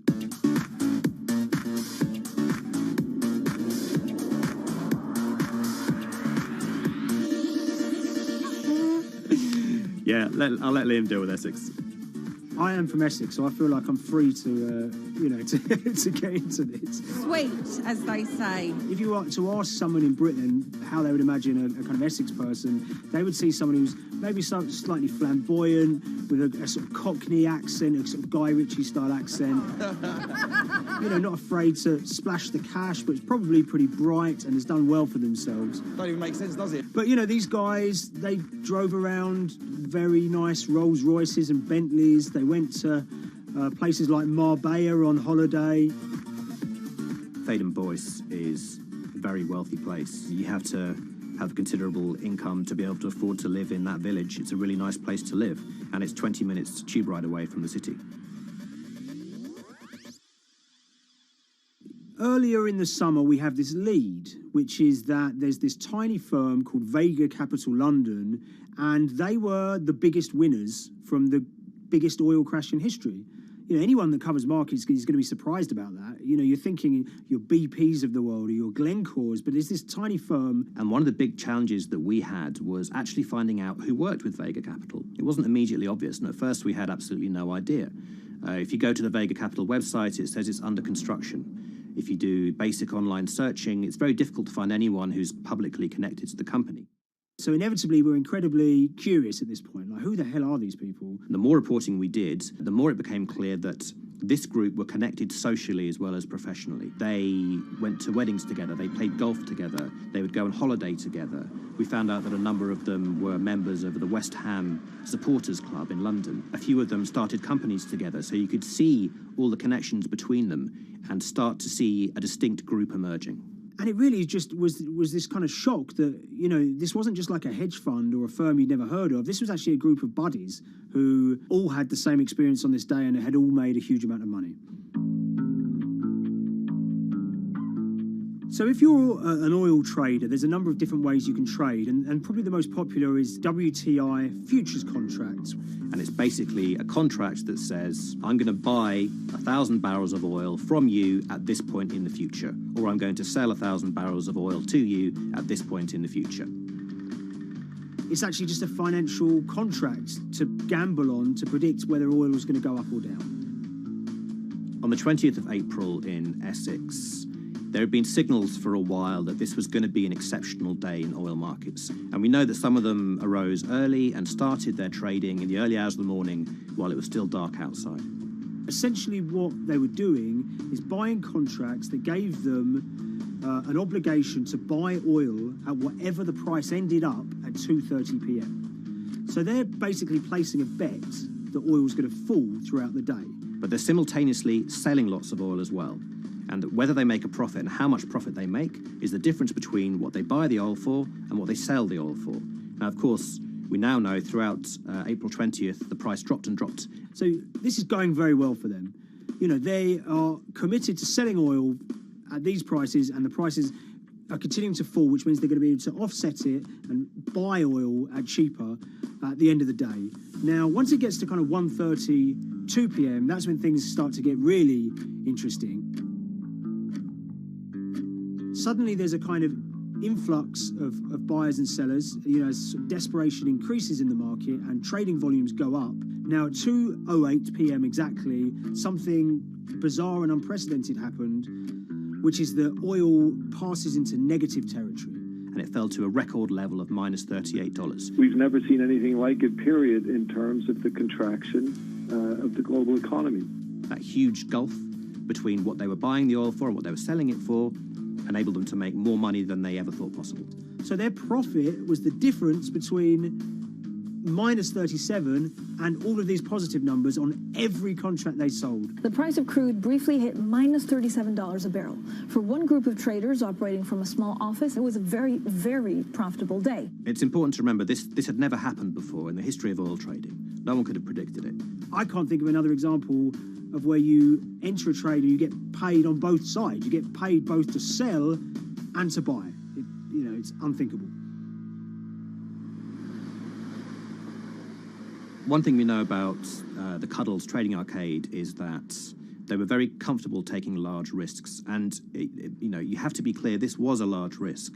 Speaker 12: Yeah, I'll let Liam deal with Essex.
Speaker 6: I am from Essex, so I feel like I'm free to, to get into this.
Speaker 13: Sweet, as they say.
Speaker 6: If you were to ask someone in Britain how they would imagine a kind of Essex person, they would see someone who's maybe slightly flamboyant, with a sort of Cockney accent, a sort of Guy Ritchie-style accent. Not afraid to splash the cash, but it's probably pretty bright and has done well for themselves.
Speaker 16: Don't even make sense, does it?
Speaker 6: But, these guys, they drove around very nice Rolls Royces and Bentleys. They went to places like Marbella on holiday.
Speaker 12: Thaden Boyce is a very wealthy place. You have to have considerable income to be able to afford to live in that village. It's a really nice place to live, and it's 20 minutes tube ride away from the city.
Speaker 6: Earlier in the summer, we have this lead, which is that there's this tiny firm called Vega Capital London, and they were the biggest winners from the biggest oil crash in history. Anyone that covers markets is going to be surprised about that. You're thinking your BPs of the world or your Glencores, but there's this tiny firm.
Speaker 12: And one of the big challenges that we had was actually finding out who worked with Vega Capital. It wasn't immediately obvious, and at first we had absolutely no idea. If you go to the Vega Capital website, it says it's under construction. If you do basic online searching, it's very difficult to find anyone who's publicly connected to the company.
Speaker 6: So inevitably, we're incredibly curious at this point. Like, who the hell are these people?
Speaker 12: The more reporting we did, the more it became clear that this group were connected socially as well as professionally. They went to weddings together, they played golf together, they would go on holiday together. We found out that a number of them were members of the West Ham Supporters Club in London. A few of them started companies together, so you could see all the connections between them and start to see a distinct group emerging.
Speaker 6: And it really just was this kind of shock that, this wasn't just like a hedge fund or a firm you'd never heard of. This was actually a group of buddies who all had the same experience on this day and had all made a huge amount of money. So if you're an oil trader, there's a number of different ways you can trade, and probably the most popular is WTI futures contracts.
Speaker 12: And it's basically a contract that says, I'm going to buy 1,000 barrels of oil from you at this point in the future, or I'm going to sell 1,000 barrels of oil to you at this point in the future.
Speaker 6: It's actually just a financial contract to gamble on to predict whether oil is going to go up or down.
Speaker 12: On the 20th of April in Essex, there had been signals for a while that this was going to be an exceptional day in oil markets. And we know that some of them arose early and started their trading in the early hours of the morning while it was still dark outside.
Speaker 6: Essentially what they were doing is buying contracts that gave them an obligation to buy oil at whatever the price ended up at 2:30 p.m. So they're basically placing a bet that oil was going to fall throughout the day.
Speaker 12: But they're simultaneously selling lots of oil as well. And whether they make a profit and how much profit they make is the difference between what they buy the oil for and what they sell the oil for. Now, of course, we now know throughout April 20th, the price dropped and dropped.
Speaker 6: So this is going very well for them. They are committed to selling oil at these prices, and the prices are continuing to fall, which means they're going to be able to offset it and buy oil at cheaper at the end of the day. Now, once it gets to kind of 1:30, 2 p.m., that's when things start to get really interesting. Suddenly there's a kind of influx of buyers and sellers, as desperation increases in the market and trading volumes go up. Now at 2:08 p.m. exactly, something bizarre and unprecedented happened, which is that oil passes into negative territory.
Speaker 12: And it fell to a record level of minus $38.
Speaker 18: We've never seen anything like it, period, in terms of the contraction of the global economy.
Speaker 12: That huge gulf between what they were buying the oil for and what they were selling it for enabled them to make more money than they ever thought possible.
Speaker 6: So their profit was the difference between minus 37 and all of these positive numbers on every contract they sold.
Speaker 4: The price of crude briefly hit minus $37 a barrel. For one group of traders operating from a small office, it was a very, very profitable day.
Speaker 12: It's important to remember this had never happened before in the history of oil trading. No one could have predicted it.
Speaker 6: I can't think of another example of where you enter a trade and you get paid on both sides. You get paid both to sell and to buy. It's unthinkable.
Speaker 12: One thing we know about the Cuddles Trading Arcade is that they were very comfortable taking large risks. And, you have to be clear, this was a large risk.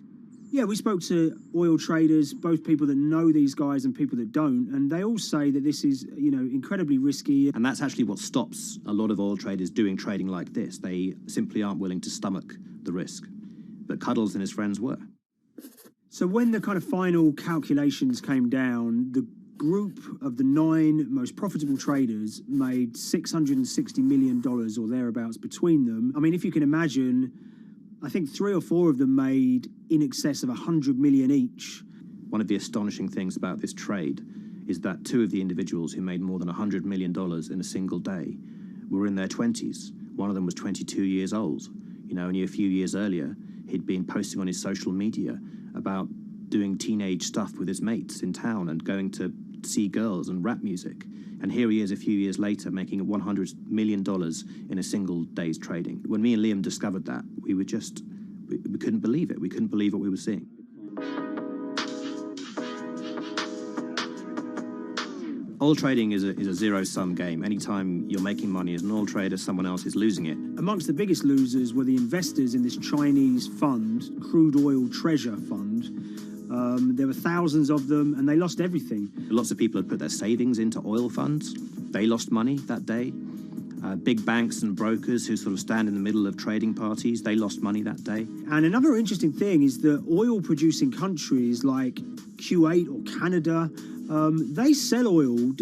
Speaker 6: Yeah, we spoke to oil traders, both people that know these guys and people that don't, and they all say that this is, incredibly risky.
Speaker 12: And that's actually what stops a lot of oil traders doing trading like this. They simply aren't willing to stomach the risk. But Cuddles and his friends were.
Speaker 6: So when the kind of final calculations came down, the group of the 9 most profitable traders made $660 million or thereabouts between them. I mean, if you can imagine, I think 3 or 4 of them made in excess of 100 million each.
Speaker 12: One of the astonishing things about this trade is that 2 of the individuals who made more than $100 million in a single day were in their 20s. One of them was 22 years old. Only a few years earlier, he'd been posting on his social media about doing teenage stuff with his mates in town and going to see girls and rap music. And here he is a few years later making $100 million in a single day's trading. When me and Liam discovered that, we couldn't believe it. We couldn't believe what we were seeing. Oil trading is a zero-sum game. Anytime you're making money as an oil trader, someone else is losing it.
Speaker 6: Amongst the biggest losers were the investors in this Chinese fund, Crude Oil Treasure Fund. There were thousands of them, and they lost everything.
Speaker 12: Lots of people had put their savings into oil funds. They lost money that day. Big banks and brokers who sort of stand in the middle of trading parties, they lost money that day.
Speaker 6: And another interesting thing is that oil-producing countries like Kuwait or Canada, they sell oil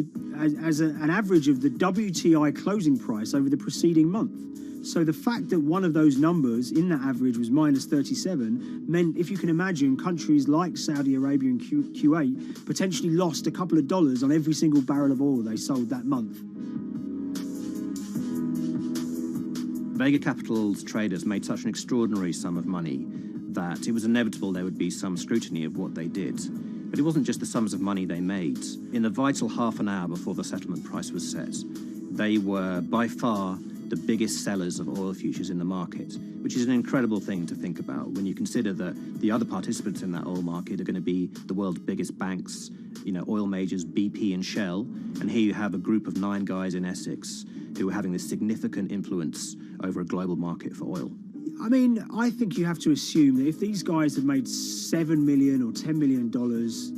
Speaker 6: as an average of the WTI closing price over the preceding month. So the fact that one of those numbers in that average was minus 37 meant, if you can imagine, countries like Saudi Arabia and Kuwait potentially lost a couple of dollars on every single barrel of oil they sold that month.
Speaker 12: Vega Capital's traders made such an extraordinary sum of money that it was inevitable there would be some scrutiny of what they did. But it wasn't just the sums of money they made. In the vital half an hour before the settlement price was set, they were by far the biggest sellers of oil futures in the market, which is an incredible thing to think about when you consider that the other participants in that oil market are going to be the world's biggest banks, oil majors, BP and Shell, and here you have a group of 9 guys in Essex who are having this significant influence over a global market for oil.
Speaker 6: I mean, I think you have to assume that if these guys had made $7 million or $10 million,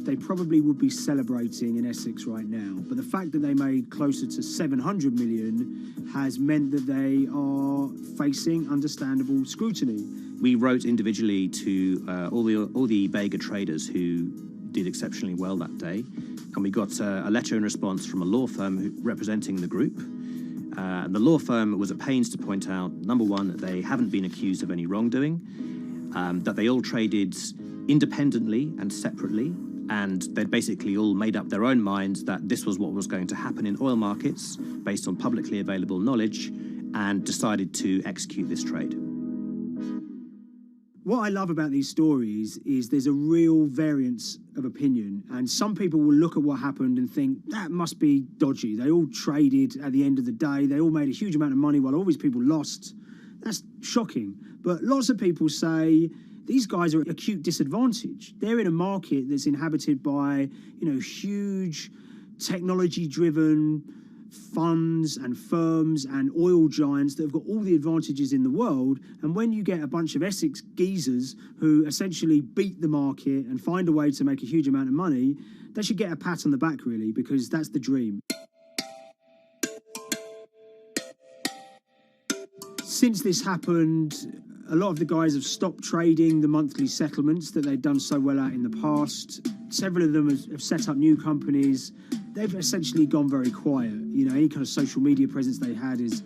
Speaker 6: they probably would be celebrating in Essex right now. But the fact that they made closer to $700 million has meant that they are facing understandable scrutiny.
Speaker 12: We wrote individually to all the Vega traders who did exceptionally well that day, and we got a letter in response from a law firm representing the group. The law firm was at pains to point out, number one, that they haven't been accused of any wrongdoing, that they all traded independently and separately, and they'd basically all made up their own minds that this was what was going to happen in oil markets based on publicly available knowledge, and decided to execute this trade.
Speaker 6: What I love about these stories is there's a real variance of opinion, and some people will look at what happened and think that must be dodgy. They all traded at the end of the day. They all made a huge amount of money while all these people lost. That's shocking. But lots of people say these guys are at acute disadvantage. They're in a market that's inhabited by, huge technology-driven funds and firms and oil giants that have got all the advantages in the world, and when you get a bunch of Essex geezers who essentially beat the market and find a way to make a huge amount of money, they should get a pat on the back, really, because that's the dream. Since this happened, a lot of the guys have stopped trading the monthly settlements that they'd done so well at in the past. Several of them have set up new companies. They've essentially gone very quiet. Any kind of social media presence they had has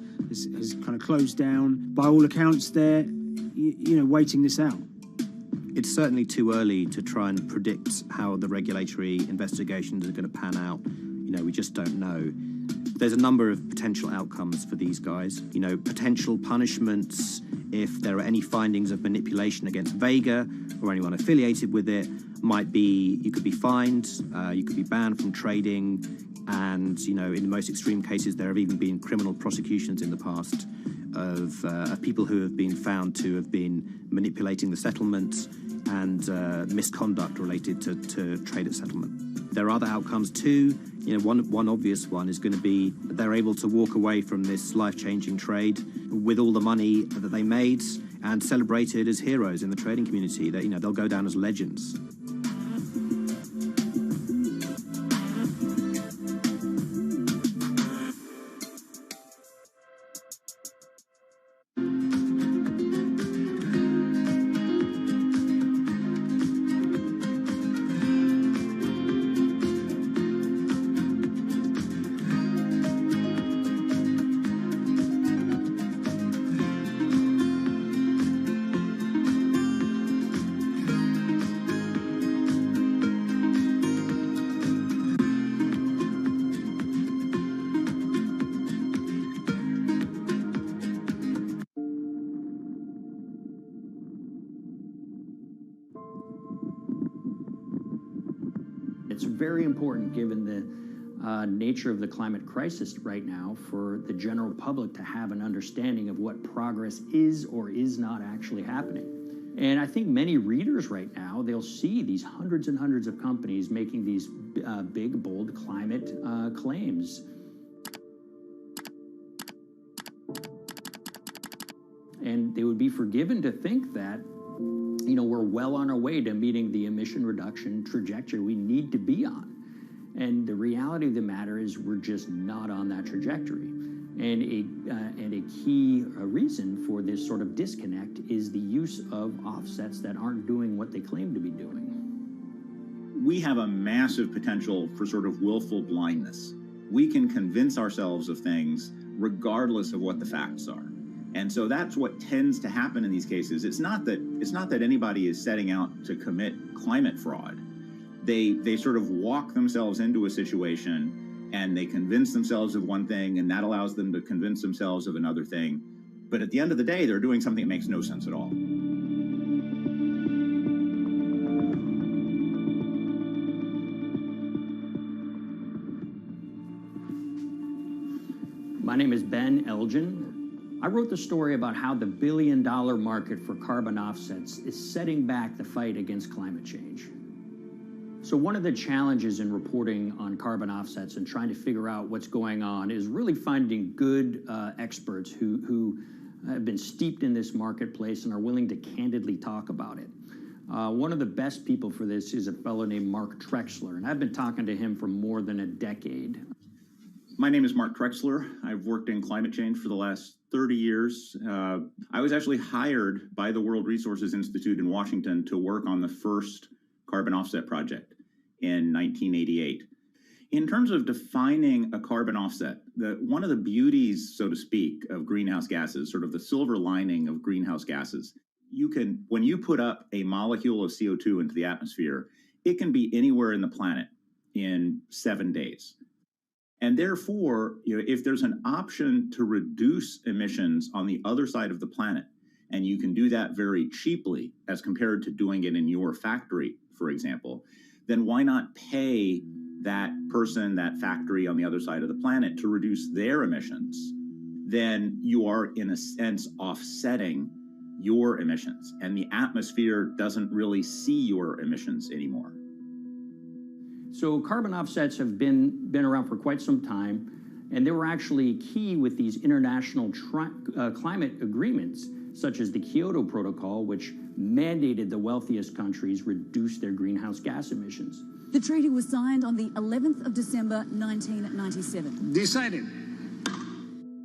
Speaker 6: kind of closed down. By all accounts, they're, waiting this out.
Speaker 12: It's certainly too early to try and predict how the regulatory investigations are going to pan out. We just don't know. There's a number of potential outcomes for these guys. Potential punishments if there are any findings of manipulation against Vega or anyone affiliated with it might be you could be fined, you could be banned from trading, and in the most extreme cases there have even been criminal prosecutions in the past of people who have been found to have been manipulating the settlement and misconduct related to trade at settlement. There are other outcomes too. One obvious one is going to be they're able to walk away from this life-changing trade with all the money that they made and celebrated as heroes in the trading community. That they'll go down as legends.
Speaker 8: It's very important, given the nature of the climate crisis right now, for the general public to have an understanding of what progress is or is not actually happening. And I think many readers right now, they'll see these hundreds and hundreds of companies making these big, bold climate claims. And they would be forgiven to think that we're well on our way to meeting the emission reduction trajectory we need to be on. And the reality of the matter is we're just not on that trajectory. And a key reason for this sort of disconnect is the use of offsets that aren't doing what they claim to be doing.
Speaker 11: We have a massive potential for sort of willful blindness. We can convince ourselves of things regardless of what the facts are. And so that's what tends to happen in these cases. It's not that anybody is setting out to commit climate fraud. They sort of walk themselves into a situation and they convince themselves of one thing, and that allows them to convince themselves of another thing. But at the end of the day, they're doing something that makes no sense at all.
Speaker 8: My name is Ben Elgin. I wrote the story about how the billion-dollar market for carbon offsets is setting back the fight against climate change. So one of the challenges in reporting on carbon offsets and trying to figure out what's going on is really finding good experts who have been steeped in this marketplace and are willing to candidly talk about it. One of the best people for this is a fellow named Mark Trexler, and I've been talking to him for more than a decade.
Speaker 11: My name is Mark Trexler. I've worked in climate change for the last 30 years. I was actually hired by the World Resources Institute in Washington to work on the first carbon offset project in 1988. In terms of defining a carbon offset, one of the beauties, so to speak, of greenhouse gases, sort of the silver lining of greenhouse gases, when you put up a molecule of CO2 into the atmosphere, it can be anywhere in the planet in 7 days. And therefore, if there's an option to reduce emissions on the other side of the planet, and you can do that very cheaply as compared to doing it in your factory, for example, then why not pay that person, that factory on the other side of the planet to reduce their emissions? Then you are, in a sense, offsetting your emissions, and the atmosphere doesn't really see your emissions anymore.
Speaker 8: So carbon offsets have been around for quite some time, and they were actually key with these international climate agreements, such as the Kyoto Protocol, which mandated the wealthiest countries reduce their greenhouse gas emissions.
Speaker 16: The treaty was signed on the 11th of December, 1997.
Speaker 11: Decided.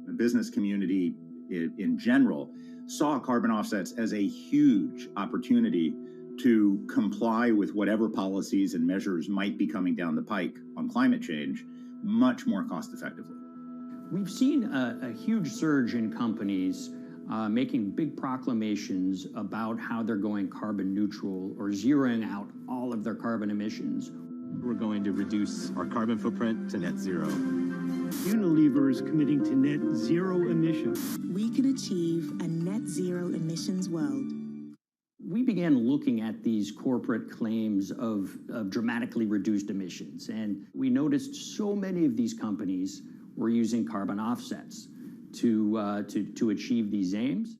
Speaker 11: The business community in general saw carbon offsets as a huge opportunity to comply with whatever policies and measures might be coming down the pike on climate change much more cost effectively.
Speaker 8: We've seen a huge surge in companies making big proclamations about how they're going carbon neutral or zeroing out all of their carbon emissions.
Speaker 19: We're going to reduce our carbon footprint to net zero.
Speaker 6: Unilever is committing to net zero emissions.
Speaker 20: We can achieve a net zero emissions world.
Speaker 8: We began looking at these corporate claims of dramatically reduced emissions, and we noticed so many of these companies were using carbon offsets to achieve these aims.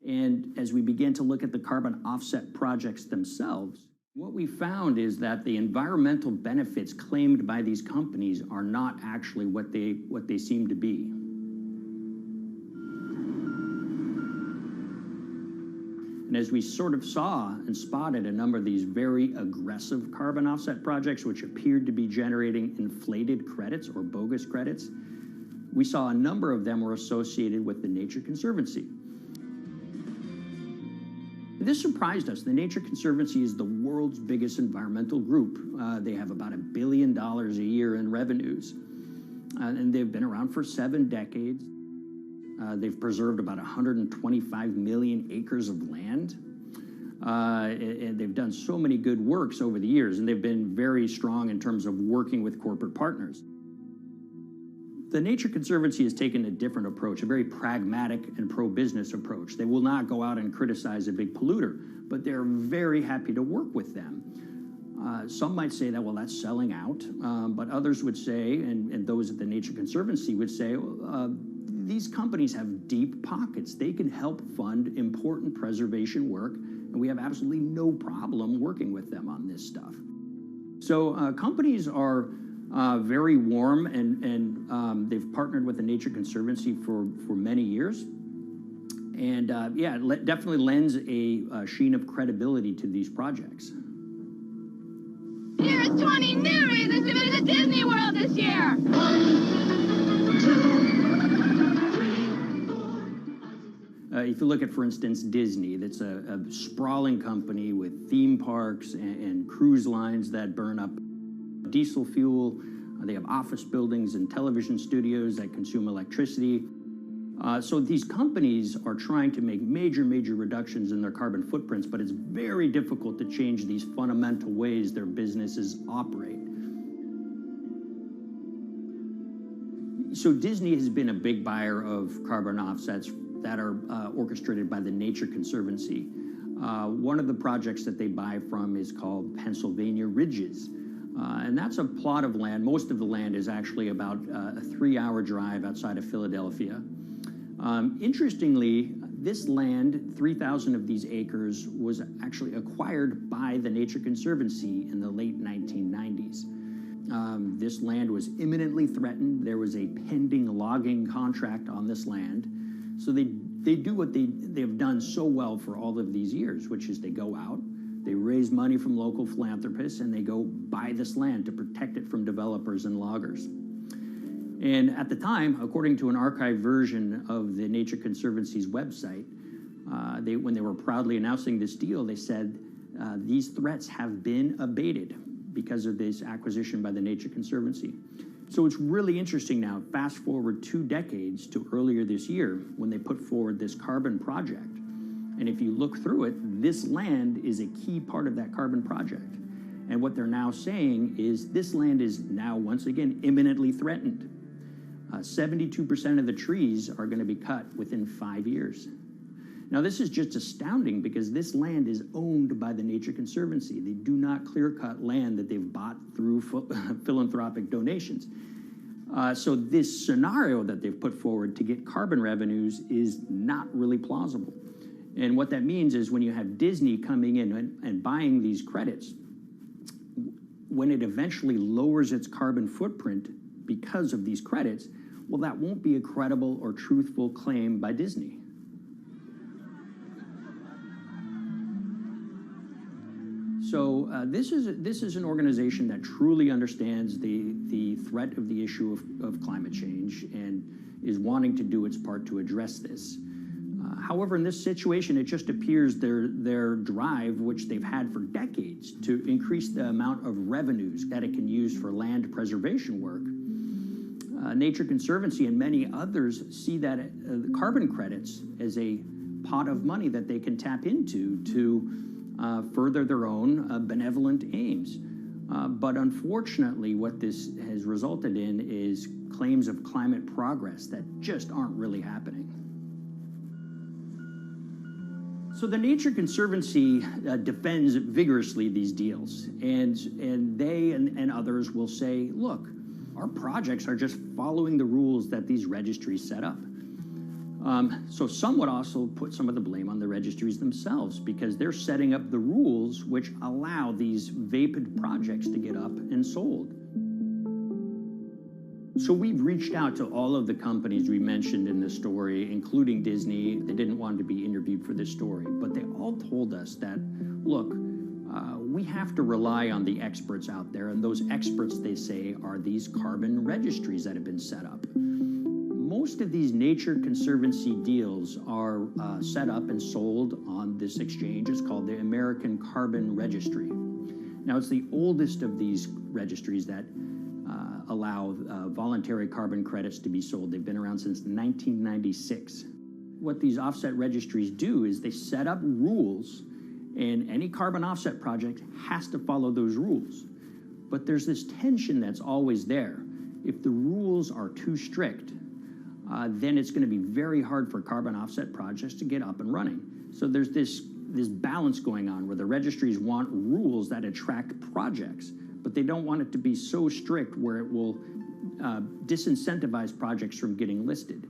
Speaker 8: And as we began to look at the carbon offset projects themselves, what we found is that the environmental benefits claimed by these companies are not actually what they seem to be. And as we sort of saw and spotted a number of these very aggressive carbon offset projects, which appeared to be generating inflated credits or bogus credits, we saw a number of them were associated with the Nature Conservancy. This surprised us. The Nature Conservancy is the world's biggest environmental group. They have about $1 billion a year in revenues, and they've been around for 7 decades. They've preserved about 125 million acres of land, and they've done so many good works over the years, and they've been very strong in terms of working with corporate partners. The Nature Conservancy has taken a different approach, a very pragmatic and pro-business approach. They will not go out and criticize a big polluter, but they're very happy to work with them. Some might say that, well, that's selling out, but others would say, and those at the Nature Conservancy would say, these companies have deep pockets. They can help fund important preservation work, and we have absolutely no problem working with them on this stuff. So companies are very warm, and they've partnered with the Nature Conservancy for many years. And yeah, it definitely lends a sheen of credibility to these projects.
Speaker 21: Here's 20 new reasons to visit Disney World this year. 1, 2,
Speaker 8: if you look at, for instance, Disney, that's a sprawling company with theme parks and cruise lines that burn up diesel fuel. They have office buildings and television studios that consume electricity. So these companies are trying to make major reductions in their carbon footprints, but it's very difficult to change these fundamental ways their businesses operate. So Disney has been a big buyer of carbon offsets that are orchestrated by the Nature Conservancy. One of the projects that they buy from is called Pennsylvania Ridges. And that's a plot of land. Most of the land is actually about a 3-hour drive outside of Philadelphia. Interestingly, this land, 3,000 of these acres, was actually acquired by the Nature Conservancy in the late 1990s. This land was imminently threatened. There was a pending logging contract on this land. So they do what they've done so well for all of these years, which is they go out, they raise money from local philanthropists, and they go buy this land to protect it from developers and loggers. And at the time, according to an archived version of the Nature Conservancy's website, when they were proudly announcing this deal, they said, these threats have been abated because of this acquisition by the Nature Conservancy. So it's really interesting now, fast forward 2 decades to earlier this year when they put forward this carbon project. And if you look through it, this land is a key part of that carbon project. And what they're now saying is this land is now, once again, imminently threatened. 72% of the trees are going to be cut within 5 years. Now, this is just astounding because this land is owned by the Nature Conservancy. They do not clear-cut land that they've bought through philanthropic donations. So this scenario that they've put forward to get carbon revenues is not really plausible. And what that means is when you have Disney coming in and buying these credits, when it eventually lowers its carbon footprint because of these credits, well, that won't be a credible or truthful claim by Disney. So this is an organization that truly understands the threat of the issue of climate change and is wanting to do its part to address this. However, in this situation, it just appears their drive, which they've had for decades, to increase the amount of revenues that it can use for land preservation work, Nature Conservancy and many others see that the carbon credits as a pot of money that they can tap into to further their own benevolent aims. But unfortunately, what this has resulted in is claims of climate progress that just aren't really happening. So the Nature Conservancy defends vigorously these deals, and they and others will say, look, our projects are just following the rules that these registries set up. So some would also put some of the blame on the registries themselves because they're setting up the rules which allow these vapid projects to get up and sold. So we've reached out to all of the companies we mentioned in this story, including Disney. They didn't want to be interviewed for this story, but they all told us that, look, we have to rely on the experts out there, and those experts, they say, are these carbon registries that have been set up. Most of these Nature Conservancy deals are set up and sold on this exchange. It's called the American Carbon Registry. Now, it's the oldest of these registries that allow voluntary carbon credits to be sold. They've been around since 1996. What these offset registries do is they set up rules, and any carbon offset project has to follow those rules. But there's this tension that's always there. If the rules are too strict, then it's going to be very hard for carbon offset projects to get up and running. So there's this balance going on where the registries want rules that attract projects, but they don't want it to be so strict where it will disincentivize projects from getting listed.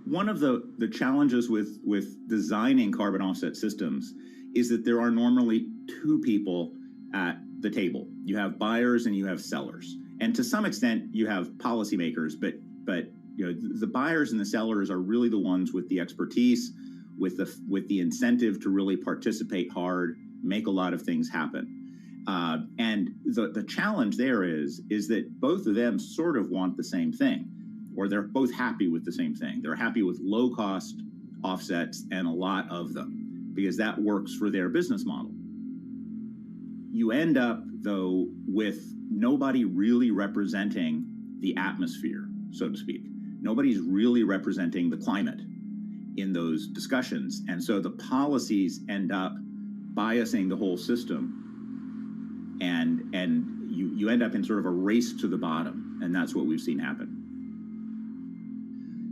Speaker 11: One of the challenges with designing carbon offset systems is that there are normally two people at the table. You have buyers and you have sellers. And to some extent, you have policymakers, but you know, the buyers and the sellers are really the ones with the expertise, with the incentive to really participate hard, make a lot of things happen. And the challenge there is that both of them sort of want the same thing, or they're both happy with the same thing. They're happy with low-cost offsets and a lot of them, because that works for their business model. You end up, though, with nobody really representing the atmosphere, so to speak. Nobody's really representing the climate in those discussions. And so the policies end up biasing the whole system. And you end up in sort of a race to the bottom. And that's what we've seen happen.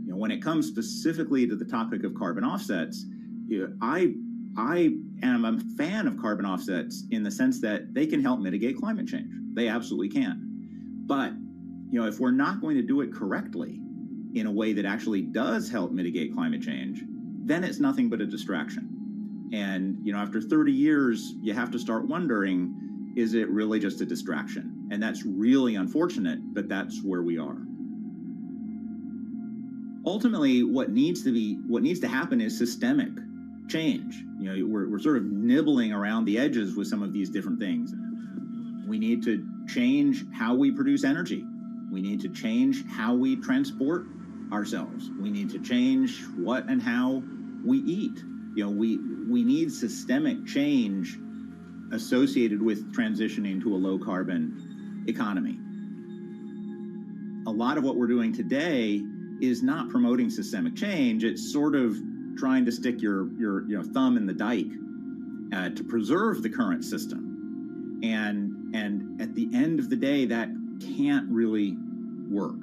Speaker 11: You know, when it comes specifically to the topic of carbon offsets, you know, I am a fan of carbon offsets in the sense that they can help mitigate climate change. They absolutely can. But, you know, if we're not going to do it correctly in a way that actually does help mitigate climate change, then it's nothing but a distraction. And, you know, after 30 years, you have to start wondering, is it really just a distraction? And that's really unfortunate, but that's where we are. Ultimately, what needs to happen is systemic change. You know, we're sort of nibbling around the edges with some of these different things. We need to change how we produce energy. We need to change how we transport ourselves. We need to change what and how we eat. You know, we need systemic change associated with transitioning to a low carbon economy. A lot of what we're doing today is not promoting systemic change. It's sort of trying to stick your thumb in the dike to preserve the current system. And at the end of the day, that can't really work.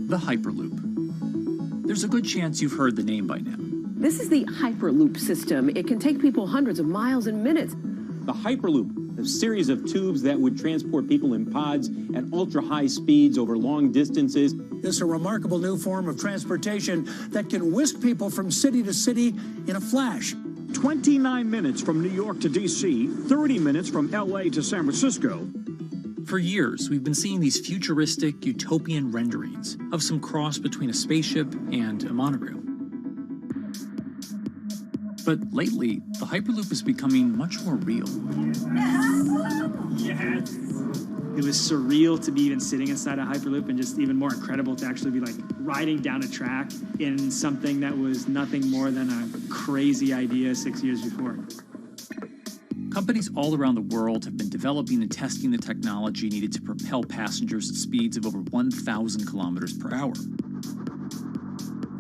Speaker 1: the Hyperloop. There's a good chance you've heard the name by now.
Speaker 3: This is the Hyperloop system. It can take people hundreds of miles in minutes.
Speaker 14: The Hyperloop, a series of tubes that would transport people in pods at ultra-high speeds over long distances.
Speaker 22: It's a remarkable new form of transportation that can whisk people from city to city in a flash.
Speaker 23: 29 minutes from New York to D.C., 30 minutes from L.A. to San Francisco.
Speaker 1: For years, we've been seeing these futuristic, utopian renderings of some cross between a spaceship and a monorail. But lately, the Hyperloop is becoming much more real.
Speaker 6: Yes! It was surreal to be even sitting inside a Hyperloop, and just even more incredible to actually be like riding down a track in something that was nothing more than a crazy idea 6 years before.
Speaker 1: Companies all around the world have been developing and testing the technology needed to propel passengers at speeds of over 1,000 kilometers per hour.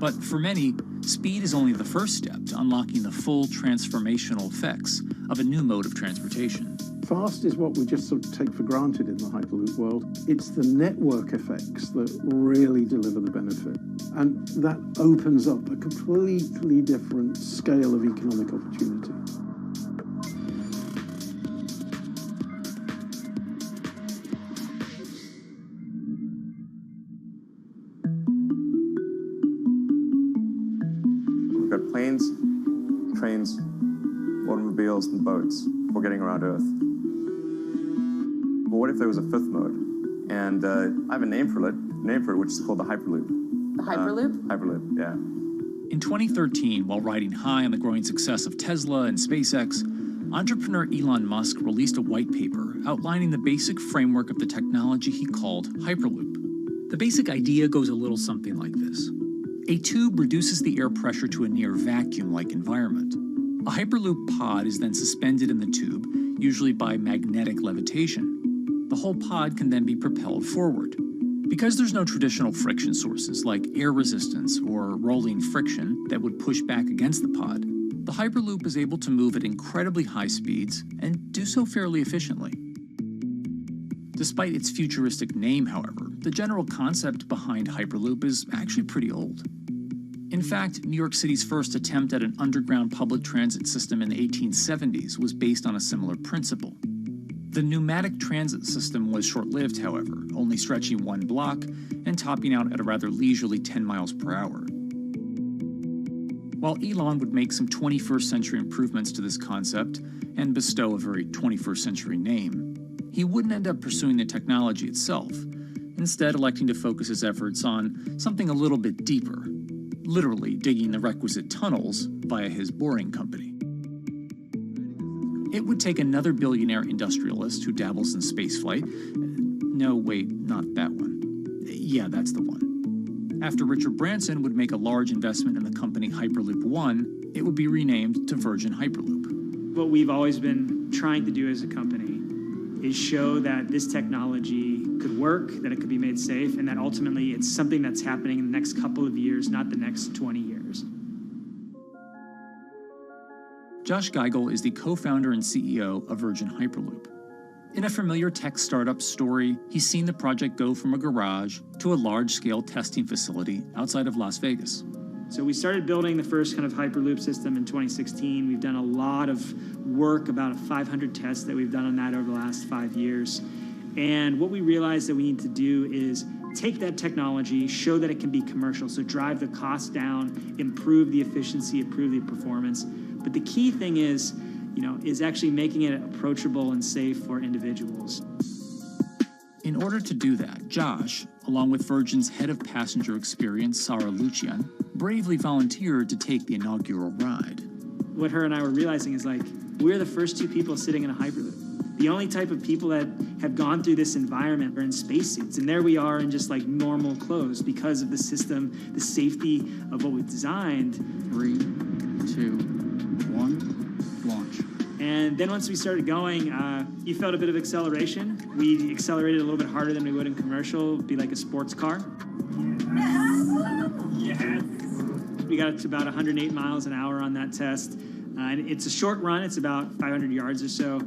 Speaker 1: But for many, speed is only the first step to unlocking the full transformational effects of a new mode of transportation.
Speaker 24: Fast is what we just sort of take for granted in the Hyperloop world. It's the network effects that really deliver the benefit. And that opens up a completely different scale of economic opportunity.
Speaker 27: We've got planes, trains, automobiles, and boats for getting around Earth. But what if there was a fifth mode? And I have a name for it, which is called the Hyperloop.
Speaker 3: The Hyperloop?
Speaker 27: Hyperloop, yeah.
Speaker 1: In 2013, while riding high on the growing success of Tesla and SpaceX, entrepreneur Elon Musk released a white paper outlining the basic framework of the technology he called Hyperloop. The basic idea goes a little something like this. A tube reduces the air pressure to a near vacuum-like environment. A Hyperloop pod is then suspended in the tube, usually by magnetic levitation. The whole pod can then be propelled forward. Because there's no traditional friction sources like air resistance or rolling friction that would push back against the pod, the Hyperloop is able to move at incredibly high speeds and do so fairly efficiently. Despite its futuristic name, however, the general concept behind Hyperloop is actually pretty old. In fact, New York City's first attempt at an underground public transit system in the 1870s was based on a similar principle. The pneumatic transit system was short-lived, however, only stretching one block and topping out at a rather leisurely 10 miles per hour. While Elon would make some 21st century improvements to this concept and bestow a very 21st century name, he wouldn't end up pursuing the technology itself, instead electing to focus his efforts on something a little bit deeper, literally digging the requisite tunnels via his boring company. It would take another billionaire industrialist who dabbles in spaceflight. No, wait, not that one. Yeah, that's the one. After Richard Branson would make a large investment in the company Hyperloop One, it would be renamed to Virgin Hyperloop.
Speaker 6: What we've always been trying to do as a company is show that this technology could work, that it could be made safe, and that ultimately it's something that's happening in the next couple of years, not the next 20 years.
Speaker 1: Josh Geigel is the co-founder and CEO of Virgin Hyperloop. In a familiar tech startup story, he's seen the project go from a garage to a large-scale testing facility outside of Las Vegas.
Speaker 6: So we started building the first kind of Hyperloop system in 2016. We've done a lot of work, about 500 tests that we've done on that over the last 5 years. And what we realized that we need to do is take that technology, show that it can be commercial, so drive the cost down, improve the efficiency, improve the performance. But the key thing is actually making it approachable and safe for individuals.
Speaker 1: In order to do that, Josh, along with Virgin's head of passenger experience, Sarah Lucian, bravely volunteered to take the inaugural ride.
Speaker 6: What her and I were realizing is we're the first two people sitting in a Hyperloop. The only type of people that have gone through this environment are in spacesuits. And there we are in just normal clothes because of the system, the safety of what we designed.
Speaker 1: 3, 2, 1, launch.
Speaker 6: And then once we started going, you felt a bit of acceleration. We accelerated a little bit harder than we would in commercial. It'd be like a sports car. Yes. We got up to about 108 miles an hour on that test. And it's a short run. It's about 500 yards or so.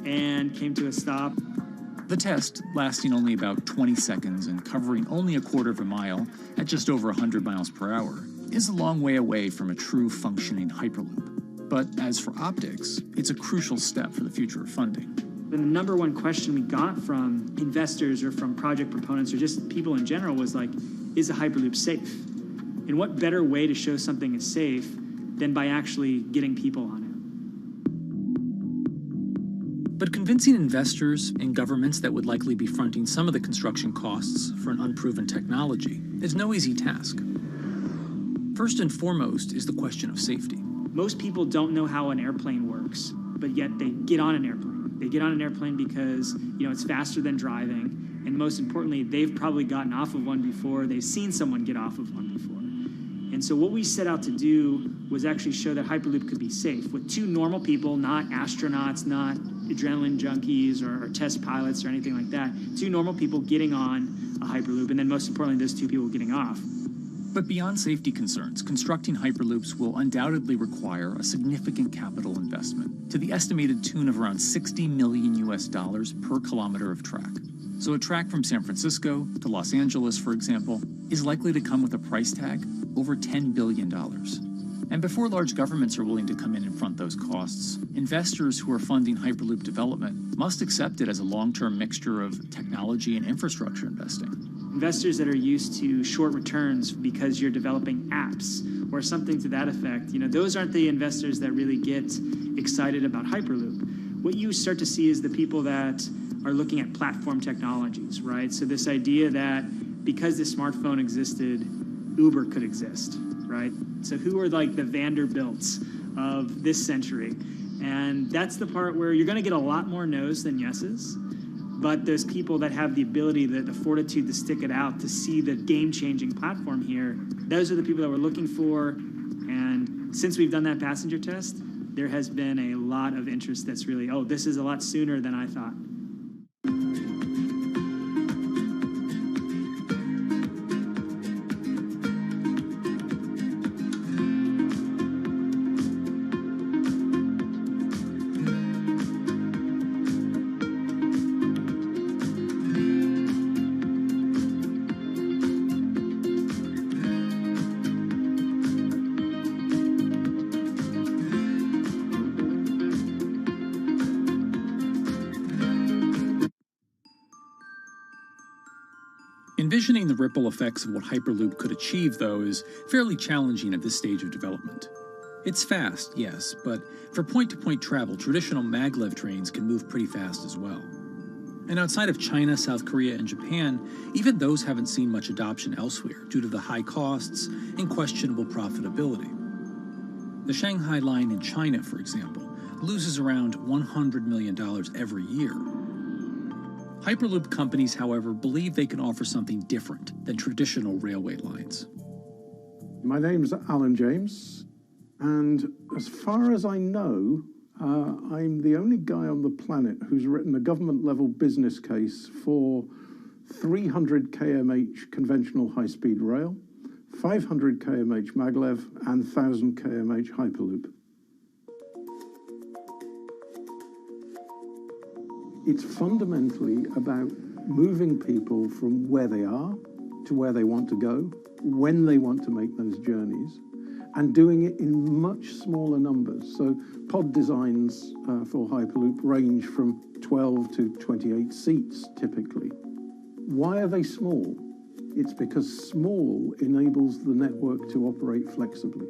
Speaker 6: And came to a stop.
Speaker 1: The test, lasting only about 20 seconds and covering only a quarter of a mile at just over 100 miles per hour, is a long way away from a true functioning Hyperloop. But as for optics, it's a crucial step for the future of funding.
Speaker 2: The number one question we got from investors or from project proponents or just people in general was like, is a Hyperloop safe? And what better way to show something is safe than by actually getting people on it?
Speaker 1: But convincing investors and governments that would likely be fronting some of the construction costs for an unproven technology is no easy task. First and foremost is the question of safety.
Speaker 2: Most people don't know how an airplane works, but yet they get on an airplane. They get on an airplane because, it's faster than driving, and most importantly, they've probably gotten off of one before, they've seen someone get off of one before. And so what we set out to do was actually show that Hyperloop could be safe with two normal people, not astronauts, not adrenaline junkies or test pilots or anything like that. Two normal people getting on a Hyperloop, and then most importantly, those two people getting off.
Speaker 1: But beyond safety concerns, constructing Hyperloops will undoubtedly require a significant capital investment to the estimated tune of around $60 million per kilometer of track. So a track from San Francisco to Los Angeles, for example, is likely to come with a price tag over $10 billion. And before large governments are willing to come in and front those costs, investors who are funding Hyperloop development must accept it as a long-term mixture of technology and infrastructure investing.
Speaker 2: Investors that are used to short returns because you're developing apps or something to that effect, those aren't the investors that really get excited about Hyperloop. What you start to see is the people that are looking at platform technologies, right? So this idea that because the smartphone existed, Uber could exist, right? So who are like the Vanderbilts of this century? And that's the part where you're going to get a lot more no's than yeses. But those people that have the ability, the fortitude to stick it out, to see the game-changing platform here, those are the people that we're looking for. And since we've done that passenger test, there has been a lot of interest that's really, this is a lot sooner than I thought.
Speaker 1: Envisioning the ripple effects of what Hyperloop could achieve, though, is fairly challenging at this stage of development. It's fast, yes, but for point-to-point travel, traditional maglev trains can move pretty fast as well. And outside of China, South Korea, and Japan, even those haven't seen much adoption elsewhere due to the high costs and questionable profitability. The Shanghai line in China, for example, loses around $100 million every year. Hyperloop companies, however, believe they can offer something different than traditional railway lines.
Speaker 24: My name's Alan James, and as far as I know, I'm the only guy on the planet who's written a government-level business case for 300 kmh conventional high-speed rail, 500 kmh maglev, and 1,000 kmh Hyperloop. It's fundamentally about moving people from where they are to where they want to go, when they want to make those journeys, and doing it in much smaller numbers. So pod designs for Hyperloop range from 12 to 28 seats, typically. Why are they small? It's because small enables the network to operate flexibly.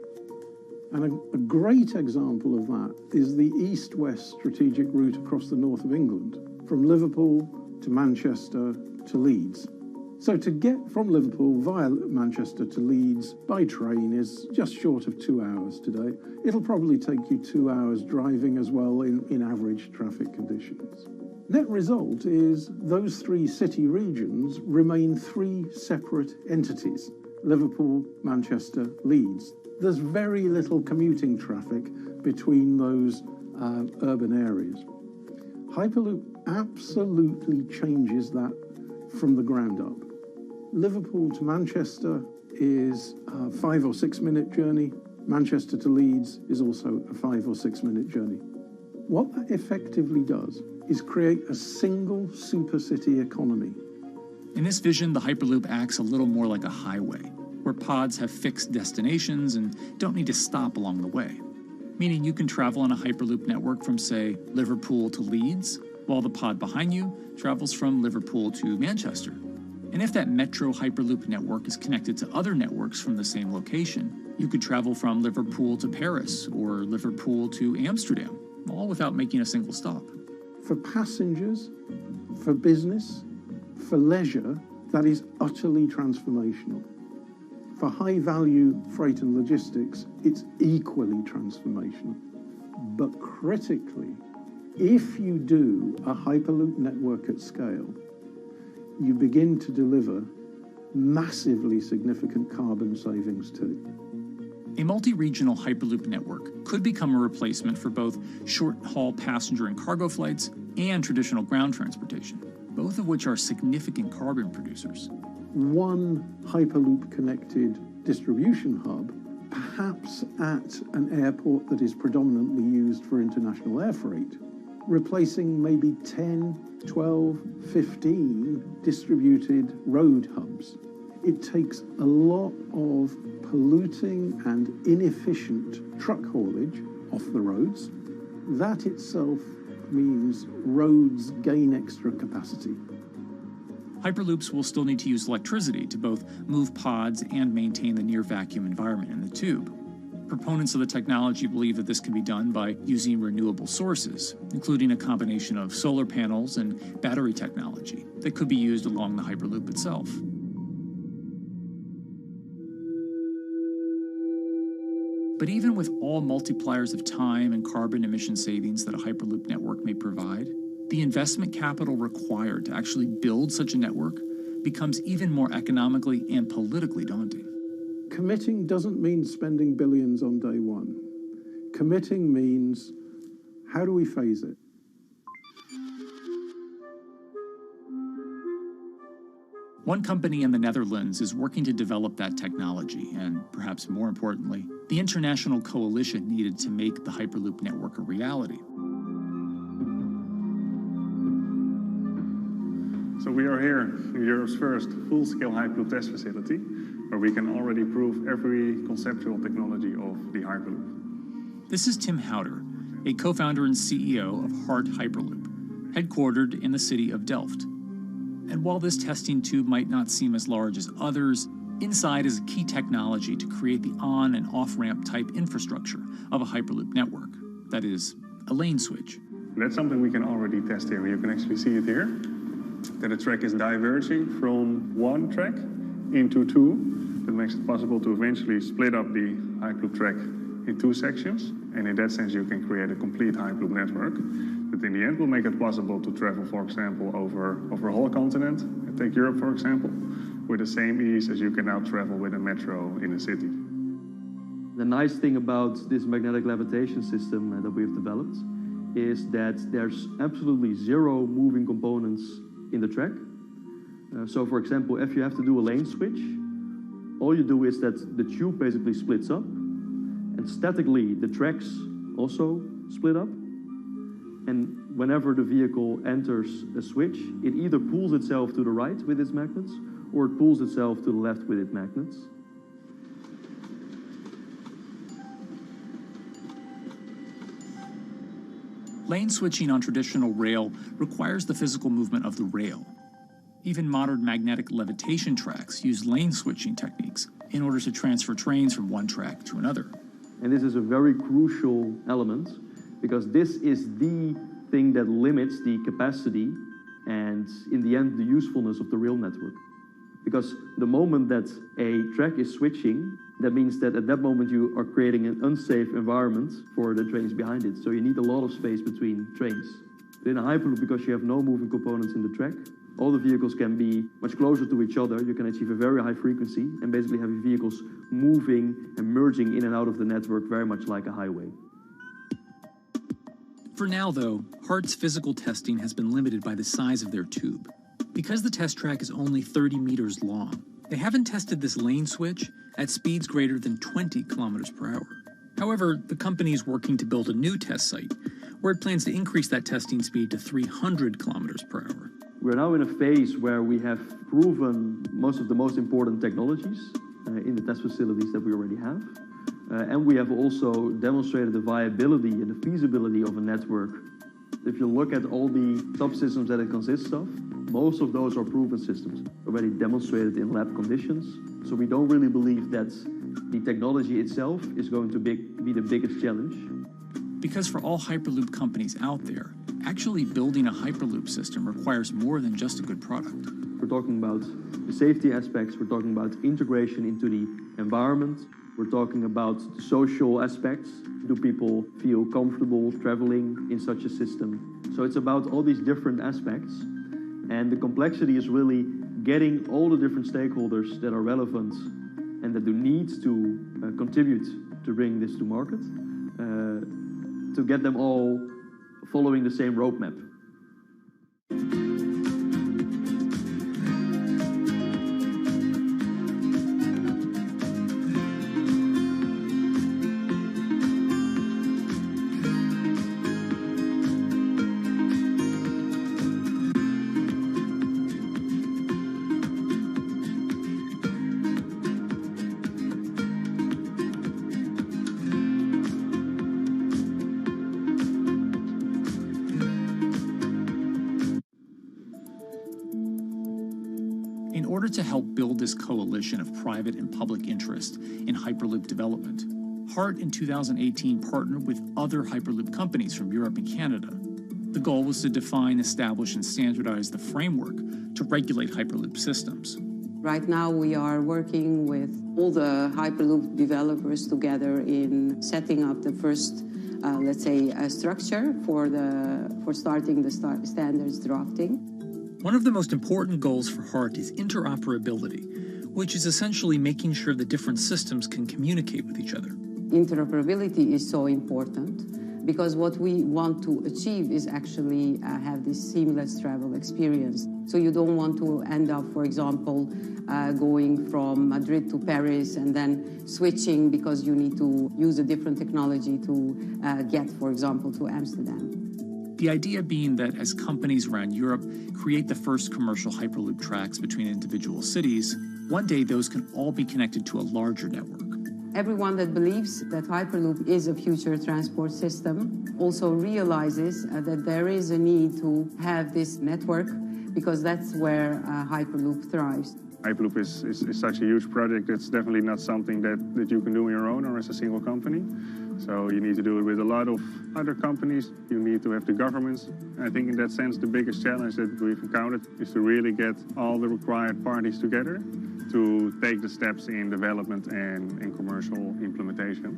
Speaker 24: And a great example of that is the east-west strategic route across the north of England, from Liverpool to Manchester to Leeds. So to get from Liverpool via Manchester to Leeds by train is just short of 2 hours today. It'll probably take you 2 hours driving as well in average traffic conditions. Net result is those three city regions remain three separate entities: Liverpool, Manchester, Leeds. There's very little commuting traffic between those urban areas. Hyperloop absolutely changes that from the ground up. Liverpool to Manchester is a 5 or 6 minute journey. Manchester to Leeds is also a 5 or 6 minute journey. What that effectively does is create a single supercity economy.
Speaker 1: In this vision, the Hyperloop acts a little more like a highway, where pods have fixed destinations and don't need to stop along the way. Meaning you can travel on a Hyperloop network from, say, Liverpool to Leeds, while the pod behind you travels from Liverpool to Manchester. And if that metro Hyperloop network is connected to other networks from the same location, you could travel from Liverpool to Paris or Liverpool to Amsterdam, all without making a single stop.
Speaker 24: For passengers, for business, for leisure, that is utterly transformational. For high-value freight and logistics, it's equally transformational. But critically, if you do a Hyperloop network at scale, you begin to deliver massively significant carbon savings too.
Speaker 1: A multi-regional Hyperloop network could become a replacement for both short-haul passenger and cargo flights and traditional ground transportation, both of which are significant carbon producers.
Speaker 24: One Hyperloop-connected distribution hub, perhaps at an airport that is predominantly used for international air freight, replacing maybe 10, 12, 15 distributed road hubs. It takes a lot of polluting and inefficient truck haulage off the roads. That itself means roads gain extra capacity.
Speaker 1: Hyperloops will still need to use electricity to both move pods and maintain the near-vacuum environment in the tube. Proponents of the technology believe that this can be done by using renewable sources, including a combination of solar panels and battery technology that could be used along the Hyperloop itself. But even with all multipliers of time and carbon emission savings that a Hyperloop network may provide, the investment capital required to actually build such a network becomes even more economically and politically daunting.
Speaker 24: Committing doesn't mean spending billions on day one. Committing means, how do we phase it?
Speaker 1: One company in the Netherlands is working to develop that technology, and perhaps more importantly, the international coalition needed to make the Hyperloop network a reality.
Speaker 5: So we are here in Europe's first full-scale Hyperloop test facility, where we can already prove every conceptual technology of the Hyperloop.
Speaker 1: This is Tim Houter, a co-founder and CEO of Hart Hyperloop, headquartered in the city of Delft. And while this testing tube might not seem as large as others, inside is a key technology to create the on- and off-ramp type infrastructure of a Hyperloop network. That is, a lane switch.
Speaker 5: That's something we can already test here. You can actually see it here, that the track is diverging from one track into two. That makes it possible to eventually split up the Hyperloop track in two sections. And in that sense, you can create a complete Hyperloop network. That in the end will make it possible to travel, for example, over a whole continent. Take Europe, for example, with the same ease as you can now travel with a metro in a city.
Speaker 7: The nice thing about this magnetic levitation system that we've developed is that there's absolutely zero moving components in the track. So for example, if you have to do a lane switch, all you do is that the tube basically splits up, and statically the tracks also split up. And whenever the vehicle enters a switch, it either pulls itself to the right with its magnets, or it pulls itself to the left with its magnets.
Speaker 1: Lane switching on traditional rail requires the physical movement of the rail. Even modern magnetic levitation tracks use lane switching techniques in order to transfer trains from one track to another.
Speaker 7: And this is a very crucial element, because this is the thing that limits the capacity and, in the end, the usefulness of the rail network. Because the moment that a track is switching, that means that at that moment you are creating an unsafe environment for the trains behind it. So you need a lot of space between trains. But in a Hyperloop, because you have no moving components in the track, all the vehicles can be much closer to each other. You can achieve a very high frequency and basically have your vehicles moving and merging in and out of the network very much like a highway.
Speaker 1: For now, though, Hart's physical testing has been limited by the size of their tube. Because the test track is only 30 meters long, they haven't tested this lane switch at speeds greater than 20 kilometers per hour. However, the company is working to build a new test site where it plans to increase that testing speed to 300 kilometers per hour.
Speaker 7: We're now in a phase where we have proven most of the most important technologies in the test facilities that we already have. And we have also demonstrated the viability and the feasibility of a network. If you look at all the subsystems that it consists of, most of those are proven systems, already demonstrated in lab conditions. So we don't really believe that the technology itself is going to be the biggest challenge.
Speaker 1: Because for all Hyperloop companies out there, actually building a Hyperloop system requires more than just a good product.
Speaker 7: We're talking about the safety aspects, we're talking about integration into the environment, we're talking about the social aspects. Do people feel comfortable traveling in such a system? So it's about all these different aspects, and the complexity is really getting all the different stakeholders that are relevant and that do need to contribute to bring this to market, to get them all following the same roadmap.
Speaker 1: In order to help build this coalition of private and public interest in Hyperloop development, HART in 2018 partnered with other Hyperloop companies from Europe and Canada. The goal was to define, establish, and standardize the framework to regulate Hyperloop systems.
Speaker 9: Right now we are working with all the Hyperloop developers together in setting up the first, let's say, structure for starting the standards drafting.
Speaker 1: One of the most important goals for HART is interoperability, which is essentially making sure that different systems can communicate with each other.
Speaker 9: Interoperability is so important because what we want to achieve is actually have this seamless travel experience. So you don't want to end up, for example, going from Madrid to Paris and then switching because you need to use a different technology to get, for example, to Amsterdam.
Speaker 1: The idea being that as companies around Europe create the first commercial Hyperloop tracks between individual cities, one day those can all be connected to a larger network.
Speaker 9: Everyone that believes that Hyperloop is a future transport system also realizes that there is a need to have this network because that's where Hyperloop thrives.
Speaker 5: Hyperloop is such a huge project. It's definitely not something that you can do on your own or as a single company. So you need to do it with a lot of other companies. You need to have the governments. I think in that sense, the biggest challenge that we've encountered is to really get all the required parties together to take the steps in development and commercial implementation.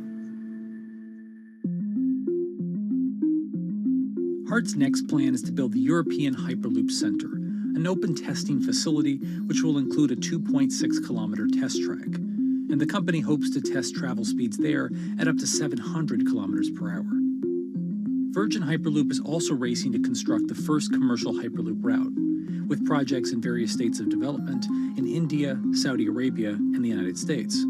Speaker 1: HART's next plan is to build the European Hyperloop Center, an open testing facility which will include a 2.6-kilometer test track. And the company hopes to test travel speeds there at up to 700 kilometers per hour. Virgin Hyperloop is also racing to construct the first commercial Hyperloop route, with projects in various states of development in India, Saudi Arabia, and the United States.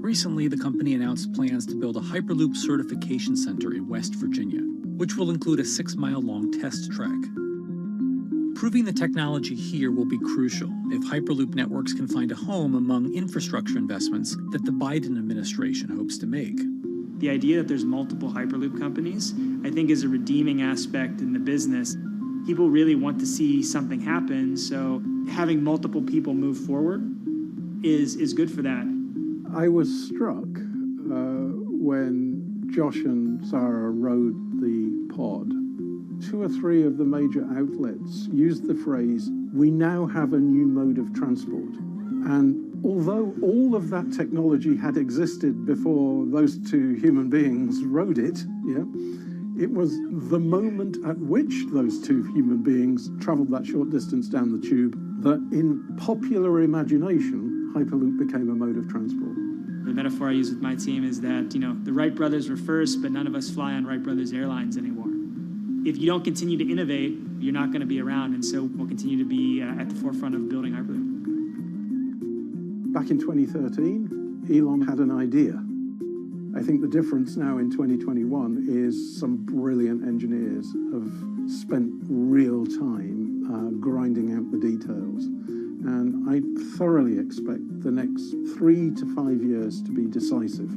Speaker 1: Recently, the company announced plans to build a Hyperloop certification center in West Virginia, which will include a 6-mile-long test track. Proving the technology here will be crucial if Hyperloop networks can find a home among infrastructure investments that the Biden administration hopes to make.
Speaker 2: The idea that there's multiple Hyperloop companies, I think, is a redeeming aspect in the business. People really want to see something happen, so having multiple people move forward is good for that.
Speaker 24: I was struck when Josh and Sarah rode the pod. 2 or 3 of the major outlets used the phrase, "We now have a new mode of transport." And although all of that technology had existed before those 2 human beings rode it, it was the moment at which those 2 human beings traveled that short distance down the tube that in popular imagination, Hyperloop became a mode of transport.
Speaker 2: The metaphor I use with my team is that, the Wright brothers were first, but none of us fly on Wright Brothers Airlines anymore. If you don't continue to innovate, you're not going to be around, and so we'll continue to be at the forefront of building Hyperloop.
Speaker 24: Back in 2013, Elon had an idea. I think the difference now in 2021 is some brilliant engineers have spent real time grinding out the details. And I thoroughly expect the next 3 to 5 years to be decisive.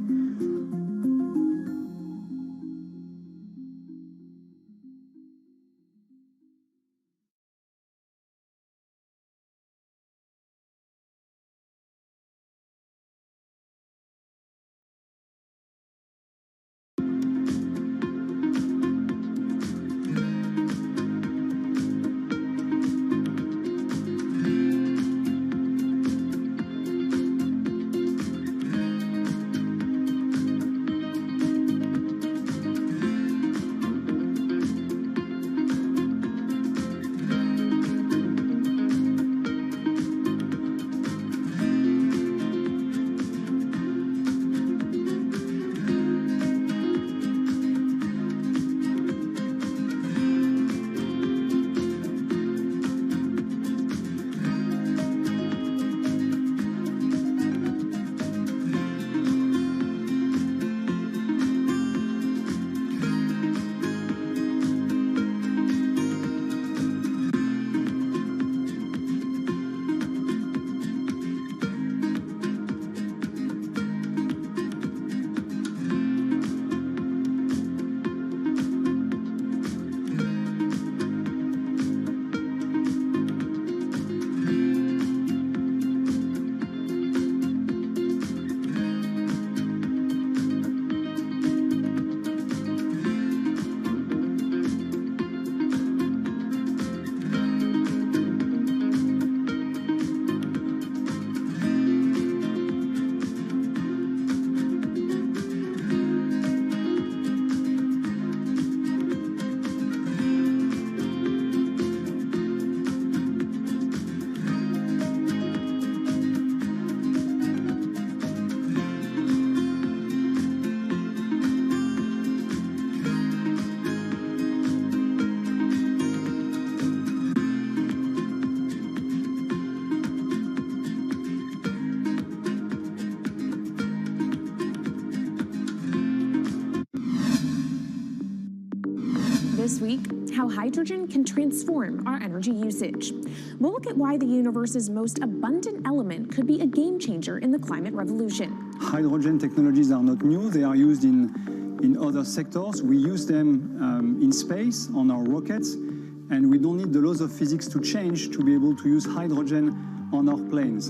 Speaker 10: This week, how hydrogen can transform our energy usage. We'll look at why the universe's most abundant element could be a game changer in the climate revolution.
Speaker 13: Hydrogen technologies are not new. They are used in other sectors. We use them in space, on our rockets, and we don't need the laws of physics to change to be able to use hydrogen on our planes.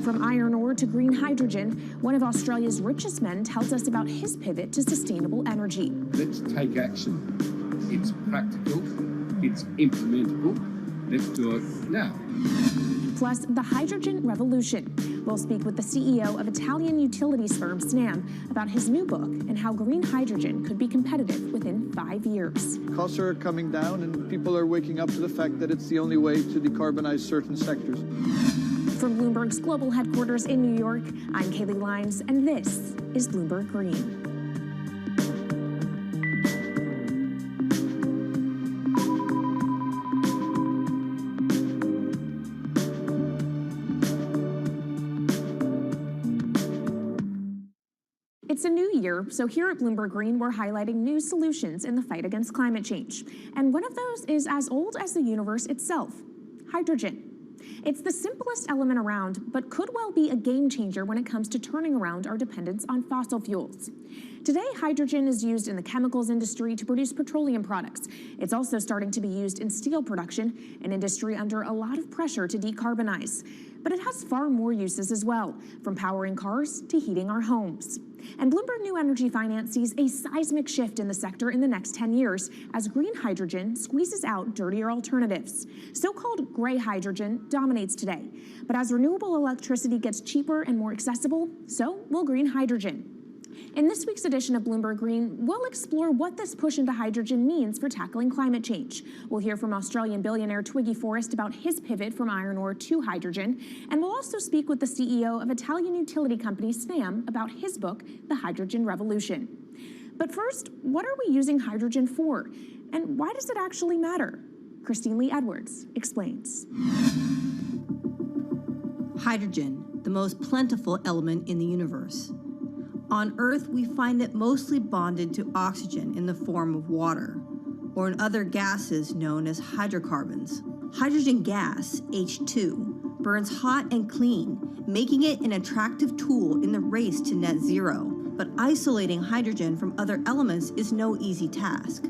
Speaker 10: From iron ore to green hydrogen, one of Australia's richest men tells us about his pivot to sustainable energy.
Speaker 15: Let's take action. It's practical, it's implementable. Let's do it now.
Speaker 10: Plus, the hydrogen revolution. We'll speak with the CEO of Italian utilities firm Snam about his new book and how green hydrogen could be competitive within 5 years.
Speaker 17: Costs are coming down and people are waking up to the fact that it's the only way to decarbonize certain sectors.
Speaker 10: From Bloomberg's global headquarters in New York, I'm Kaylee Lyons, and this is Bloomberg Green. It's a new year, so here at Bloomberg Green, we're highlighting new solutions in the fight against climate change. And one of those is as old as the universe itself, hydrogen. It's the simplest element around, but could well be a game changer when it comes to turning around our dependence on fossil fuels. Today, hydrogen is used in the chemicals industry to produce petroleum products. It's also starting to be used in steel production, an industry under a lot of pressure to decarbonize. But it has far more uses as well, from powering cars to heating our homes. And Bloomberg New Energy Finance sees a seismic shift in the sector in the next 10 years as green hydrogen squeezes out dirtier alternatives. So-called gray hydrogen dominates today. But as renewable electricity gets cheaper and more accessible, so will green hydrogen. In this week's edition of Bloomberg Green, we'll explore what this push into hydrogen means for tackling climate change. We'll hear from Australian billionaire Twiggy Forrest about his pivot from iron ore to hydrogen, and we'll also speak with the CEO of Italian utility company Snam about his book, The Hydrogen Revolution. But first, what are we using hydrogen for? And why does it actually matter? Christine Lee Edwards explains.
Speaker 18: Hydrogen, the most plentiful element in the universe.
Speaker 4: On Earth, we find it mostly bonded to oxygen in the form of water, or in other gases known as hydrocarbons. Hydrogen gas, H2, burns hot and clean, making it an attractive tool in the race to net zero. But isolating hydrogen from other elements is no easy task.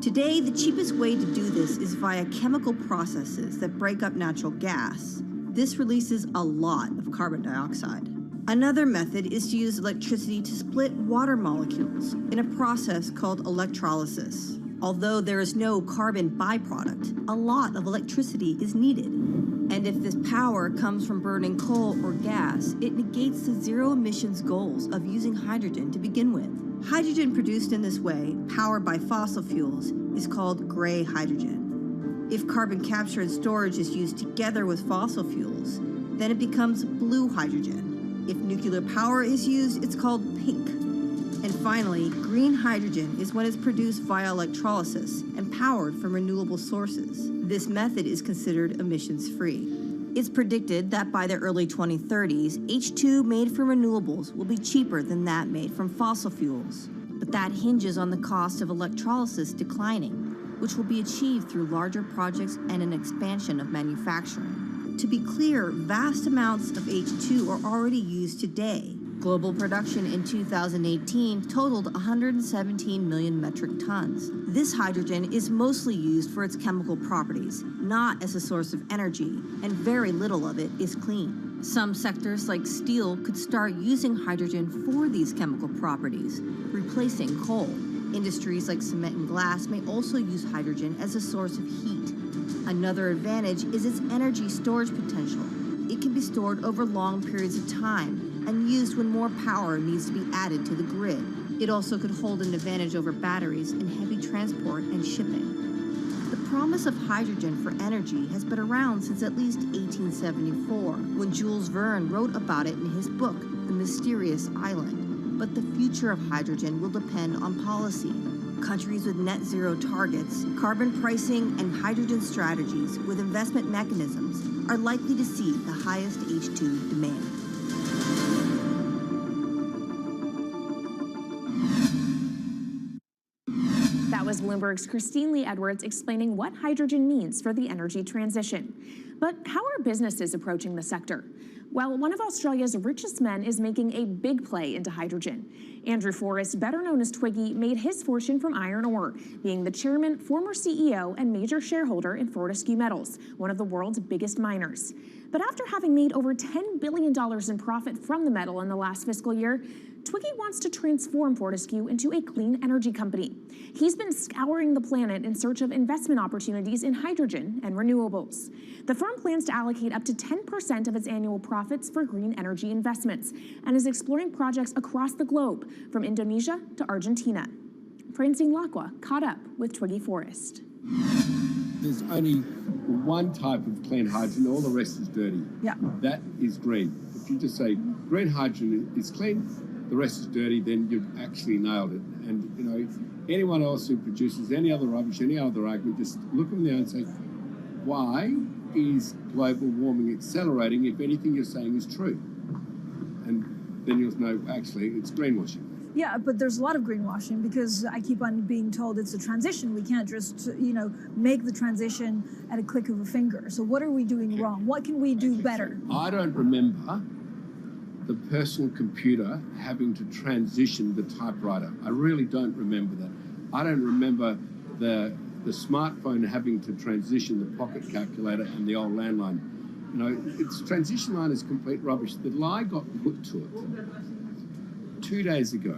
Speaker 4: Today, the cheapest way to do this is via chemical processes that break up natural gas. This releases a lot of carbon dioxide. Another method is to use electricity to split water molecules in a process called electrolysis. Although there is no carbon byproduct, a lot of electricity is needed. And if this power comes from burning coal or gas, it negates the zero emissions goals of using hydrogen to begin with. Hydrogen produced in this way, powered by fossil fuels, is called gray hydrogen. If carbon capture and storage is used together with fossil fuels, then it becomes blue hydrogen. If nuclear power is used, it's called pink. And finally, green hydrogen is when it's produced via electrolysis and powered from renewable sources. This method is considered emissions-free. It's predicted that by the early 2030s, H2 made from renewables will be cheaper than that made from fossil fuels. But that hinges on the cost of electrolysis declining, which will be achieved through larger projects and an expansion of manufacturing. To be clear, vast amounts of H2 are already used today. Global production in 2018 totaled 117 million metric tons. This hydrogen is mostly used for its chemical properties, not as a source of energy, and very little of it is clean. Some sectors like steel could start using hydrogen for these chemical properties, replacing coal. Industries like cement and glass may also use hydrogen as a source of heat. Another advantage is its energy storage potential. It can be stored over long periods of time and used when more power needs to be added to the grid. It also could hold an advantage over batteries in heavy transport and shipping. The promise of hydrogen for energy has been around since at least 1874, when Jules Verne wrote about it in his book, The Mysterious Island. But the future of hydrogen will depend on policy. Countries with net zero targets, carbon pricing, and hydrogen strategies with investment mechanisms are likely to see the highest H2 demand.
Speaker 10: That was Bloomberg's Christine Lee Edwards explaining what hydrogen means for the energy transition. But how are businesses approaching the sector? Well, one of Australia's richest men is making a big play into hydrogen. Andrew Forrest, better known as Twiggy, made his fortune from iron ore, being the chairman, former CEO, and major shareholder in Fortescue Metals, one of the world's biggest miners. But after having made over $10 billion in profit from the metal in the last fiscal year, Twiggy wants to transform Fortescue into a clean energy company. He's been scouring the planet in search of investment opportunities in hydrogen and renewables. The firm plans to allocate up to 10% of its annual profits for green energy investments and is exploring projects across the globe, from Indonesia to Argentina. Francine Lacqua caught up with Twiggy Forrest.
Speaker 15: There's only one type of clean hydrogen, all the rest is dirty.
Speaker 12: Yeah.
Speaker 15: That is green. If you just say green hydrogen is clean, the rest is dirty, then you've actually nailed it. And, you know, anyone else who produces any other rubbish, any other argument, just look them there and say, why is global warming accelerating if anything you're saying is true? And then you'll know, actually, it's greenwashing.
Speaker 12: Yeah, but there's a lot of greenwashing because I keep on being told it's a transition. We can't just, make the transition at a click of a finger. So what are we doing wrong? What can we do better?
Speaker 15: I don't remember the personal computer having to transition the typewriter. I really don't remember that. I don't remember the smartphone having to transition the pocket calculator and the old landline. You know, its transition line is complete rubbish. The lie got put to it 2 days ago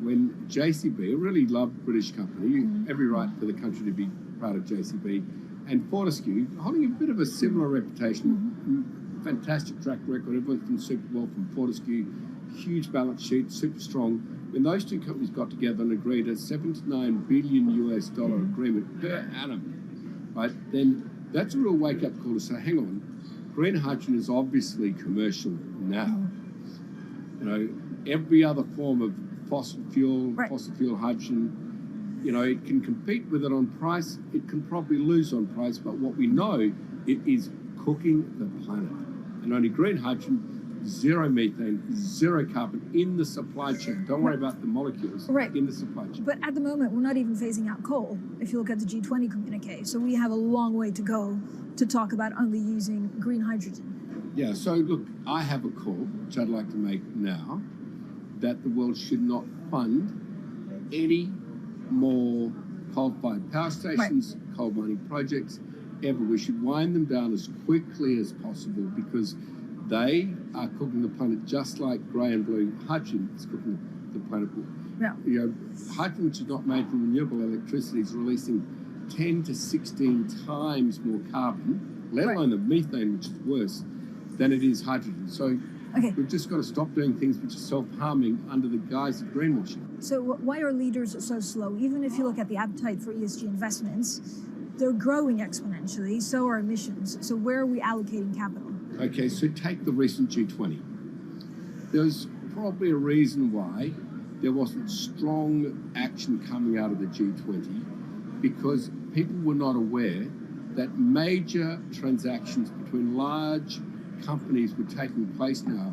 Speaker 15: when JCB, a really loved British company, every right for the country to be proud of JCB, and Fortescue, holding a bit of a similar reputation, fantastic track record, everyone's been super well from Fortescue, huge balance sheet, super strong. When those two companies got together and agreed a $79 billion US agreement per annum, right, then that's a real wake-up call to say, hang on, green hydrogen is obviously commercial now. You know, every other form of fossil fuel hydrogen, you know, it can compete with it on price, it can probably lose on price, but what we know, it is cooking the planet. And only green hydrogen zero methane, zero carbon in the supply chain. Don't worry about the molecules in the supply chain.
Speaker 12: But at the moment, we're not even phasing out coal, if you look at the G20 communique. So we have a long way to go to talk about only using green hydrogen.
Speaker 15: Yeah, so look, I have a call, which I'd like to make now, that the world should not fund any more coal-fired power stations, coal mining projects, ever. We should wind them down as quickly as possible because they are cooking the planet just like grey and blue hydrogen is cooking the planet.
Speaker 12: Yeah.
Speaker 15: You know, hydrogen, which is not made from renewable electricity, is releasing 10 to 16 times more carbon, let alone the methane, which is worse, than it is hydrogen. So we've just got to stop doing things which are self-harming under the guise of greenwashing.
Speaker 12: So why are leaders so slow? Even if you look at the appetite for ESG investments, they're growing exponentially, so are emissions. So where are we allocating capital?
Speaker 15: Okay, so take the recent G20. There's probably a reason why there wasn't strong action coming out of the G20 because people were not aware that major transactions between large companies were taking place now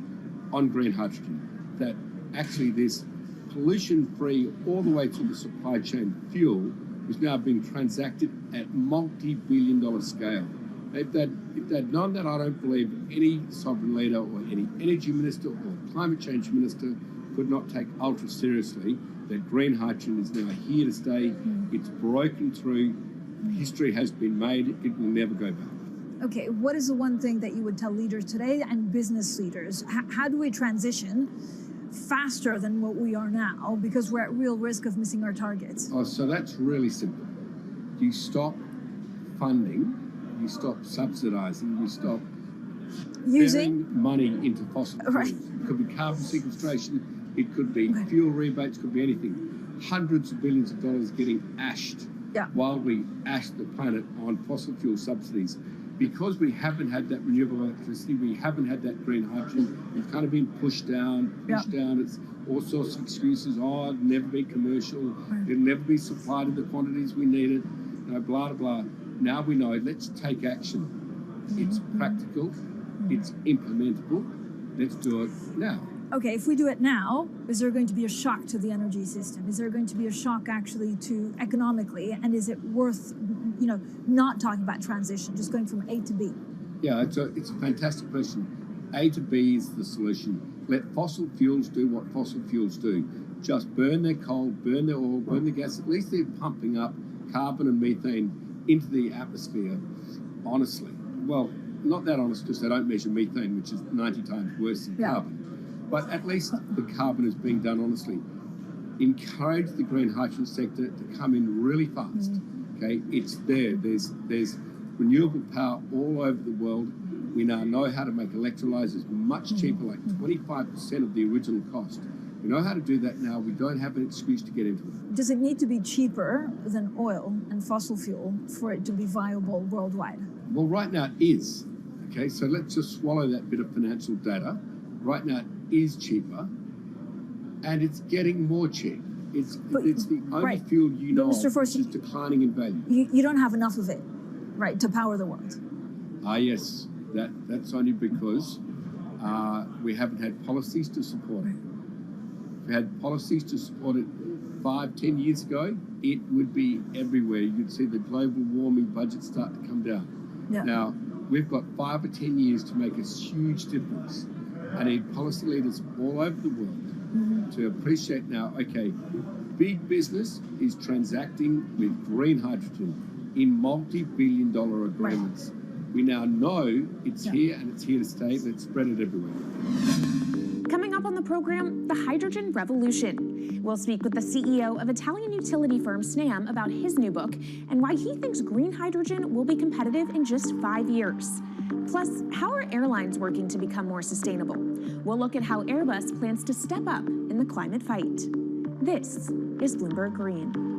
Speaker 15: on green hydrogen, that actually this pollution-free all the way to the supply chain fuel was now being transacted at multi-billion-dollar scale. If they'd known that, I don't believe any sovereign leader or any energy minister or climate change minister could not take ultra seriously that green hydrogen is now here to stay. It's broken through. History has been made. It will never go back.
Speaker 12: Okay, what is the one thing that you would tell leaders today and business leaders? How do we transition faster than what we are now because we're at real risk of missing our targets?
Speaker 15: Oh, so that's really simple. You stop funding, you stop subsidizing, you stop
Speaker 12: using
Speaker 15: money into fossil fuels. It could be carbon sequestration, it could be fuel rebates, could be anything. Hundreds of billions of dollars getting ashed while we ash the planet on fossil fuel subsidies. Because we haven't had that renewable electricity, we haven't had that green hydrogen, it's kind of been pushed down. It's all sorts of excuses. Oh, it'll never be commercial, it'll never be supplied in the quantities we need it, you know, blah, blah, blah. Now we know, let's take action. It's practical, it's implementable, let's do it now.
Speaker 12: Okay, if we do it now, is there going to be a shock to the energy system? Is there going to be a shock actually to economically? And is it worth, you know, not talking about transition, just going from A to B?
Speaker 15: Yeah, it's a fantastic question. A to B is the solution. Let fossil fuels do what fossil fuels do. Just burn their coal, burn their oil, burn the gas. At least they're pumping up carbon and methane into the atmosphere, honestly. Well, not that honest because they don't measure methane, which is 90 times worse than carbon. But at least the carbon is being done honestly. Encourage the green hydrogen sector to come in really fast. Okay, it's there. There's renewable power all over the world. We now know how to make electrolyzers much cheaper, like 25% of the original cost. We know how to do that now. We don't have an excuse to get into it.
Speaker 12: Does it need to be cheaper than oil and fossil fuel for it to be viable worldwide?
Speaker 15: Well, right now it is. Okay, so let's just swallow that bit of financial data. Right now it is cheaper, and it's getting more cheap. It's the only fuel you know of which is declining in value.
Speaker 12: You don't have enough of it, right, to power the world.
Speaker 15: Yes, that's only because we haven't had policies to support it. If we had policies to support it 5-10 years ago, it would be everywhere. You'd see the global warming budget start to come down. Now, we've got 5 or 10 years to make a huge difference. I need policy leaders all over the world to appreciate now, okay, big business is transacting with green hydrogen in multi-billion-dollar agreements. We now know it's here and it's here to stay. Let's spread it everywhere.
Speaker 10: Coming up on the program, the hydrogen revolution. We'll speak with the CEO of Italian utility firm Snam about his new book and why he thinks green hydrogen will be competitive in just 5 years. Plus, how are airlines working to become more sustainable? We'll look at how Airbus plans to step up in the climate fight. This is Bloomberg Green.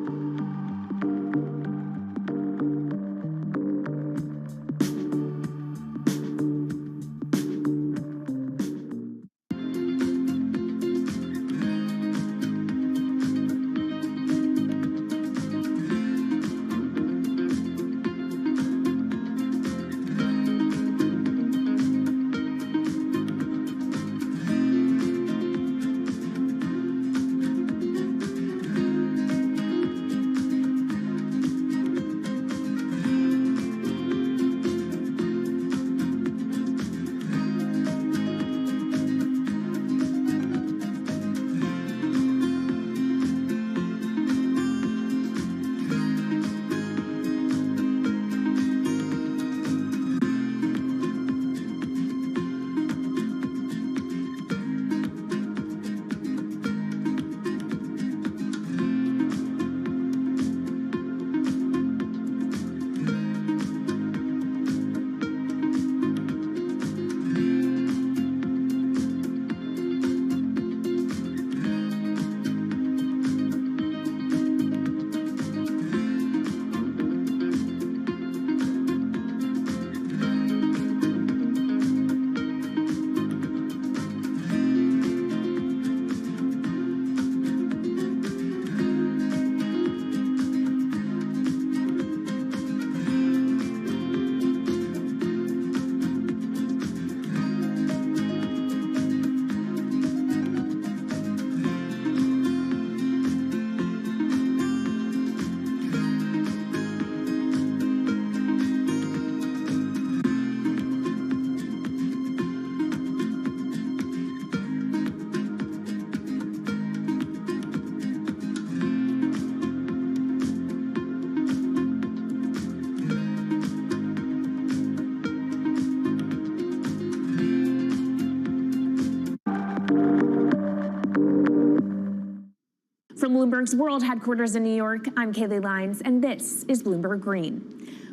Speaker 10: From Bloomberg's world headquarters in New York, I'm Kaylee Lines, and this is Bloomberg Green.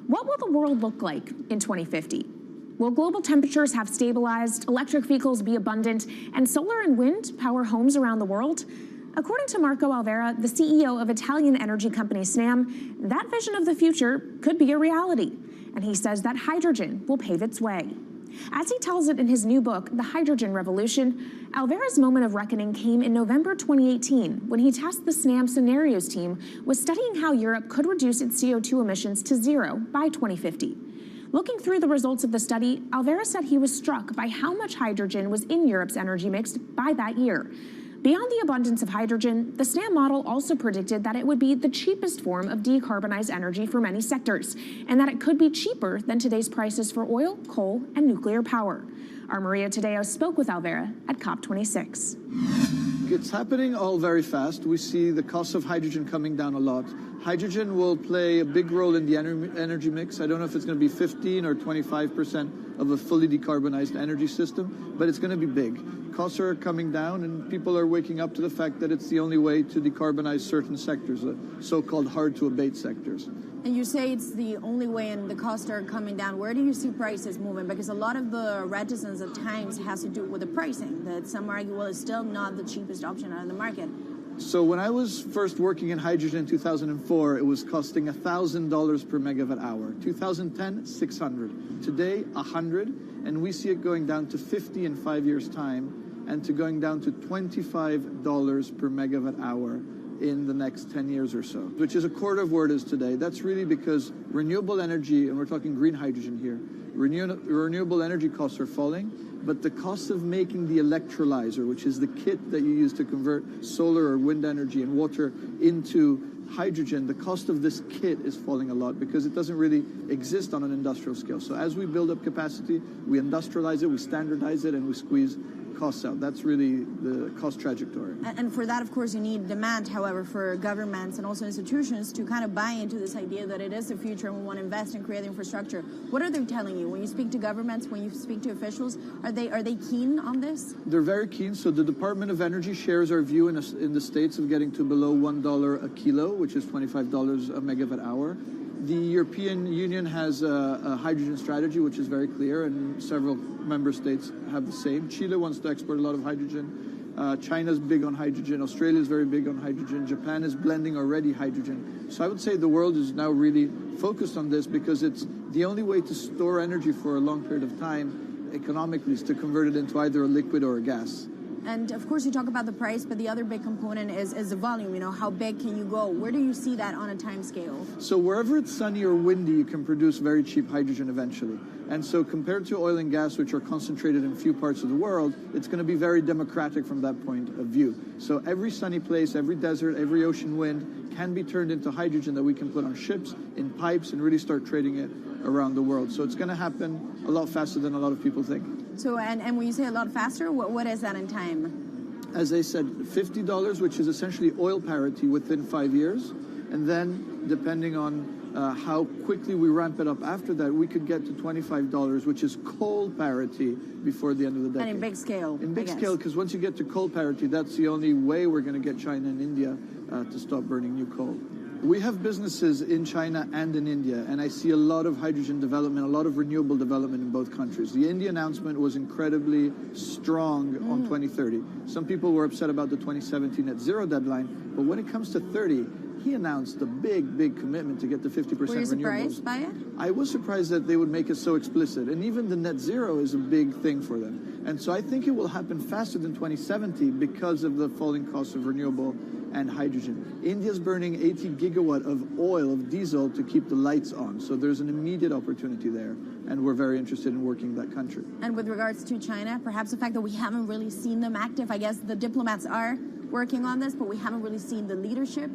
Speaker 10: What will the world look like in 2050? Will global temperatures have stabilized, electric vehicles be abundant, and solar and wind power homes around the world? According to Marco Alvera, the CEO of Italian energy company Snam, that vision of the future could be a reality. And he says that hydrogen will pave its way. As he tells it in his new book, The Hydrogen Revolution, Alvera's moment of reckoning came in November 2018 when he tasked the Snam Scenarios team with studying how Europe could reduce its CO2 emissions to zero by 2050. Looking through the results of the study, Alvera said he was struck by how much hydrogen was in Europe's energy mix by that year. Beyond the abundance of hydrogen, the SNAM model also predicted that it would be the cheapest form of decarbonized energy for many sectors, and that it could be cheaper than today's prices for oil, coal, and nuclear power. Our Maria Tadeo spoke with Alvera at COP26.
Speaker 17: It's happening all very fast. We see the cost of hydrogen coming down a lot. Hydrogen will play a big role in the energy mix. I don't know if it's going to be 15 or 25% of a fully decarbonized energy system, but it's going to be big. Costs are coming down, and people are waking up to the fact that it's the only way to decarbonize certain sectors, the so-called hard-to-abate sectors.
Speaker 16: And you say it's the only way and the costs are coming down. Where do you see prices moving? Because a lot of the reticence at times has to do with the pricing, that some argue, well, it's still not the cheapest option on the market.
Speaker 17: So when I was first working in hydrogen in 2004, it was costing $1,000 per megawatt hour. 2010, $600. Today, $100, and we see it going down to $50 in 5 years' time, and to going down to $25 per megawatt hour in the next 10 years or so, which is a quarter of where it is today. That's really because renewable energy, and we're talking green hydrogen here, renewable energy costs are falling, but the cost of making the electrolyzer, which is the kit that you use to convert solar or wind energy and water into hydrogen, the cost of this kit is falling a lot because it doesn't really exist on an industrial scale. So as we build up capacity, we industrialize it, we standardize it, and we squeeze costs out. That's really the cost trajectory.
Speaker 16: And for that, of course, you need demand, however, for governments and also institutions to kind of buy into this idea that it is the future and we want to invest and create infrastructure. What are they telling you? When you speak to governments, when you speak to officials, are they keen on this?
Speaker 17: They're very keen. So the Department of Energy shares our view in the States of getting to below $1 a kilo, which is $25 a megawatt hour. The European Union has a hydrogen strategy, which is very clear, and several member states have the same. Chile wants to export a lot of hydrogen. China's big on hydrogen. Australia is very big on hydrogen. Japan is blending already hydrogen. So I would say the world is now really focused on this because it's the only way to store energy for a long period of time economically is to convert it into either a liquid or a gas.
Speaker 16: And of course, you talk about the price, but the other big component is the volume. You know, how big can you go? Where do you see that on a time scale?
Speaker 17: So wherever it's sunny or windy, you can produce very cheap hydrogen eventually. And so compared to oil and gas, which are concentrated in few parts of the world, it's going to be very democratic from that point of view. So every sunny place, every desert, every ocean wind can be turned into hydrogen that we can put on ships, in pipes, and really start trading it around the world. So it's going to happen a lot faster than a lot of people think.
Speaker 16: So, and when you say a lot faster, what is that in time?
Speaker 17: As I said, $50, which is essentially oil parity within 5 years. And then, depending on how quickly we ramp it up after that, we could get to $25, which is coal parity before the end of the decade.
Speaker 16: And in big scale.
Speaker 17: In big scale, because once you get to coal parity, that's the only way we're going to get China and India to stop burning new coal. We have businesses in China and in India, and I see a lot of hydrogen development, a lot of renewable development in both countries. The India announcement was incredibly strong on 2030. Some people were upset about the 2017 net zero deadline, but when it comes to 30, he announced a big, big commitment to get to 50% renewables.
Speaker 16: Were you surprised by it?
Speaker 17: I was surprised that they would make it so explicit, and even the net zero is a big thing for them. And so I think it will happen faster than 2070 because of the falling cost of renewable and hydrogen. India's burning 80 gigawatt of oil, of diesel, to keep the lights on. So there's an immediate opportunity there, and we're very interested in working that country.
Speaker 16: And with regards to China, perhaps the fact that we haven't really seen them active, I guess the diplomats are working on this, but we haven't really seen the leadership.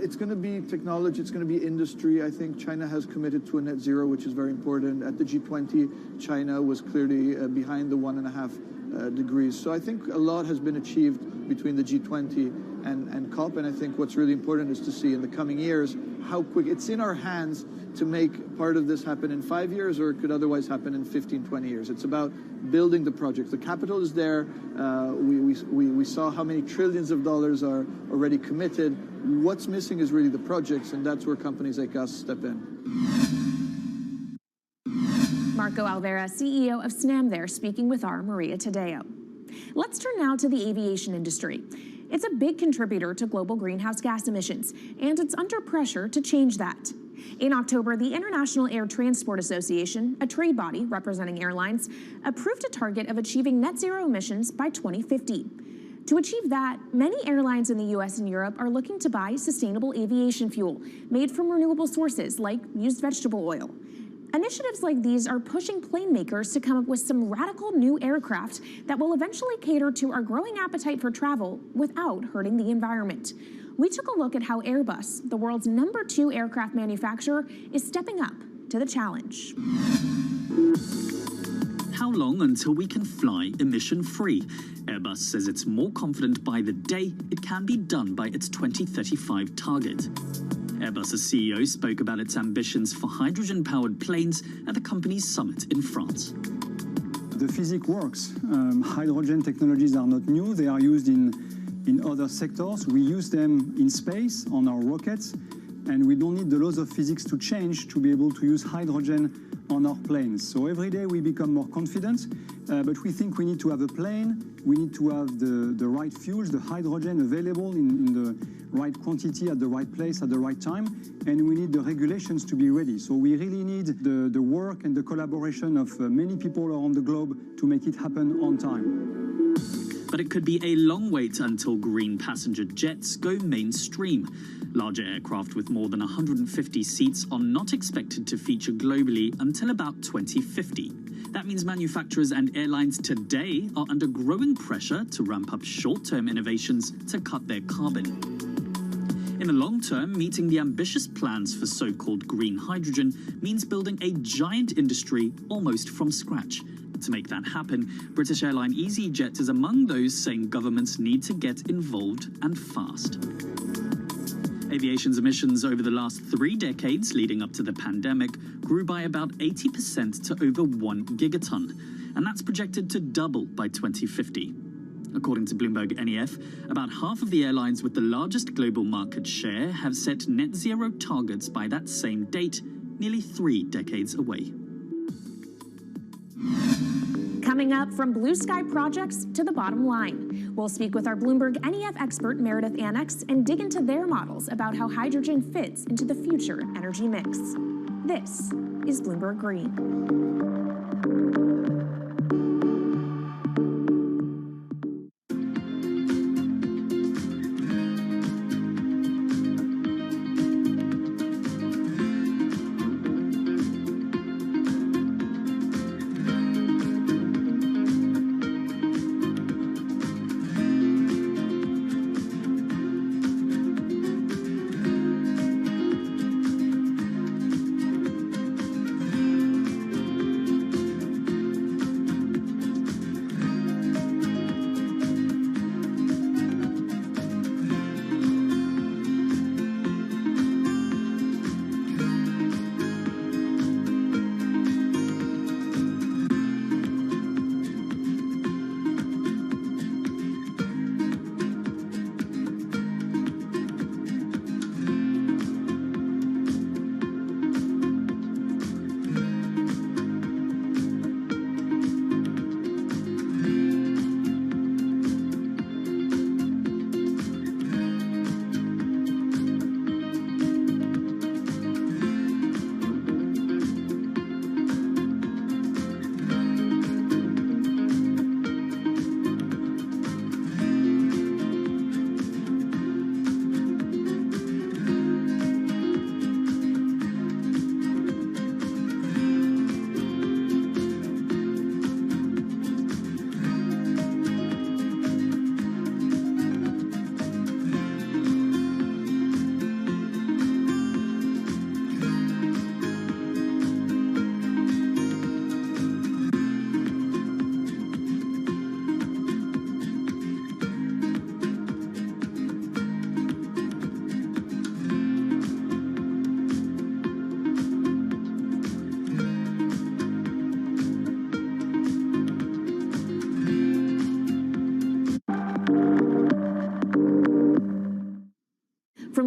Speaker 17: It's going to be technology, it's going to be industry. I think China has committed to a net zero, which is very important. At the G20, China was clearly behind the 1.5 degrees. So I think a lot has been achieved between the G20 and COP, and I think what's really important is to see in the coming years how quick it's in our hands to make part of this happen in 5 years, or it could otherwise happen in 15, 20 years. It's about building the project. The capital is there. We saw how many trillions of dollars are already committed. What's missing is really the projects, and that's where companies like us step in.
Speaker 10: Marco Alvera, CEO of SNAM there, speaking with our Maria Tadeo. Let's turn now to the aviation industry. It's a big contributor to global greenhouse gas emissions, and it's under pressure to change that. In October, the International Air Transport Association, a trade body representing airlines, approved a target of achieving net zero emissions by 2050. To achieve that, many airlines in the US and Europe are looking to buy sustainable aviation fuel made from renewable sources like used vegetable oil. Initiatives like these are pushing plane makers to come up with some radical new aircraft that will eventually cater to our growing appetite for travel without hurting the environment. We took a look at how Airbus, the world's #2 aircraft manufacturer, is stepping up to the challenge.
Speaker 8: How long until we can fly emission-free? Airbus says it's more confident by the day it can be done by its 2035 target. Airbus's CEO spoke about its ambitions for hydrogen-powered planes at the company's summit in France.
Speaker 13: The physics works. Hydrogen technologies are not new. They are used in other sectors. We use them in space on our rockets, and we don't need the laws of physics to change to be able to use hydrogen on our planes. So every day we become more confident, but we think we need to have a plane, we need to have the right fuels, the hydrogen available in the right quantity at the right place at the right time, and we need the regulations to be ready. So we really need the work and the collaboration of many people around the globe to make it happen on time.
Speaker 8: But it could be a long wait until green passenger jets go mainstream. Larger aircraft with more than 150 seats are not expected to feature globally until about 2050. That means manufacturers and airlines today are under growing pressure to ramp up short-term innovations to cut their carbon. In the long term, meeting the ambitious plans for so-called green hydrogen means building a giant industry almost from scratch. To make that happen, British airline EasyJet is among those saying governments need to get involved and fast. Aviation's emissions over the last 3 decades leading up to the pandemic grew by about 80% to over 1 gigaton, and that's projected to double by 2050. According to Bloomberg NEF, about half of the airlines with the largest global market share have set net zero targets by that same date, nearly 3 decades away.
Speaker 10: Coming up, from blue sky projects to the bottom line. We'll speak with our Bloomberg NEF expert Meredith Annex and dig into their models about how hydrogen fits into the future energy mix. This is Bloomberg Green.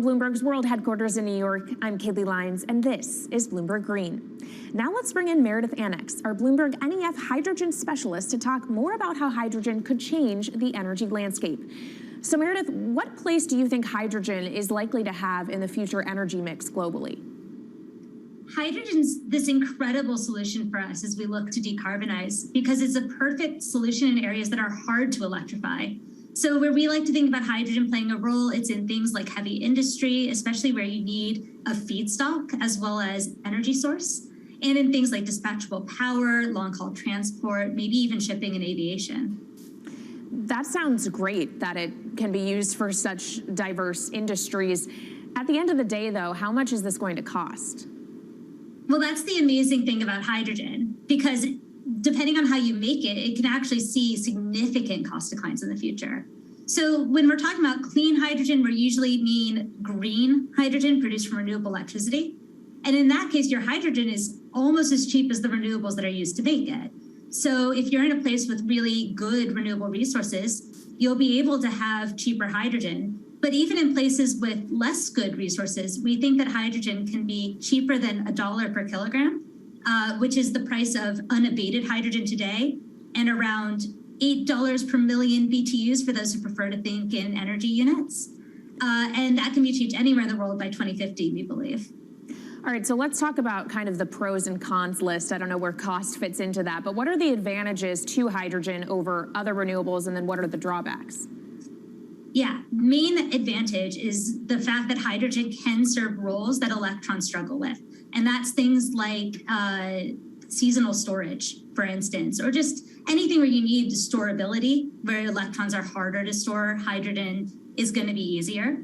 Speaker 10: Bloomberg's World Headquarters in New York, I'm Kaylee Lyons, and this is Bloomberg Green. Now let's bring in Meredith Annex, our Bloomberg NEF hydrogen specialist, to talk more about how hydrogen could change the energy landscape. So Meredith, what place do you think hydrogen is likely to have in the future energy mix globally?
Speaker 11: Hydrogen's this incredible solution for us as we look to decarbonize because it's a perfect solution in areas that are hard to electrify. So where we like to think about hydrogen playing a role, it's in things like heavy industry, especially where you need a feedstock as well as energy source, and in things like dispatchable power, long-haul transport, maybe even shipping and aviation.
Speaker 10: That sounds great that it can be used for such diverse industries. At the end of the day, though, how much is this going to cost?
Speaker 11: Well, that's the amazing thing about hydrogen, because depending on how you make it, it can actually see significant cost declines in the future. So when we're talking about clean hydrogen, we usually mean green hydrogen produced from renewable electricity. And in that case, your hydrogen is almost as cheap as the renewables that are used to make it. So if you're in a place with really good renewable resources, you'll be able to have cheaper hydrogen. But even in places with less good resources, we think that hydrogen can be cheaper than $1 per kilogram, which is the price of unabated hydrogen today, and around $8 per million BTUs for those who prefer to think in energy units. And that can be achieved anywhere in the world by 2050, we believe.
Speaker 10: All right, so let's talk about kind of the pros and cons list. I don't know where cost fits into that, but what are the advantages to hydrogen over other renewables, and then what are the drawbacks?
Speaker 11: Yeah, main advantage is the fact that hydrogen can serve roles that electrons struggle with. And that's things like seasonal storage, for instance, or just anything where you need storability, where electrons are harder to store, hydrogen is going to be easier.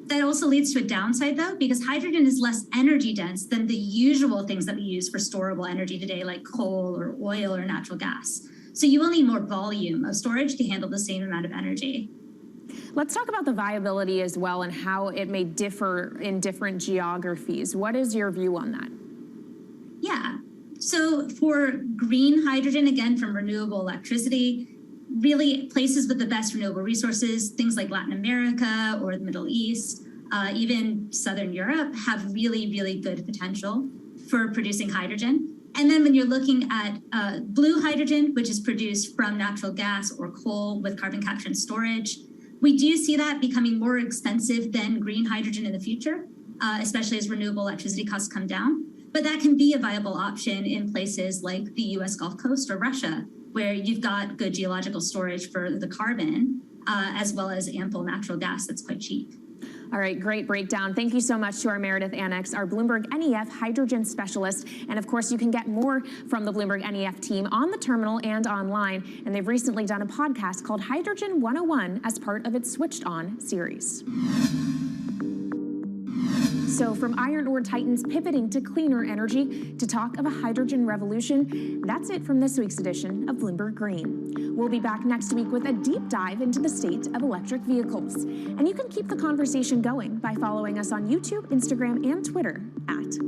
Speaker 11: That also leads to a downside, though, because hydrogen is less energy dense than the usual things that we use for storable energy today, like coal or oil or natural gas. So you will need more volume of storage to handle the same amount of energy.
Speaker 10: Let's talk about the viability as well and how it may differ in different geographies. What is your view on that?
Speaker 11: Yeah, so for green hydrogen, again, from renewable electricity, really places with the best renewable resources, things like Latin America or the Middle East, even Southern Europe, have really, really good potential for producing hydrogen. And then when you're looking at blue hydrogen, which is produced from natural gas or coal with carbon capture and storage, we do see that becoming more expensive than green hydrogen in the future, especially as renewable electricity costs come down. But that can be a viable option in places like the US Gulf Coast or Russia, where you've got good geological storage for the carbon, as well as ample natural gas that's quite cheap.
Speaker 10: All right, great breakdown. Thank you so much to our Meredith Annex, our Bloomberg NEF hydrogen specialist. And of course, you can get more from the Bloomberg NEF team on the terminal and online. And they've recently done a podcast called Hydrogen 101 as part of its Switched On series. So from iron ore titans pivoting to cleaner energy to talk of a hydrogen revolution, that's it from this week's edition of Bloomberg Green. We'll be back next week with a deep dive into the state of electric vehicles. And you can keep the conversation going by following us on YouTube, Instagram, and Twitter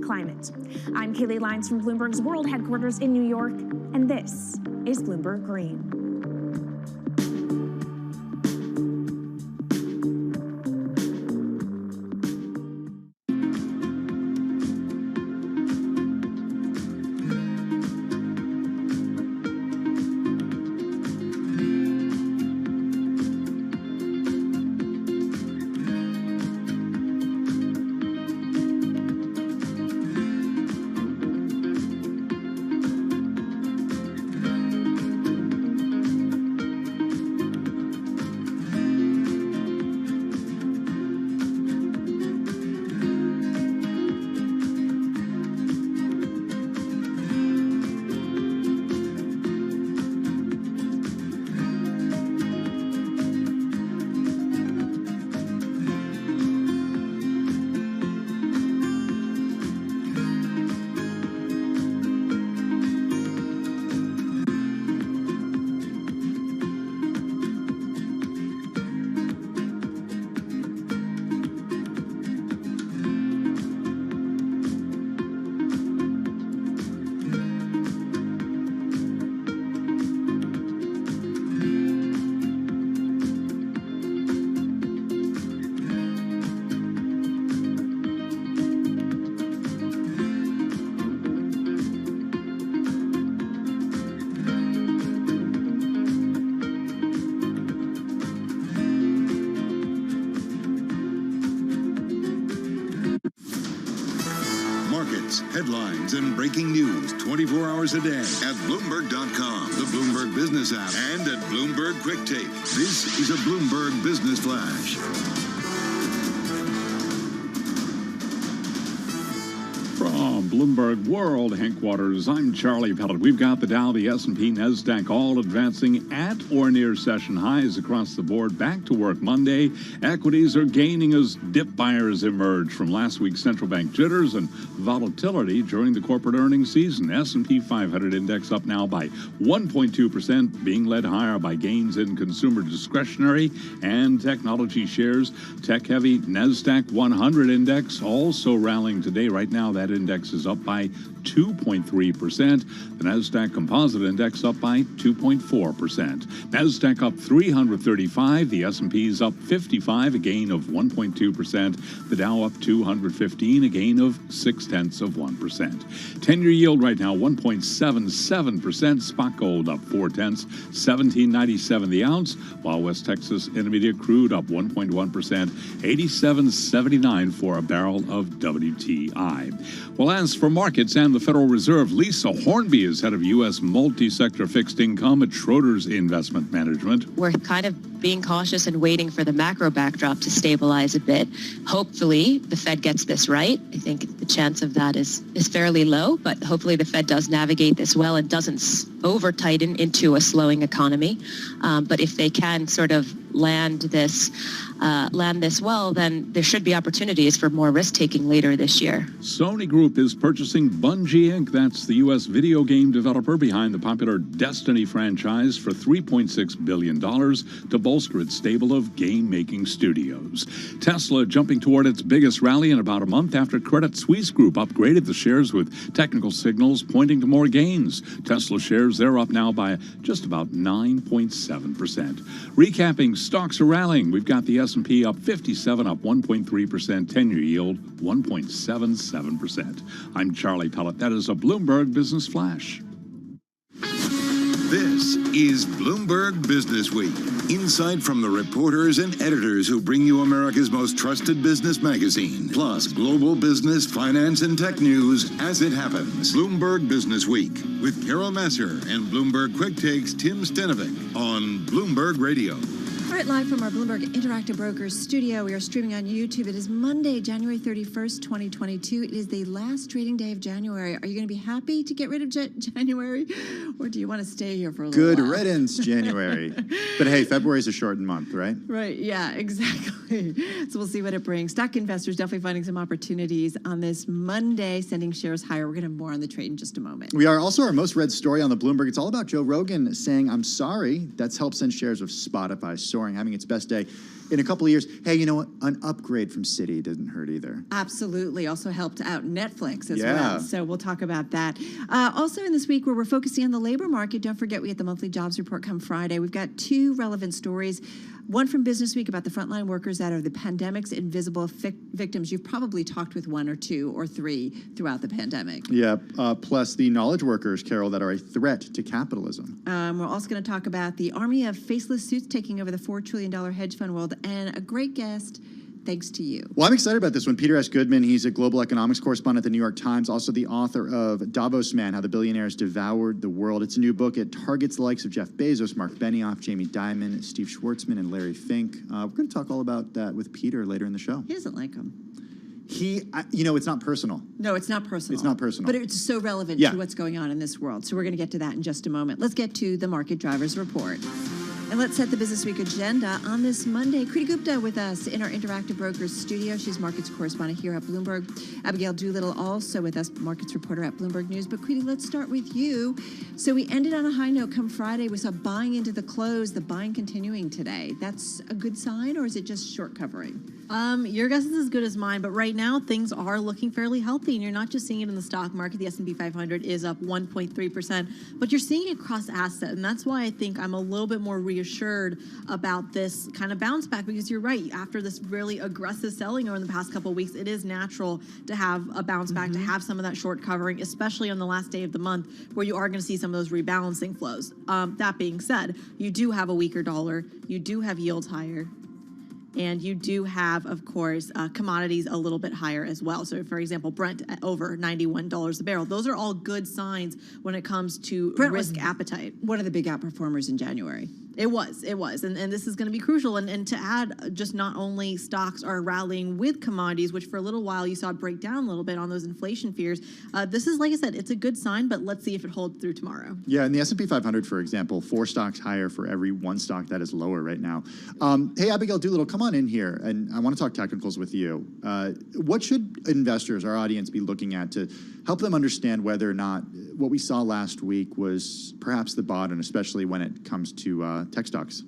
Speaker 10: @Climate. I'm Kaylee Lyons from Bloomberg's World Headquarters in New York, and this is Bloomberg Green.
Speaker 14: news, headlines, and breaking news 24 hours a day at Bloomberg.com, the Bloomberg Business app, and at Bloomberg Quick Take. This is a Bloomberg Business Flash.
Speaker 18: From Bloomberg World Headquarters, I'm Charlie Pellet. We've got the Dow, the S&P, NASDAQ all advancing at or near session highs across the board. Back to work Monday. Equities are gaining as dip buyers emerge from last week's central bank jitters and volatility during the corporate earnings season. S&P 500 index up now by 1.2%, being led higher by gains in consumer discretionary and technology shares. Tech-heavy NASDAQ 100 index also rallying today. Right now, that index is up by 2.3%. The NASDAQ Composite Index up by 2.4%. NASDAQ up 335. The S&P is up 55, a gain of 1.2%. The Dow up 215, a gain of 0.6%. 10-year yield right now 1.77%. Spot gold up 0.4, $17.97 the ounce, while West Texas Intermediate crude up 1.1%, $87.79 for a barrel of WTI. Well, as for markets and the Federal Reserve, Lisa Hornby is head of U.S. multi-sector fixed income at Schroders Investment Management.
Speaker 19: We're kind of being cautious and waiting for the macro backdrop to stabilize a bit. Hopefully, the Fed gets this right. I think the chance of that is fairly low, but hopefully the Fed does navigate this well and doesn't over-tighten into a slowing economy. But if they can sort of land this well, then there should be opportunities for more risk-taking later this year.
Speaker 18: Sony Group is purchasing Bungie Inc., that's the U.S. video game developer behind the popular Destiny franchise, for $3.6 billion to bolster its stable of game-making studios. Tesla jumping toward its biggest rally in about a month after Credit Suisse Group upgraded the shares with technical signals pointing to more gains. Tesla shares, they're up now by just about 9.7%. Recapping, stocks are rallying. We've got the S&P up 57, up 1.3%, 10-year yield 1.77%. I'm Charlie Pellet. That is a Bloomberg Business Flash.
Speaker 14: This is Bloomberg Business Week. Insight from the reporters and editors who bring you America's most trusted business magazine. Plus, global business, finance, and tech news as it happens. Bloomberg Business Week with Carol Masser and Bloomberg Quick Takes Tim Stenovic on Bloomberg Radio.
Speaker 20: All right, live from our Bloomberg Interactive Brokers studio. We are streaming on YouTube. It is Monday, January 31st, 2022. It is the last trading day of January. Are you going to be happy to get rid of January, or do you want to stay here for a little while?
Speaker 21: Good riddance, January. But hey, February's a shortened month, right?
Speaker 20: Right, yeah, exactly. So we'll see what it brings. Stock investors definitely finding some opportunities on this Monday, sending shares higher. We're going to have more on the trade in just a moment.
Speaker 21: We are also our most read story on the Bloomberg. It's all about Joe Rogan saying, "I'm sorry." That's helped send shares of Spotify soaring, having its best day in a couple of years. Hey, you know what? An upgrade from Citi didn't hurt either.
Speaker 20: Absolutely. Also helped out Netflix as well. So we'll talk about that. Also in this week where we're focusing on the labor market, don't forget we get the monthly jobs report come Friday. We've got two relevant stories. One from Business Week about the frontline workers that are the pandemic's invisible victims. You've probably talked with one or two or three throughout the pandemic.
Speaker 21: Yeah, plus the knowledge workers, Carol, that are a threat to capitalism.
Speaker 20: We're also going to talk about the army of faceless suits taking over the $4 trillion hedge fund world, and a great guest, thanks to you.
Speaker 21: Well, I'm excited about this one. Peter S. Goodman, he's a global economics correspondent at the New York Times, also the author of Davos Man, How the Billionaires Devoured the World. It's a new book. It targets the likes of Jeff Bezos, Mark Benioff, Jamie Dimon, Steve Schwartzman, and Larry Fink. We're going to talk all about that with Peter later in the show.
Speaker 20: He doesn't like them.
Speaker 21: It's not personal.
Speaker 20: No, it's not personal.
Speaker 21: It's not personal.
Speaker 20: But it's so relevant to what's going on in this world. So we're going to get to that in just a moment. Let's get to the Market Drivers Report. And let's set the Business Week agenda on this Monday. Kriti Gupta with us in our Interactive Brokers studio. She's markets correspondent here at Bloomberg. Abigail Doolittle also with us, markets reporter at Bloomberg News. But Kriti, let's start with you. So we ended on a high note come Friday. We saw buying into the close, the buying continuing today. That's a good sign, or is it just short covering?
Speaker 25: Your guess is as good as mine, but right now things are looking fairly healthy, and you're not just seeing it in the stock market. The S&P 500 is up 1.3%, but you're seeing it across asset, and that's why I think I'm a little bit more reassured about this kind of bounce back, because you're right. After this really aggressive selling over the past couple of weeks, it is natural to have a bounce back, to have some of that short covering, especially on the last day of the month where you are going to see some of those rebalancing flows. That being said, you do have a weaker dollar. You do have yields higher. And you do have, of course, commodities a little bit higher as well. So, for example, Brent at over $91 a barrel. Those are all good signs when it comes to risk appetite.
Speaker 20: One of the big outperformers in January.
Speaker 25: It was. And this is going to be crucial. And to add, just not only stocks are rallying with commodities, which for a little while you saw it break down a little bit on those inflation fears. This is, like I said, it's a good sign, but let's see if it holds through tomorrow.
Speaker 21: Yeah, in the S&P 500, for example, 4 stocks higher for every 1 stock that is lower right now. Hey, Abigail Doolittle, come on in here, and I want to talk technicals with you. What should investors, our audience, be looking at to help them understand whether or not what we saw last week was perhaps the bottom, especially when it comes to tech stocks?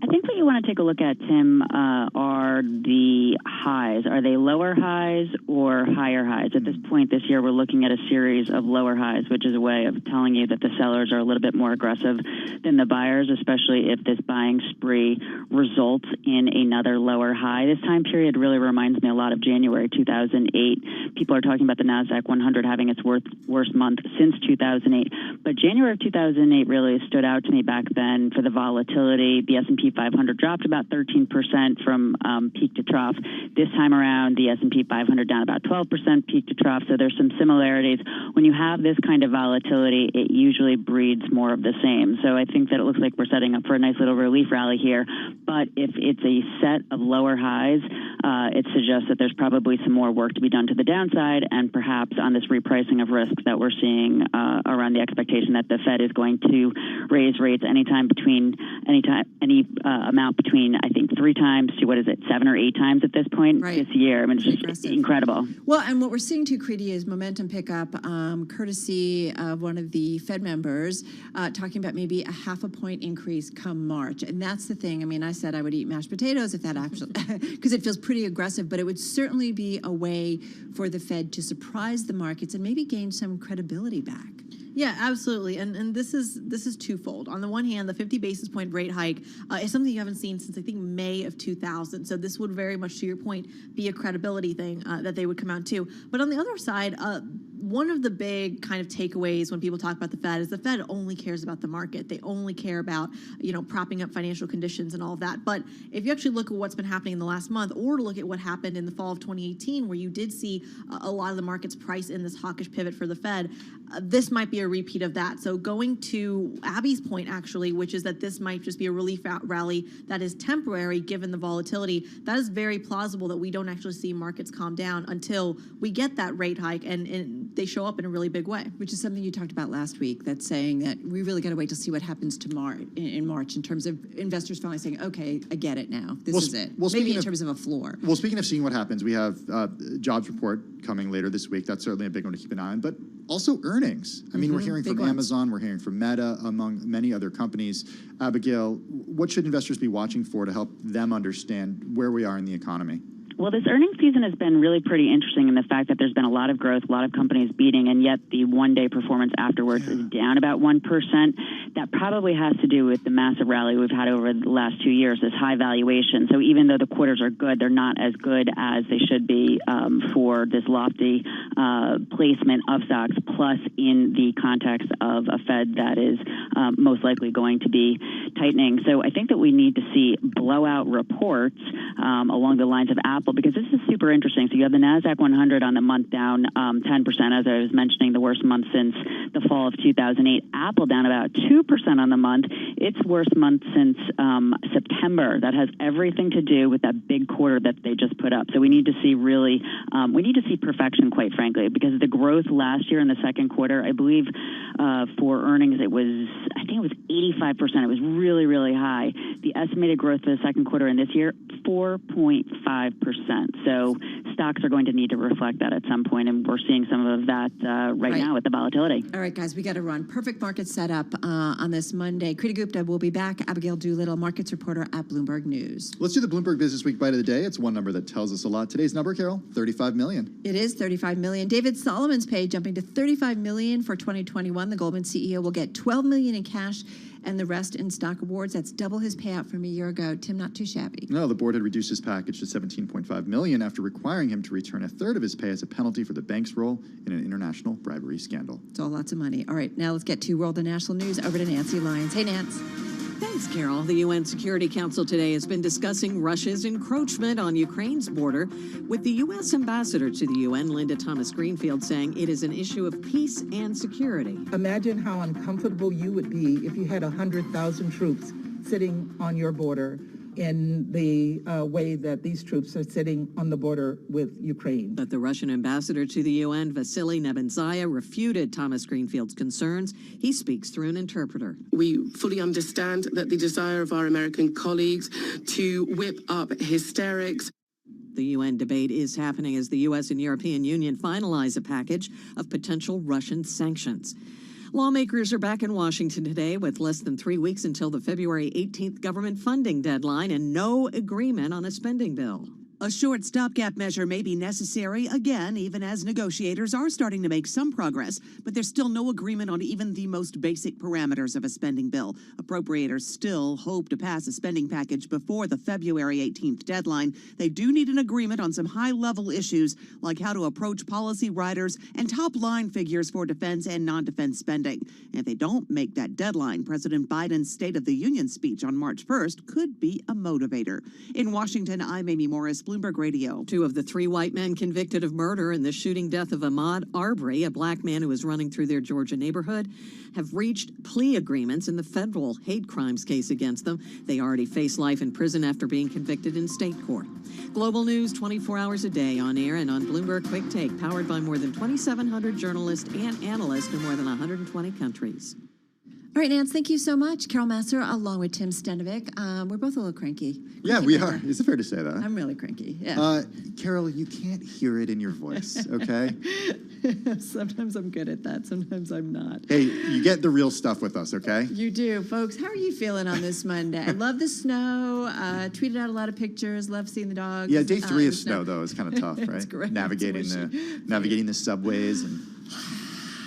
Speaker 3: I think what you want to take a look at, Tim, are the highs. Are they lower highs or higher highs? At this point this year, we're looking at a series of lower highs, which is a way of telling you that the sellers are a little bit more aggressive than the buyers, especially if this buying spree results in another lower high. This time period really reminds me a lot of January 2008. People are talking about the NASDAQ 100 having its worst month since 2008. But January of 2008 really stood out to me back then for the volatility. The S&P 500 dropped about 13% from peak to trough. This time around, the S&P 500 down about 12% peak to trough. So there's some similarities. When you have this kind of volatility, it usually breeds more of the same. So I think that it looks like we're setting up for a nice little relief rally here. But if it's a set of lower highs, it suggests that there's probably some more work to be done to the downside, and perhaps on this repricing of risk that we're seeing around the expectation that the Fed is going to raise rates any amount between, I think, 3 times to, 7 or 8 times at this point this year. I mean, it's just incredible.
Speaker 20: Well, and what we're seeing too, Kriti, is momentum pickup, courtesy of one of the Fed members talking about maybe a 0.5 point increase come March. And that's the thing. I mean, I said I would eat mashed potatoes if that actually, because it feels pretty aggressive, but it would certainly be a way for the Fed to surprise the markets and maybe gain some credibility back.
Speaker 25: Yeah, absolutely. And this is twofold. On the one hand, the 50 basis point rate hike is something you haven't seen since, I think, May of 2000. So this would very much, to your point, be a credibility thing that they would come out to. But on the other side, one of the big kind of takeaways when people talk about the Fed is the Fed only cares about the market. They only care about, propping up financial conditions and all of that. But if you actually look at what's been happening in the last month, or look at what happened in the fall of 2018, where you did see a lot of the markets price in this hawkish pivot for the Fed, this might be a repeat of that. So going to Abby's point, actually, which is that this might just be a relief rally that is temporary given the volatility, that is very plausible that we don't actually see markets calm down until we get that rate hike and they show up in a really big way.
Speaker 20: Which is something you talked about last week, that's saying that we really got to wait to see what happens to in March in terms of investors finally saying, okay, I get it now. This is it. Maybe in terms of a floor.
Speaker 21: Well, speaking of seeing what happens, we have jobs report coming later this week. That's certainly a big one to keep an eye on. But also earnings. I mean, we're hearing from Amazon, we're hearing from Meta, among many other companies. Abigail, what should investors be watching for to help them understand where we are in the economy?
Speaker 3: Well, this earnings season has been really pretty interesting in the fact that there's been a lot of growth, a lot of companies beating, and yet the one-day performance afterwards is down about 1%. That probably has to do with the massive rally we've had over the last 2 years, this high valuation. So even though the quarters are good, they're not as good as they should be for this lofty placement of stocks, plus in the context of a Fed that is most likely going to be tightening. So I think that we need to see blowout reports along the lines of Apple, because this is super interesting. So you have the NASDAQ 100 on the month down 10%, as I was mentioning, the worst month since the fall of 2008. Apple down about 2% on the month. Its worst month since September. That has everything to do with that big quarter that they just put up. So we need to see really, we need to see perfection, quite frankly, because the growth last year in the second quarter, I believe for earnings, I think it was 85%. It was really, really high. The estimated growth for the second quarter in this year, 4.5%. So stocks are going to need to reflect that at some point, and we're seeing some of that right now with the volatility.
Speaker 20: All right, guys, we got to run. Perfect market setup on this Monday. Kriti Gupta will be back. Abigail Doolittle, markets reporter at Bloomberg News.
Speaker 21: Let's do the Bloomberg Business Week Bite of the Day. It's one number that tells us a lot. Today's number, Carol, 35 million.
Speaker 20: It is 35 million. David Solomon's pay jumping to 35 million for 2021. The Goldman CEO will get 12 million in cash and the rest in stock awards. That's double his payout from a year ago. Tim, not too shabby.
Speaker 21: No, the board had reduced his package to 17.5 million after requiring him to return a third of his pay as a penalty for the bank's role in an international bribery scandal.
Speaker 20: It's all lots of money. All right, now let's get to World and National News. Over to Nancy Lyons. Hey, Nance.
Speaker 6: Thanks, Carol. The UN Security Council today has been discussing Russia's encroachment on Ukraine's border, with the U.S. ambassador to the UN, Linda Thomas-Greenfield, saying it is an issue of peace and security.
Speaker 7: Imagine how uncomfortable you would be if you had 100,000 troops sitting on your border in the way that these troops are sitting on the border with Ukraine.
Speaker 6: But the Russian ambassador to the UN, Vasily Nebenzia, refuted Thomas Greenfield's concerns. He speaks through an interpreter.
Speaker 9: We fully understand that the desire of our American colleagues to whip up hysterics.
Speaker 6: The UN debate is happening as the U.S. and European Union finalize a package of potential Russian sanctions. Lawmakers are back in Washington today with less than 3 weeks until the February 18th government funding deadline and no agreement on a spending bill.
Speaker 22: A short stopgap measure may be necessary again, even as negotiators are starting to make some progress, but there's still no agreement on even the most basic parameters of a spending bill. Appropriators still hope to pass a spending package before the February 18th deadline. They do need an agreement on some high-level issues, like how to approach policy riders and top-line figures for defense and non-defense spending. And if they don't make that deadline, President Biden's State of the Union speech on March 1st could be a motivator. In Washington, I'm Amy Morris, Bloomberg Radio.
Speaker 6: 2 of the 3 white men convicted of murder in the shooting death of Ahmaud Arbery, a black man who was running through their Georgia neighborhood, have reached plea agreements in the federal hate crimes case against them. They already face life in prison after being convicted in state court. Global news 24 hours a day on air and on Bloomberg Quick Take, powered by more than 2,700 journalists and analysts in more than 120 countries.
Speaker 20: All right, Nance, thank you so much. Carol Masser, along with Tim Stenovic. We're both a little cranky.
Speaker 21: Yeah, we are. Is it fair to say that?
Speaker 20: I'm really cranky, yeah.
Speaker 21: Carol, you can't hear it in your voice, okay?
Speaker 20: Sometimes I'm good at that. Sometimes I'm not.
Speaker 21: Hey, you get the real stuff with us, okay?
Speaker 20: You do. Folks, how are you feeling on this Monday? I love the snow. Tweeted out a lot of pictures. Love seeing the dogs.
Speaker 21: Yeah, day 3 of snow, though, is kind of tough, right?
Speaker 20: It's great.
Speaker 21: Navigating the subways and...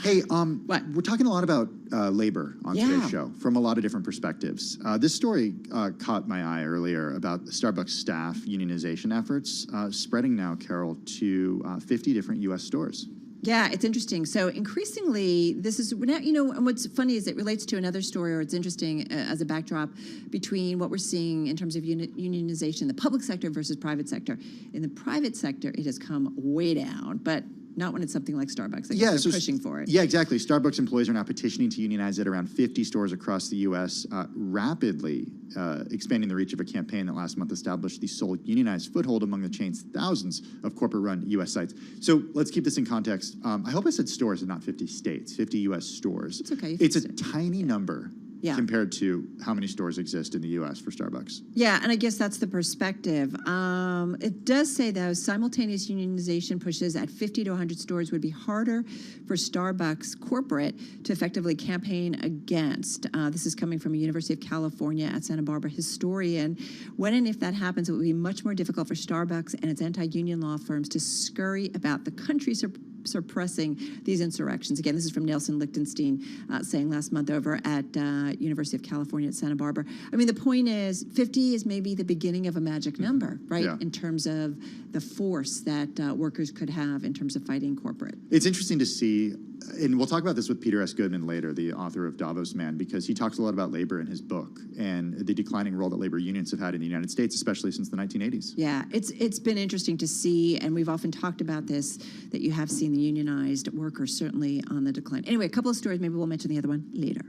Speaker 21: Hey, we're talking a lot about labor on today's show from a lot of different perspectives. This story caught my eye earlier about Starbucks staff unionization efforts spreading now, Carol, to 50 different U.S. stores.
Speaker 20: Yeah, it's interesting. So increasingly, this is now, and what's funny is it relates to another story, or it's interesting as a backdrop between what we're seeing in terms of unionization in the public sector versus private sector. In the private sector, it has come way down, but not when it's something like Starbucks. Like they're pushing for it.
Speaker 21: Yeah, exactly. Starbucks employees are now petitioning to unionize at around 50 stores across the U.S., rapidly expanding the reach of a campaign that last month established the sole unionized foothold among the chain's thousands of corporate-run U.S. sites. So let's keep this in context. I hope I said stores and not 50 states, 50 U.S. stores.
Speaker 20: It's okay.
Speaker 21: It's a tiny number. Compared to how many stores exist in the U.S. for Starbucks.
Speaker 20: Yeah, and I guess that's the perspective. It does say, though, simultaneous unionization pushes at 50 to 100 stores would be harder for Starbucks corporate to effectively campaign against. This is coming from a University of California at Santa Barbara historian. When and if that happens, it would be much more difficult for Starbucks and its anti-union law firms to scurry about the country suppressing these insurrections. Again, this is from Nelson Lichtenstein saying last month over at University of California at Santa Barbara. I mean, the point is 50 is maybe the beginning of a magic number, right? Yeah. In terms of the force that workers could have in terms of fighting corporate.
Speaker 21: It's interesting to see, and we'll talk about this with Peter S. Goodman later, the author of Davos Man, because he talks a lot about labor in his book and the declining role that labor unions have had in the United States, especially since the 1980s.
Speaker 20: Yeah, it's been interesting to see, and we've often talked about this, that you have seen the unionized workers certainly on the decline. Anyway, a couple of stories, maybe we'll mention the other one later.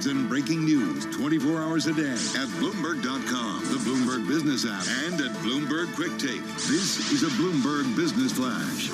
Speaker 14: headlines and breaking news 24 hours a day at Bloomberg.com, the Bloomberg Business app, and at Bloomberg Quick Take. This is a Bloomberg Business Flash.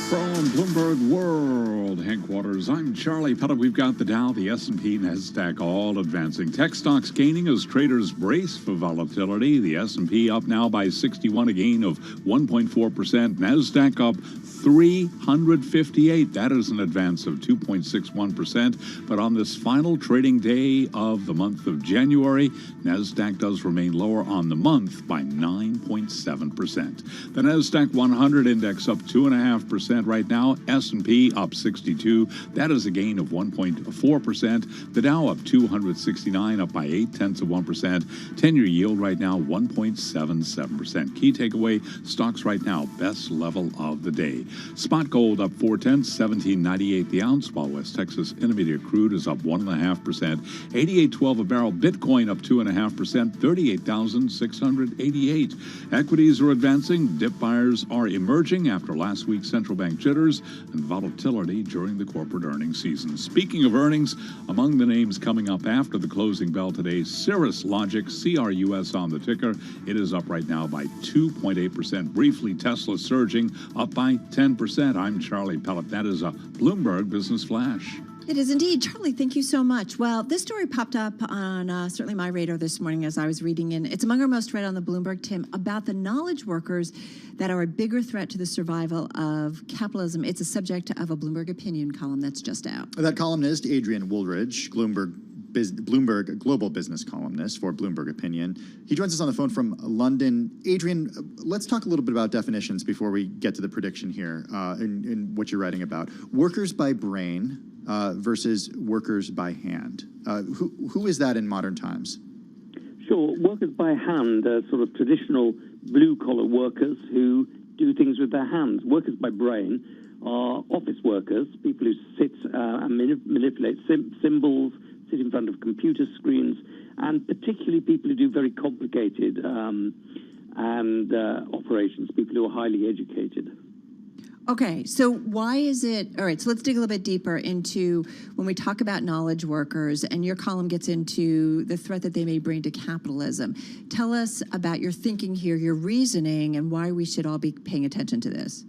Speaker 18: From Bloomberg World Headquarters, I'm Charlie Pellet. We've got the Dow, the S&P, NASDAQ all advancing. Tech stocks gaining as traders brace for volatility. The S&P up now by 61, a gain of 1.4%. NASDAQ up 358. That is an advance of 2.61%. But on this final trading day of the month of January, NASDAQ does remain lower on the month by 9.7%. The NASDAQ 100 index up 2.5% right now. S&P up 62. That is a gain of 1.4%. The Dow up 269, up by 0.8%. 10-year yield right now 1.77%. Key takeaway: stocks right now best level of the day. Spot gold up 0.4, $17.98 the ounce, while West Texas Intermediate crude is up 1.5%, $88.12 a barrel. Bitcoin up 2.5%, $38,688. Equities are advancing. Dip buyers are emerging after last week's central bank jitters and volatility during the corporate earnings season. Speaking of earnings, among the names coming up after the closing bell today, Cirrus Logic, CRUS on the ticker. It is up right now by 2.8%. Briefly, Tesla surging, up by 10%. I'm Charlie Pellet. That is a Bloomberg Business Flash.
Speaker 20: It is indeed. Charlie, thank you so much. Well, this story popped up on certainly my radar this morning as I was reading in. It's among our most read on the Bloomberg, Tim, about the knowledge workers that are a bigger threat to the survival of capitalism. It's a subject of a Bloomberg opinion column that's just out.
Speaker 21: That columnist, Adrian Woolridge, Bloomberg global business columnist for Bloomberg Opinion. He joins us on the phone from London. Adrian, let's talk a little bit about definitions before we get to the prediction here in what you're writing about. Workers by brain versus workers by hand. Who is that in modern times?
Speaker 1: Sure. Workers by hand are sort of traditional blue-collar workers who do things with their hands. Workers by brain are office workers, people who sit and manipulate symbols, sit in front of computer screens, and particularly people who do very complicated operations, people who are highly educated.
Speaker 20: Okay, so why is it, all right, so let's dig a little bit deeper into when we talk about knowledge workers, and your column gets into the threat that they may bring to capitalism. Tell us about your thinking here, your reasoning, and why we should all be paying attention to this.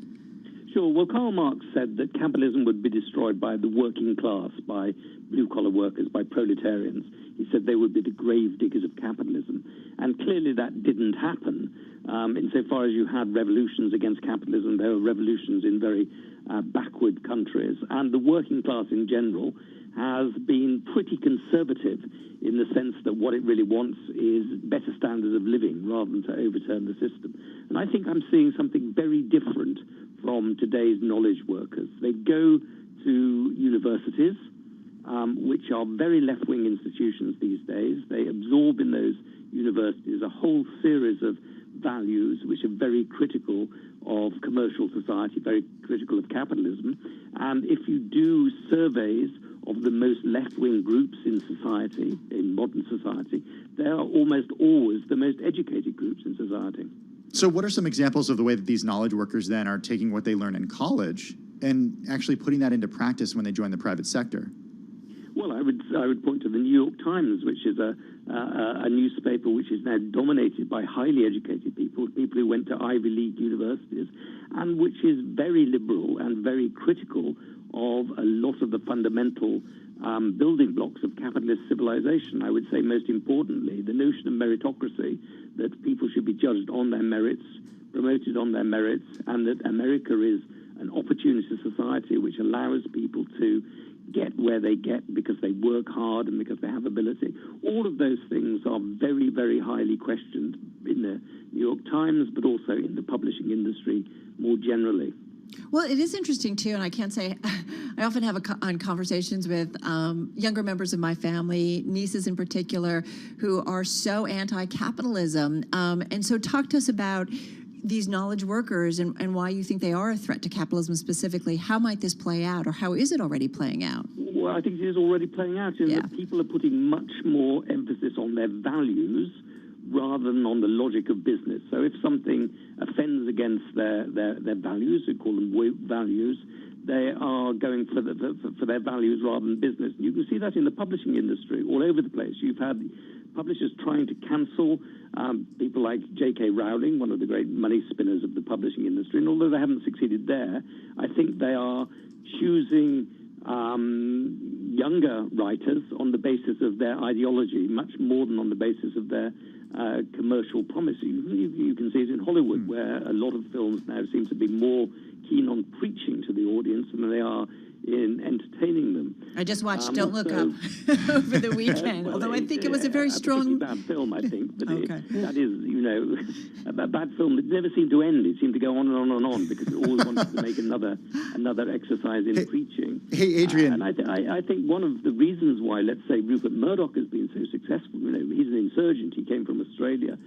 Speaker 1: Sure. Well, Karl Marx said that capitalism would be destroyed by the working class, by blue-collar workers, by proletarians. He said they would be the grave diggers of capitalism. And clearly that didn't happen. Insofar as you had revolutions against capitalism, there were revolutions in very backward countries. And the working class in general has been pretty conservative in the sense that what it really wants is better standards of living rather than to overturn the system. And I think I'm seeing something very different from today's knowledge workers. They go to universities, which are very left-wing institutions these days. They absorb in those universities a whole series of values which are very critical of commercial society, very critical of capitalism. And if you do surveys of the most left-wing groups in society, in modern society, they are almost always the most educated groups in society.
Speaker 21: So what are some examples of the way that these knowledge workers then are taking what they learn in college and actually putting that into practice when they join the private sector?
Speaker 1: Well, I would point to the New York Times, which is a newspaper which is now dominated by highly educated people who went to Ivy League universities, and which is very liberal and very critical of a lot of the fundamental building blocks of capitalist civilization. I would say most importantly, the notion of meritocracy, that people should be judged on their merits, promoted on their merits, and that America is an opportunity society which allows people to get where they get because they work hard and because they have ability. All of those things are very, very highly questioned in the New York Times, but also in the publishing industry more generally.
Speaker 20: Well, it is interesting, too, and I can't say, I often have on conversations with younger members of my family, nieces in particular, who are so anti-capitalism. And so talk to us about these knowledge workers and why you think they are a threat to capitalism specifically. How might this play out, or how is it already playing out?
Speaker 1: Well, I think it is already playing out in that people are putting much more emphasis on their values rather than on the logic of business. So if something offends against their values, we call them values, they are going for their values rather than business. You can see that in the publishing industry all over the place. You've had publishers trying to cancel people like J.K. Rowling, one of the great money spinners of the publishing industry. And although they haven't succeeded there, I think they are choosing younger writers on the basis of their ideology, much more than on the basis of their commercial promise. You can see it in Hollywood, where a lot of films now seem to be more keen on preaching to the audience than they are in entertaining them.
Speaker 20: I just watched Don't Look Up over the weekend,
Speaker 1: well,
Speaker 20: although I think it was a very strong...
Speaker 1: bad film, I think. But
Speaker 20: Okay.
Speaker 1: that is, a bad film that never seemed to end. It seemed to go on and on and on because it always wanted to make another exercise in preaching.
Speaker 21: Hey, Adrian.
Speaker 1: And I think one of the reasons why, let's say, Rupert Murdoch has been so successful, he's an insurgent. He came from Australia.